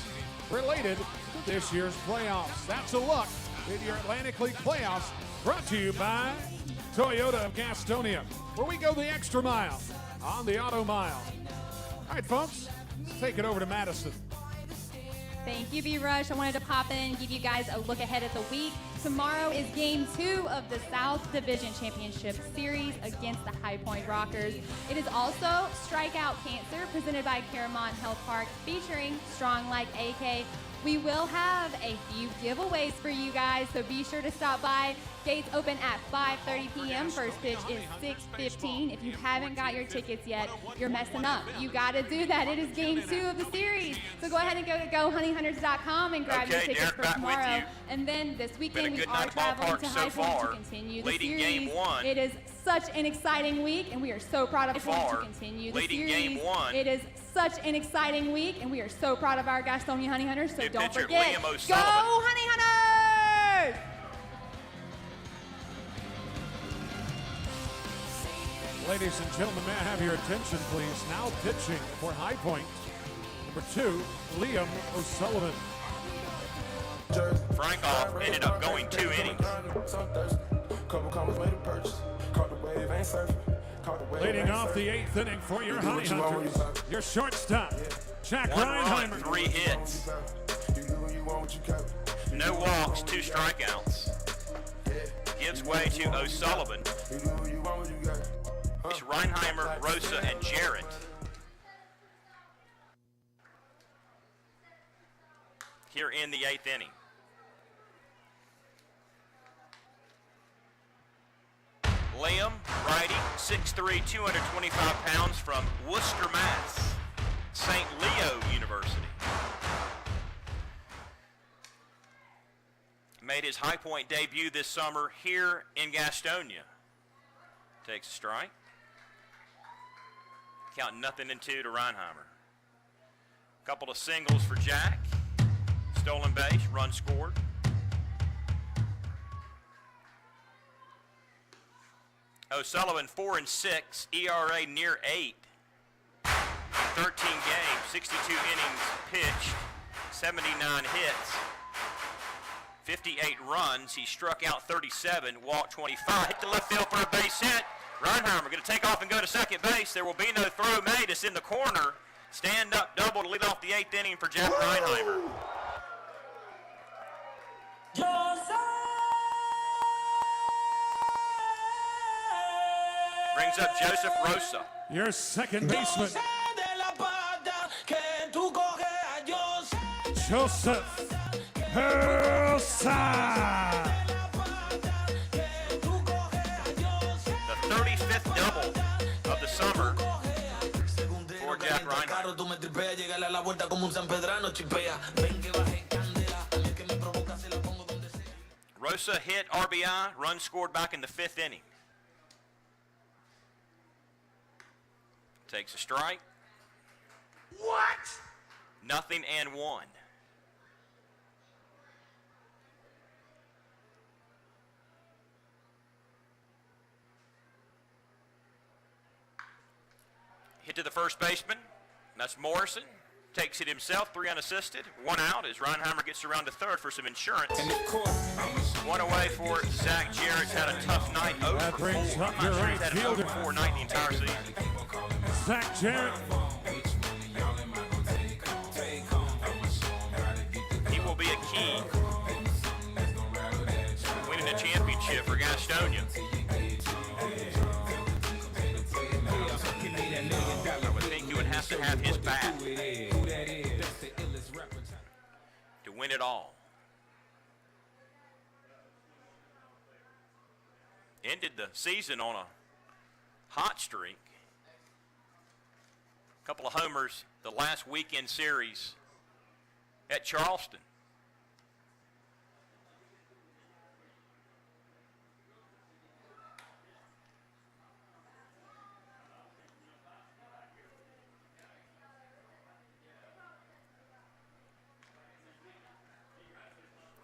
related to this year's playoffs. That's a look at your Atlantic League playoffs, brought to you by Toyota of Gastonia, where we go the extra mile on the Auto Mile. All right, folks, let's take it over to Madison. Thank you, B-Rush. I wanted to pop in and give you guys a look ahead at the week. Tomorrow is Game 2 of the South Division Championship Series against the High Point Rockers. It is also Strikeout Cancer, presented by Caramount Health Park, featuring Strong Like AK. We will have a few giveaways for you guys, so be sure to stop by. Gates open at 5:30 p.m. First pitch is 6:15. If you haven't got your tickets yet, you're messing up. You got to do that. It is Game 2 of the series. So go ahead and go to GoHoneyHunters.com and grab your tickets for tomorrow. And then this weekend we are traveling to High Point to continue the series. Game 1. It is such an exciting week, and we are so proud of High Point to continue the series. Game 1. It is such an exciting week, and we are so proud of our Gastonia Honey Hunters. So don't forget, Liam go O'Sullivan. Honey Hunters! Ladies and gentlemen, may I have your attention, please? Now pitching for High Point, number 2, Liam O'Sullivan. Frankoff ended up going 2 innings. Leading off the 8th inning for your Honey Hunters, your shortstop, Jack 1 run, Reinheimer. 3 hits. No walks, 2 strikeouts. Gives way to O'Sullivan. It's Reinheimer, Rosa, and Jarrett. Here in the 8th inning. Liam, righty, 6'3", 225 pounds, from Worcester, Mass. St. Leo University. Made his High Point debut this summer here in Gastonia. Takes a strike. Count 0-2 to Reinheimer. Couple of singles for Jack. Stolen base, run scored. O'Sullivan 4-6, ERA near 8. 13 games, 62 innings pitched, 79 hits, 58 runs. He struck out 37, walked 25, hit the left field for a base hit. Reinheimer going to take off and go to second base. There will be no throw made. It's in the corner. Stand-up double to lead off the 8th inning for Jeff Reinheimer. Brings up Joseph Rosa. Your second baseman. Joseph Rosa. The 35th double of the summer for Jeff Reinheimer. Rosa hit RBI, run scored back in the 5th inning. Takes a strike. What? 0-1. Hit to the first baseman. That's Morrison. Takes it himself, 3 unassisted. 1 out as Reinheimer gets around to third for some insurance. 1 away for Zach Jarrett's had a tough night. 0 That for brings 4. up I'm your not sure right he's had an 0 fielder. for 4 night the entire season. Zach Jarrett. He will be a key to winning the championship for Gastonia. I would think you would have to have his bat to win it all. Ended the season on a hot streak. A couple of homers the last weekend series at Charleston.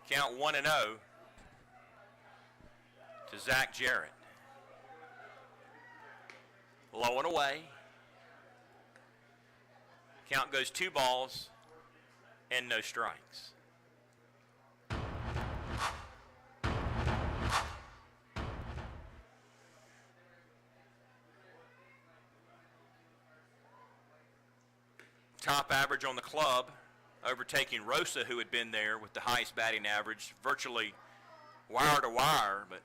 Count 1-0 to Zach Jarrett. Low and away. Count goes 2 balls and no strikes. Top average on the club, overtaking Rosa, who had been there with the highest batting average, virtually wire to wire. But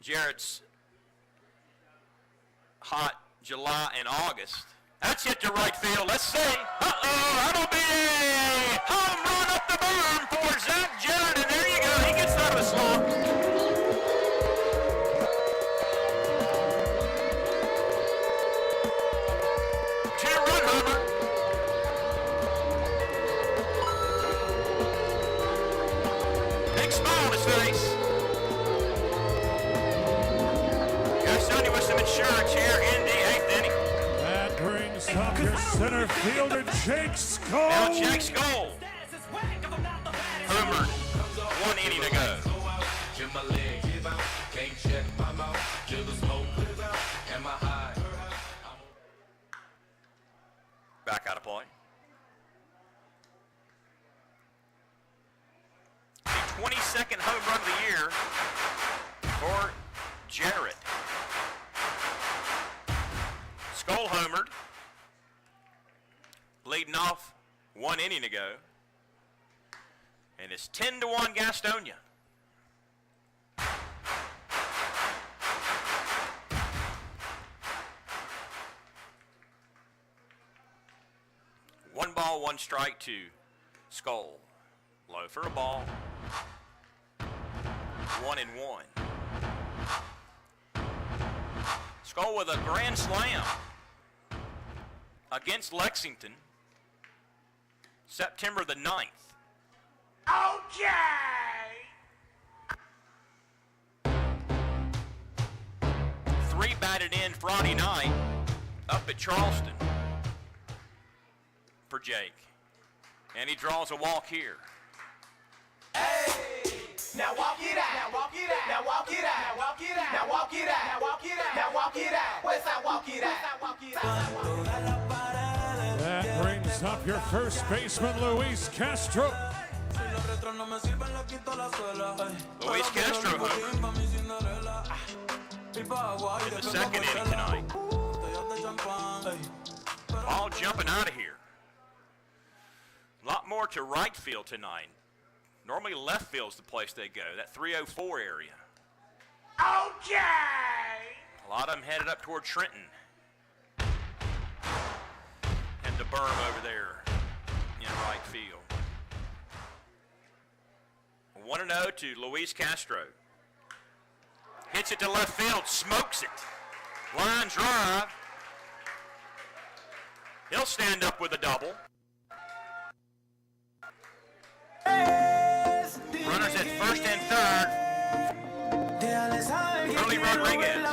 Jarrett's hot July and August. That's hit to right field. Let's see. That'll be a home run up the berm for Zach Jarrett, and there you go. He gets out of a slump. Two-run homer. Big smile on his face. Gastonia with some insurance here in the 8th inning. That brings up your center fielder, Jake Skull. Now Jake Skull. Homered. 1 inning to go. Back out of play. The 22nd home run of the year for Jarrett. Skull homered. Leading off 1 inning ago. And it's 10-1 Gastonia. One ball, 1 strike to Skull. Low for a ball. 1-1. Skull with a grand slam against Lexington, September the 9th. Okay. 3 batted in Friday night up at Charleston for Jake. And he draws a walk here. Hey, now walk it out. Now walk it out. Now walk it out. Now walk it out. Now walk it out. Now walk it out. Now walk it out. Where's that walk it out? Walk it out. That brings up your first baseman, Luis Castro. Luis Castro homered in the 2nd inning tonight. Ball jumping out of here. A lot more to right field tonight. Normally left field's the place they go, that 304 area. Okay! A lot of them headed up toward Trenton. And the berm over there in right field. 1-0 to Luis Castro. Hits it to left field, smokes it. Line drive. He'll stand up with a double. Runners at first and third. Early Rodriguez.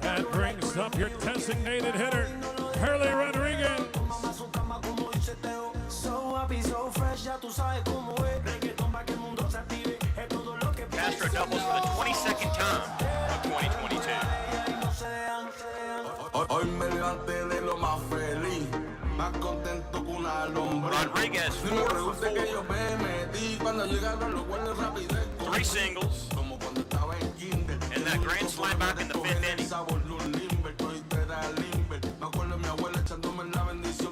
That brings up your designated hitter, Hurley Rodriguez. Castro doubles for the 22nd time of 2022. Rodriguez 4 for 4. 3 singles. And that grand slam back in the 5th inning.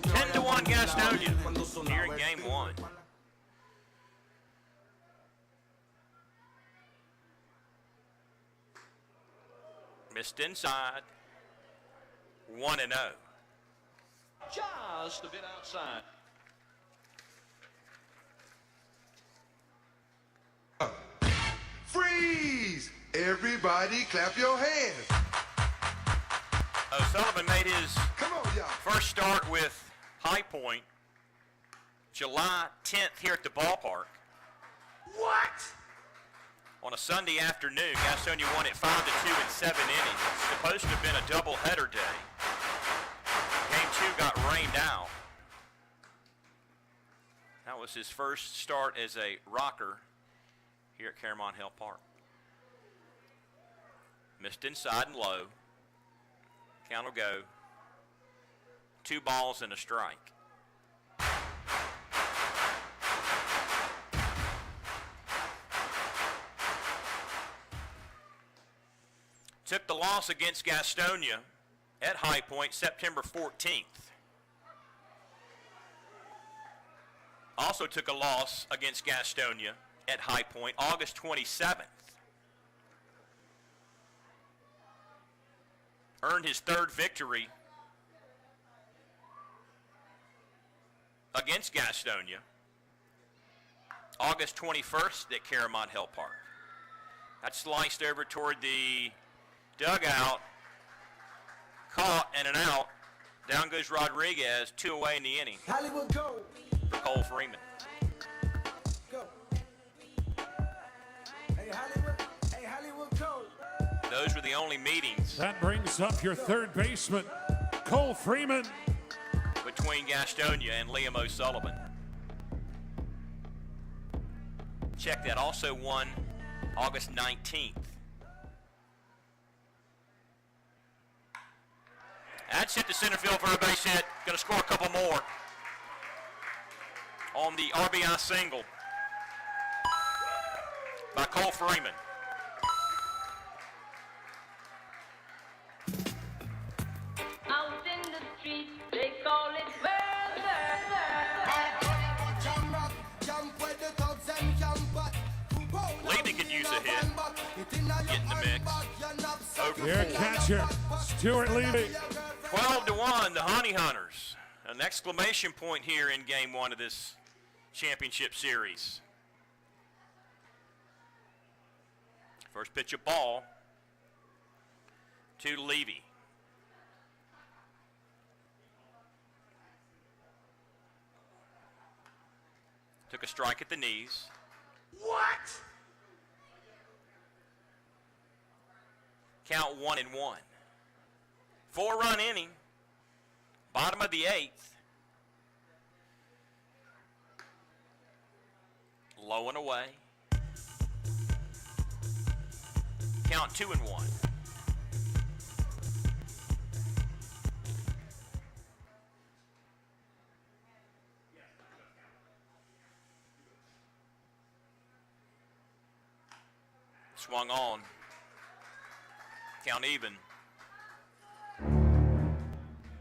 10-1 Gastonia here in game 1. Missed inside. 1-0. Just a bit outside. Freeze! Everybody clap your hands. O'Sullivan made his Come on, y'all. first start with High Point July 10th here at the ballpark. What? On a Sunday afternoon, Gastonia won it 5-2 in 7 innings. It's supposed to have been a doubleheader day. Game 2 got rained out. That was his first start as a rocker here at Claremont Hill Park. Missed inside and low. Count will go. 2 balls and a strike. Took the loss against Gastonia at High Point September 14th. Also took a loss against Gastonia at High Point August 27th. Earned his 3rd victory against Gastonia August 21st at Claremont Hill Park. That sliced over toward the dugout, caught and an out. Down goes Rodriguez, 2 away in the inning. Hollywood go. For Cole Freeman. Go. Hey Hollywood. Hey Hollywood go. Those were the only meetings That brings up your third baseman, Cole Freeman. between Gastonia and Liam O'Sullivan. Check that, also won August 19th. That's hit to center field for a base hit. Going to score a couple more on the RBI single by Cole Freeman. Out in the street, they call it Levy could use a hit. Get in the mix. Over Your 4. catcher, Stuart Levy. 12-1, the Honey Hunters. An exclamation point here in game 1 of this championship series. First pitch of ball to Levy. Took a strike at the knees. What? Count 1-1. 4-run inning. Bottom of the 8th. Low and away. Count 2-1. Swung on. Count even.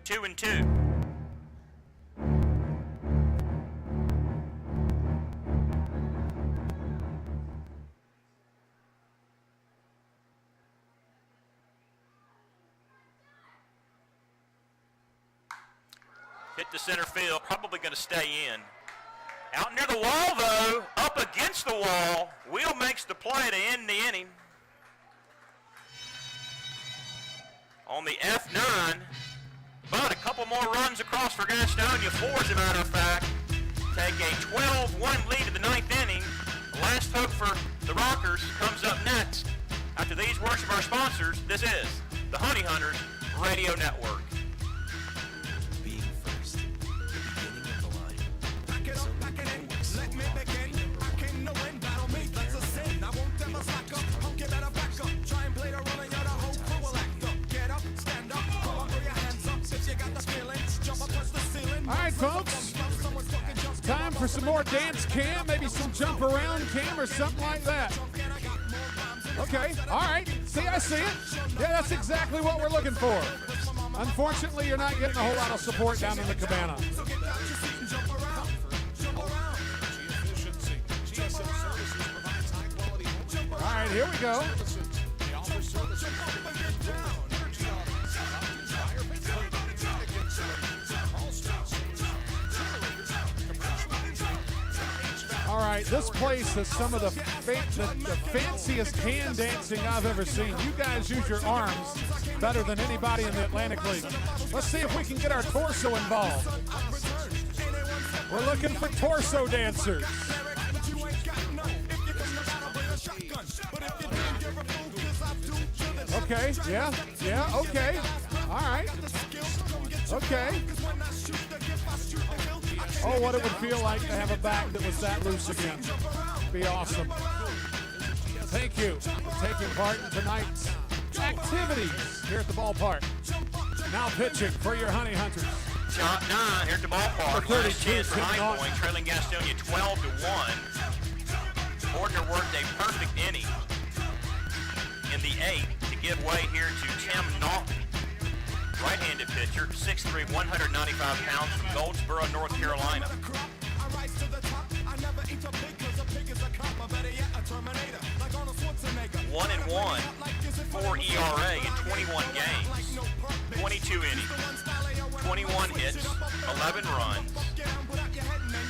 2-2. Hit the center field, probably going to stay in. Out near the wall, though, up against the wall. Wheel makes the play to end the inning. On the F9, but a couple more runs across for Gastonia, 4 as a matter of fact. Take a 12-1 lead in the 9th inning. The last hope for the Rockers comes up next. After these words from our sponsors, this is the Honey Hunters Radio Network. Being first, the beginning of the line. Back it up, back it in. Let me begin. I came to win. Battle me, that's a sin. I won't ever slack up. Punk, you better back up. Try and play the role and you're the whole crew will act up. Get up, stand up. Come on, throw your hands up. If you got the feeling, jump up, touch the ceiling. All right, folks. Time for some more dance cam, maybe some jump around cam or something like that. Okay, all right. See, I see it. Yeah, that's exactly what we're looking for. Unfortunately, you're not getting a whole lot of support down in the cabana. All right, here we go. All right, this place has some of the fanciest can dancing I've ever seen. You guys use your arms better than anybody in the Atlantic League. Let's see if we can get our torso involved. We're looking for torso dancers. Okay, yeah, okay. All right. Okay. Oh, what it would feel like to have a back that was that loose again. Be awesome. Thank you for taking part in tonight's activities here at the ballpark. Now pitching for your Honey Hunters. Shot 9 here at the ballpark. Last chance for High Point, trailing Gastonia 12-1. Porter worked a perfect inning in the 8th to give way here to Tim Naughton. Right-handed pitcher, 6'3", 195 pounds from Goldsboro, North Carolina. 1-1, 4 ERA in 21 games, 22 innings, 21 hits, 11 runs,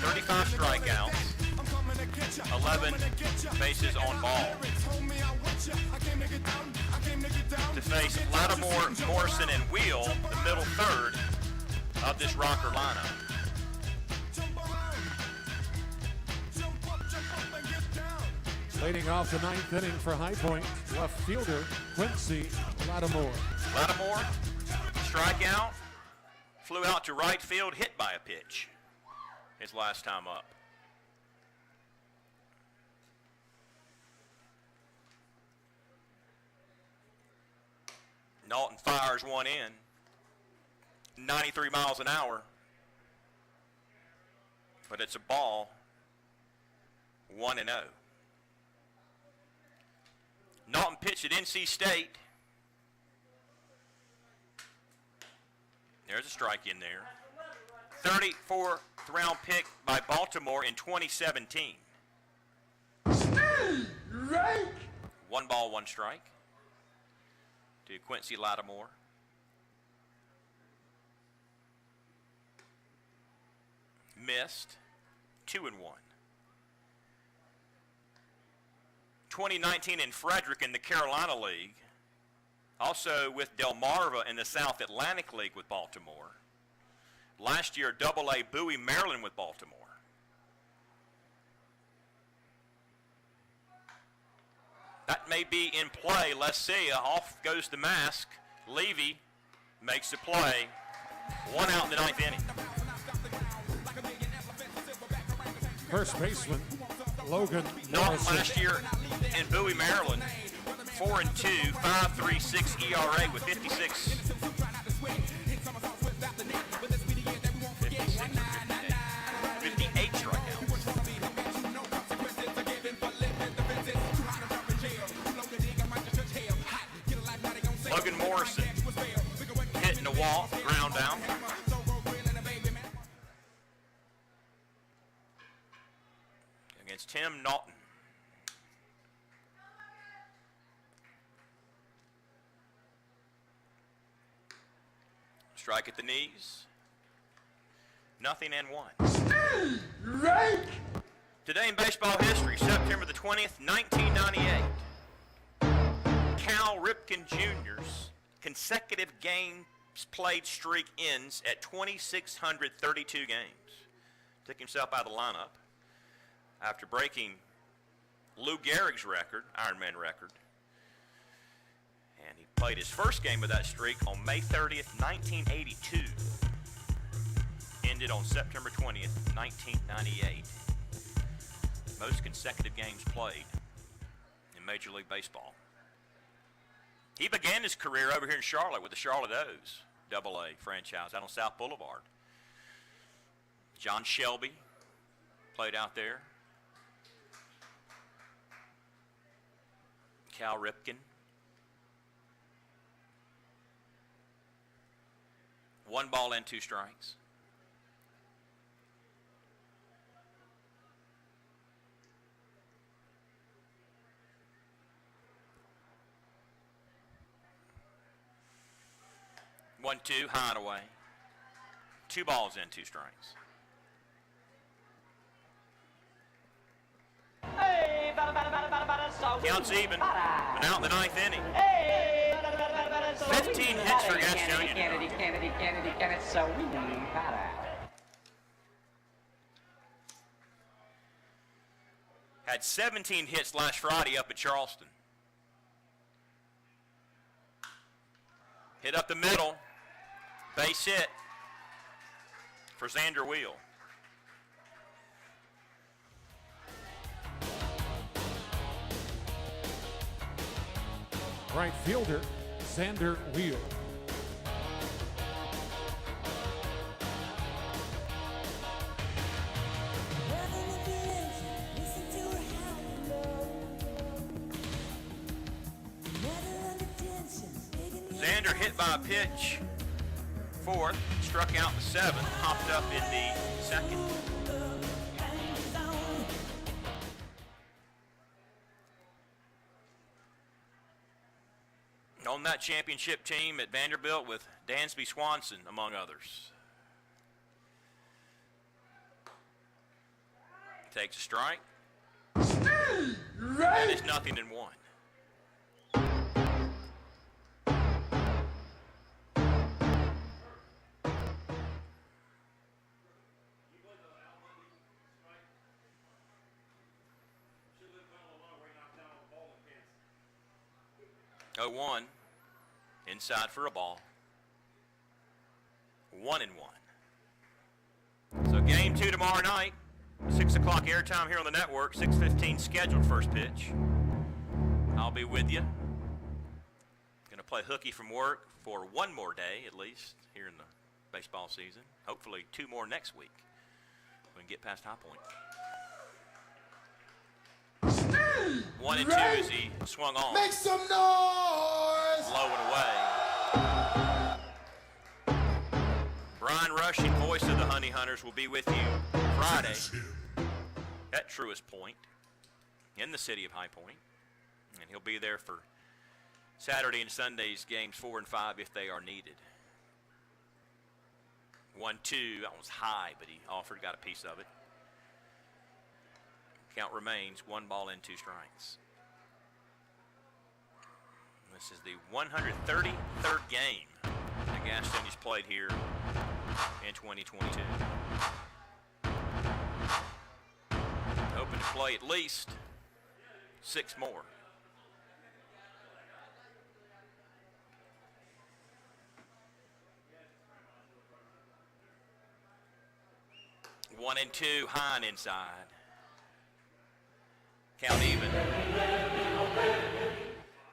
35 strikeouts, 11 bases on ball. To face Lattimore, Morrison, and Wheel, the middle third of this Rocker lineup. Leading off the 9th inning for High Point, left fielder Quincy Lattimore. Lattimore, strikeout, flew out to right field, hit by a pitch his last time up. Naughton fires one in, 93 miles an hour, but it's a ball, 1-0. Naughton pitched at NC State. There's a strike in there. 34th round pick by Baltimore in 2017. Right. 1 ball, 1 strike to Quincy Lattimore. Missed, 2-1. 2019 in Frederick in the Carolina League. Also with Delmarva in the South Atlantic League with Baltimore. Last year, AA Bowie, Maryland with Baltimore. That may be in play. Let's see. Off goes the mask. Levy makes the play. 1 out in the 9th inning. First baseman Logan Naughton last year in Bowie, Maryland. 4-2, 5.36 ERA with 56 58 strikeouts. Morrison hitting the wall, ground out. Against Tim Naughton. Strike at the knees. Nothing and one. Right. Today in baseball history, September the 20th, 1998. Cal Ripken Jr.'s consecutive games played streak ends at 2,632 games. Took himself out of the lineup after breaking Lou Gehrig's record, Ironman record. And he played his first game of that streak on May 30th, 1982. Ended on September 20th, 1998. Most consecutive games played in Major League Baseball. He began his career over here in Charlotte with the Charlotte O's, AA franchise out on South Boulevard. John Shelby played out there. Cal Ripken. 1 ball and 2 strikes. One, 2, high and away. 2 balls and 2 strikes. Counts even, but out in the 9th inning. 15 hits for Gastonia. Had 17 hits last Friday up at Charleston. Hit up the middle. Base hit for Xander Wheel. Right fielder, Xander Wheel. Xander hit by a pitch, 4th, struck out in the 7th, hopped up in the 2nd. On that championship team at Vanderbilt with Dansby Swanson, among others. Takes a strike. That is nothing in 1. Oh, 1, inside for a ball. 1 and 1. So game 2 tomorrow night, 6 o'clock airtime here on the network, 6:15 scheduled first pitch. I'll be with you. Going to play hooky from work for 1 more day at least here in the baseball season. Hopefully 2 more next week. We can get past High Point. 1 and 2 as he swung on. Make some noise! Low and away. Brian Rushing, voice of the Honey Hunters, will be with you Friday at Truist Point in the city of High Point. And he'll be there for Saturday and Sunday's games 4 and 5 if they are needed. 1-2, that was high, but he offered, got a piece of it. Count remains 1 ball and 2 strikes. This is the 133rd game that Gastonia's played here in 2022. Hoping to play at least 6 more. One and 2, high and inside. Count even.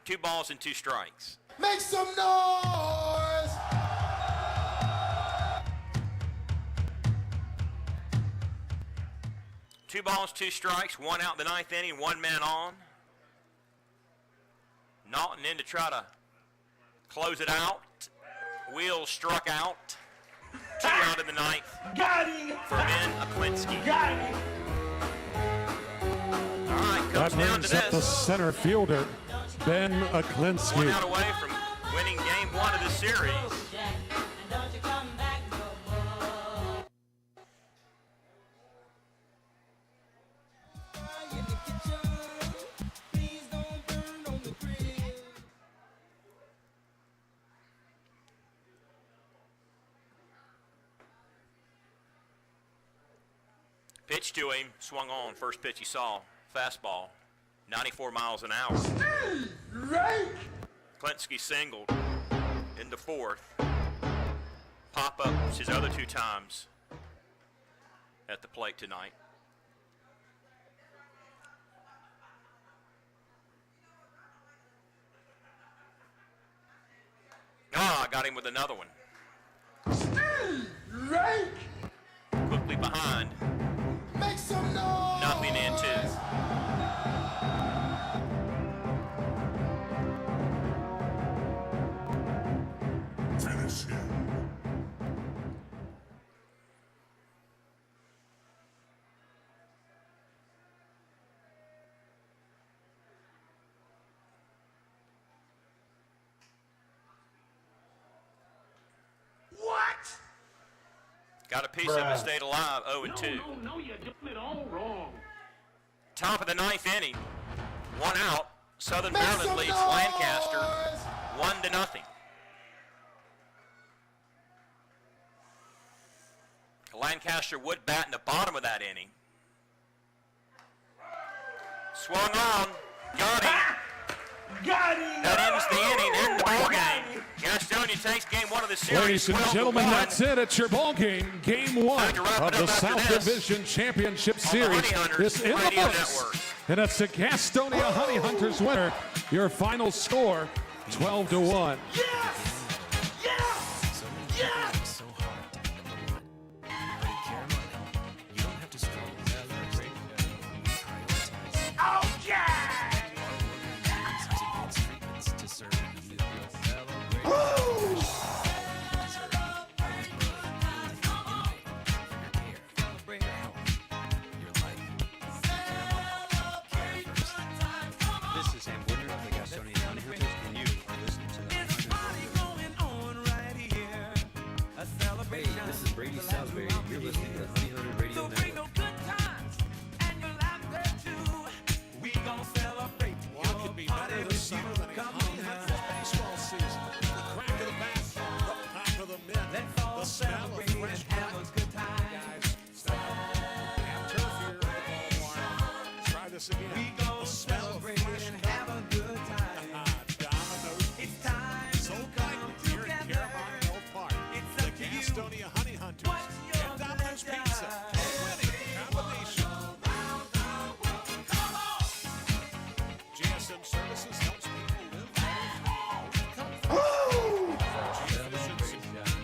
2 balls and 2 strikes. Make some noise! Two balls, 2 strikes, 1 out in the 9th inning, 1 man on. Naughton in to try to close it out. Wheels struck out. 2 out in the ninth. Got him! For Ben Aklinski. Got him! All right, That comes down to brings up the this. center fielder, Ben Aklinski. 1 out away from winning game 1 of the series. Pitch to him, swung on, first pitch he saw, fastball, 94 miles an hour. Klinsky singled into 4th. Pop-ups his other 2 times at the plate tonight. Ah, got him with another one. Quickly behind. Make some noise! Nothing in 2. Finish him. What? Got a piece of it, stayed alive, 0-2. No, you're doing it all wrong. Top of the 9th inning, 1 out. Southern Maryland leads Lancaster 1-0. Lancaster would bat in the bottom of that inning. Swung on, got him. Got him! That ends the inning and the ball game. Gastonia takes game 1 of the series. Ladies and 12-1. gentlemen, that's it. It's your ball game. Game 1 of the South Division Championship Series is in the books. And it's the Gastonia Honey Hunters winner. Your final score, 12-1. Yes! Yes! So many people work so hard to be number 1. But at Caramon Health, you don't have to struggle to be first. We prioritize Oh, yeah! advanced treatments to serve you. This is Sam Boyner of the Gastonia Honey Hunters, and you are listening to the Honey Hunters. Hey, this is Brady Salisbury. You're listening to the Honey Hunter Radio Network. What could be better this summer than a Honey Hunters baseball season? The crack of the bat, the pop of the mitt, the smell of fresh blood. Guys, stop. Have turf here at the ballpark. Try this again. The smell of fresh blood. Domino's. It's time so brightly here at Caramon Health Park. The Gastonia Honey Hunters and Domino's Pizza. Winning combination. GSM Services helps people live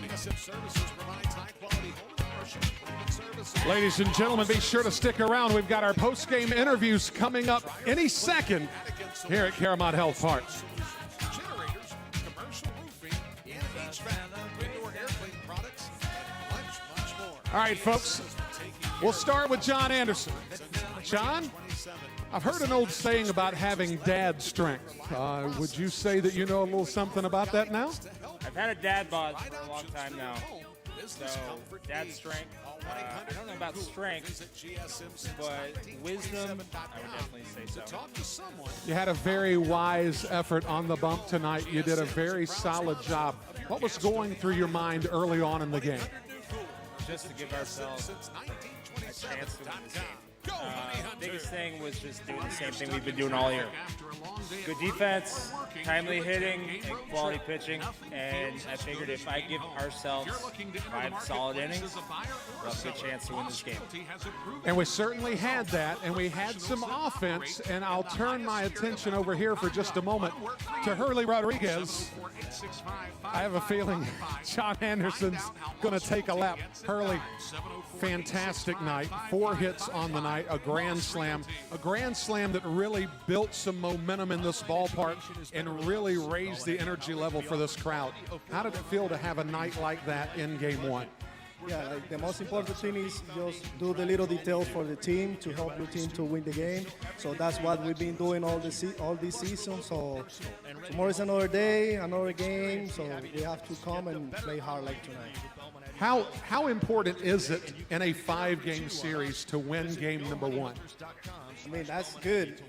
GSM Services provides high-quality home and commercial improvement services. Ladies and gentlemen, be sure to stick around. We've got our post-game interviews coming up any second here at Caramon Health Park. Generators, commercial roofing, and HVAC, indoor airplane products, and much more. All right, folks, we'll start with John Anderson. John, I've heard an old saying about having dad strength. Would you say that you know a little something about that now? I've had a dad bod for a long time now. So, dad strength, I don't know about strength, but wisdom, I would definitely say so. You had a very wise effort on the bump tonight. You did a very solid job. What was going through your mind early on in the game? Just to give ourselves a chance to win this game. Biggest thing was just doing the same thing we've been doing all year. Good defense, timely hitting, and quality pitching. And I figured if I give ourselves 5 solid innings, we'll have a good chance to win this game. And we certainly had that, and we had some offense. And I'll turn my attention over here for just a moment to Hurley Rodriguez. I have a feeling John Anderson's going to take a lap. Hurley, fantastic night. 4 hits on the night. night, a grand slam that really built some momentum in this ballpark and really raised the energy level for this crowd. How did it feel to have a night like that in Game 1? Yeah, like the most important thing is just do the little details for the team to help the team to win the game. So that's what we've been doing all this season. So tomorrow is another day, another game. So we have to come and play hard like tonight. How important is it in a 5-game series to win game number 1? I mean, that's good.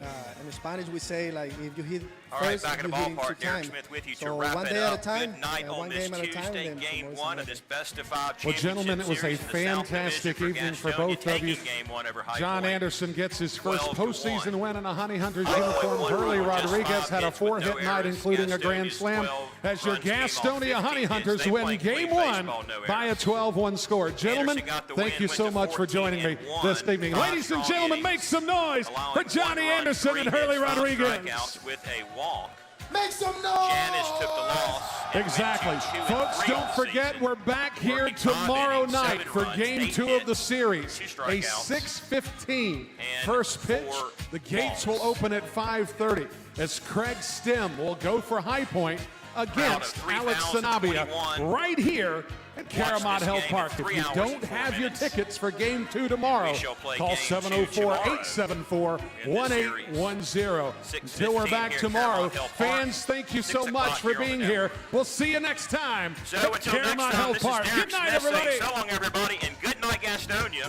In Spanish, we say, like, if you hit All right, first, back at the you hit ballpark, two Derek times. Smith with you to So wrap one it day at a up. time, Good night one on this game at a time, Tuesday, then Game tomorrow's 1 another of this day. best-of-5 Well, championship gentlemen, it was a series in the South fantastic Division evening for Gastonia both of you. taking Game 1 over High John Point. Anderson gets his first 12-1. postseason win in a Honey Hunters High Point uniform. won Hurley by just Rodriguez 5 had a hits with 4-hit no night, errors. including a grand Gastonia's slam, 12 as your runs came off Gastonia 15 Honey hits. Hunters They win played Game clean 1 baseball, no by a errors. 12-1 score. Gentlemen, Anderson got the thank win, you went so to much for joining me 14-1. this evening. Ladies and gentlemen, make some noise for Johnny Anderson and Hurley Rodriguez. With a walk. Make some noise! Janice took the loss. and Exactly. went to 2-3 Folks, on don't the forget season. we're back here Working top tomorrow innings, night 7 for runs, Game 8 2 of the hits, series. 2 A strikeouts, 6:15 and first pitch. 4 The gates walks. will open at 5:30 as Craig Stem will go for High Point against Alex Sanabia right here at Caramont Health Park. If you don't have your tickets for Game 2 tomorrow, call 704-874-1810. Until we're back tomorrow, fans, thank you so much for being here. We'll see you next time So at until next Caramont time, Health this is Park. Derek Good night, Smith saying everybody. so long, everybody, and good night, Gastonia.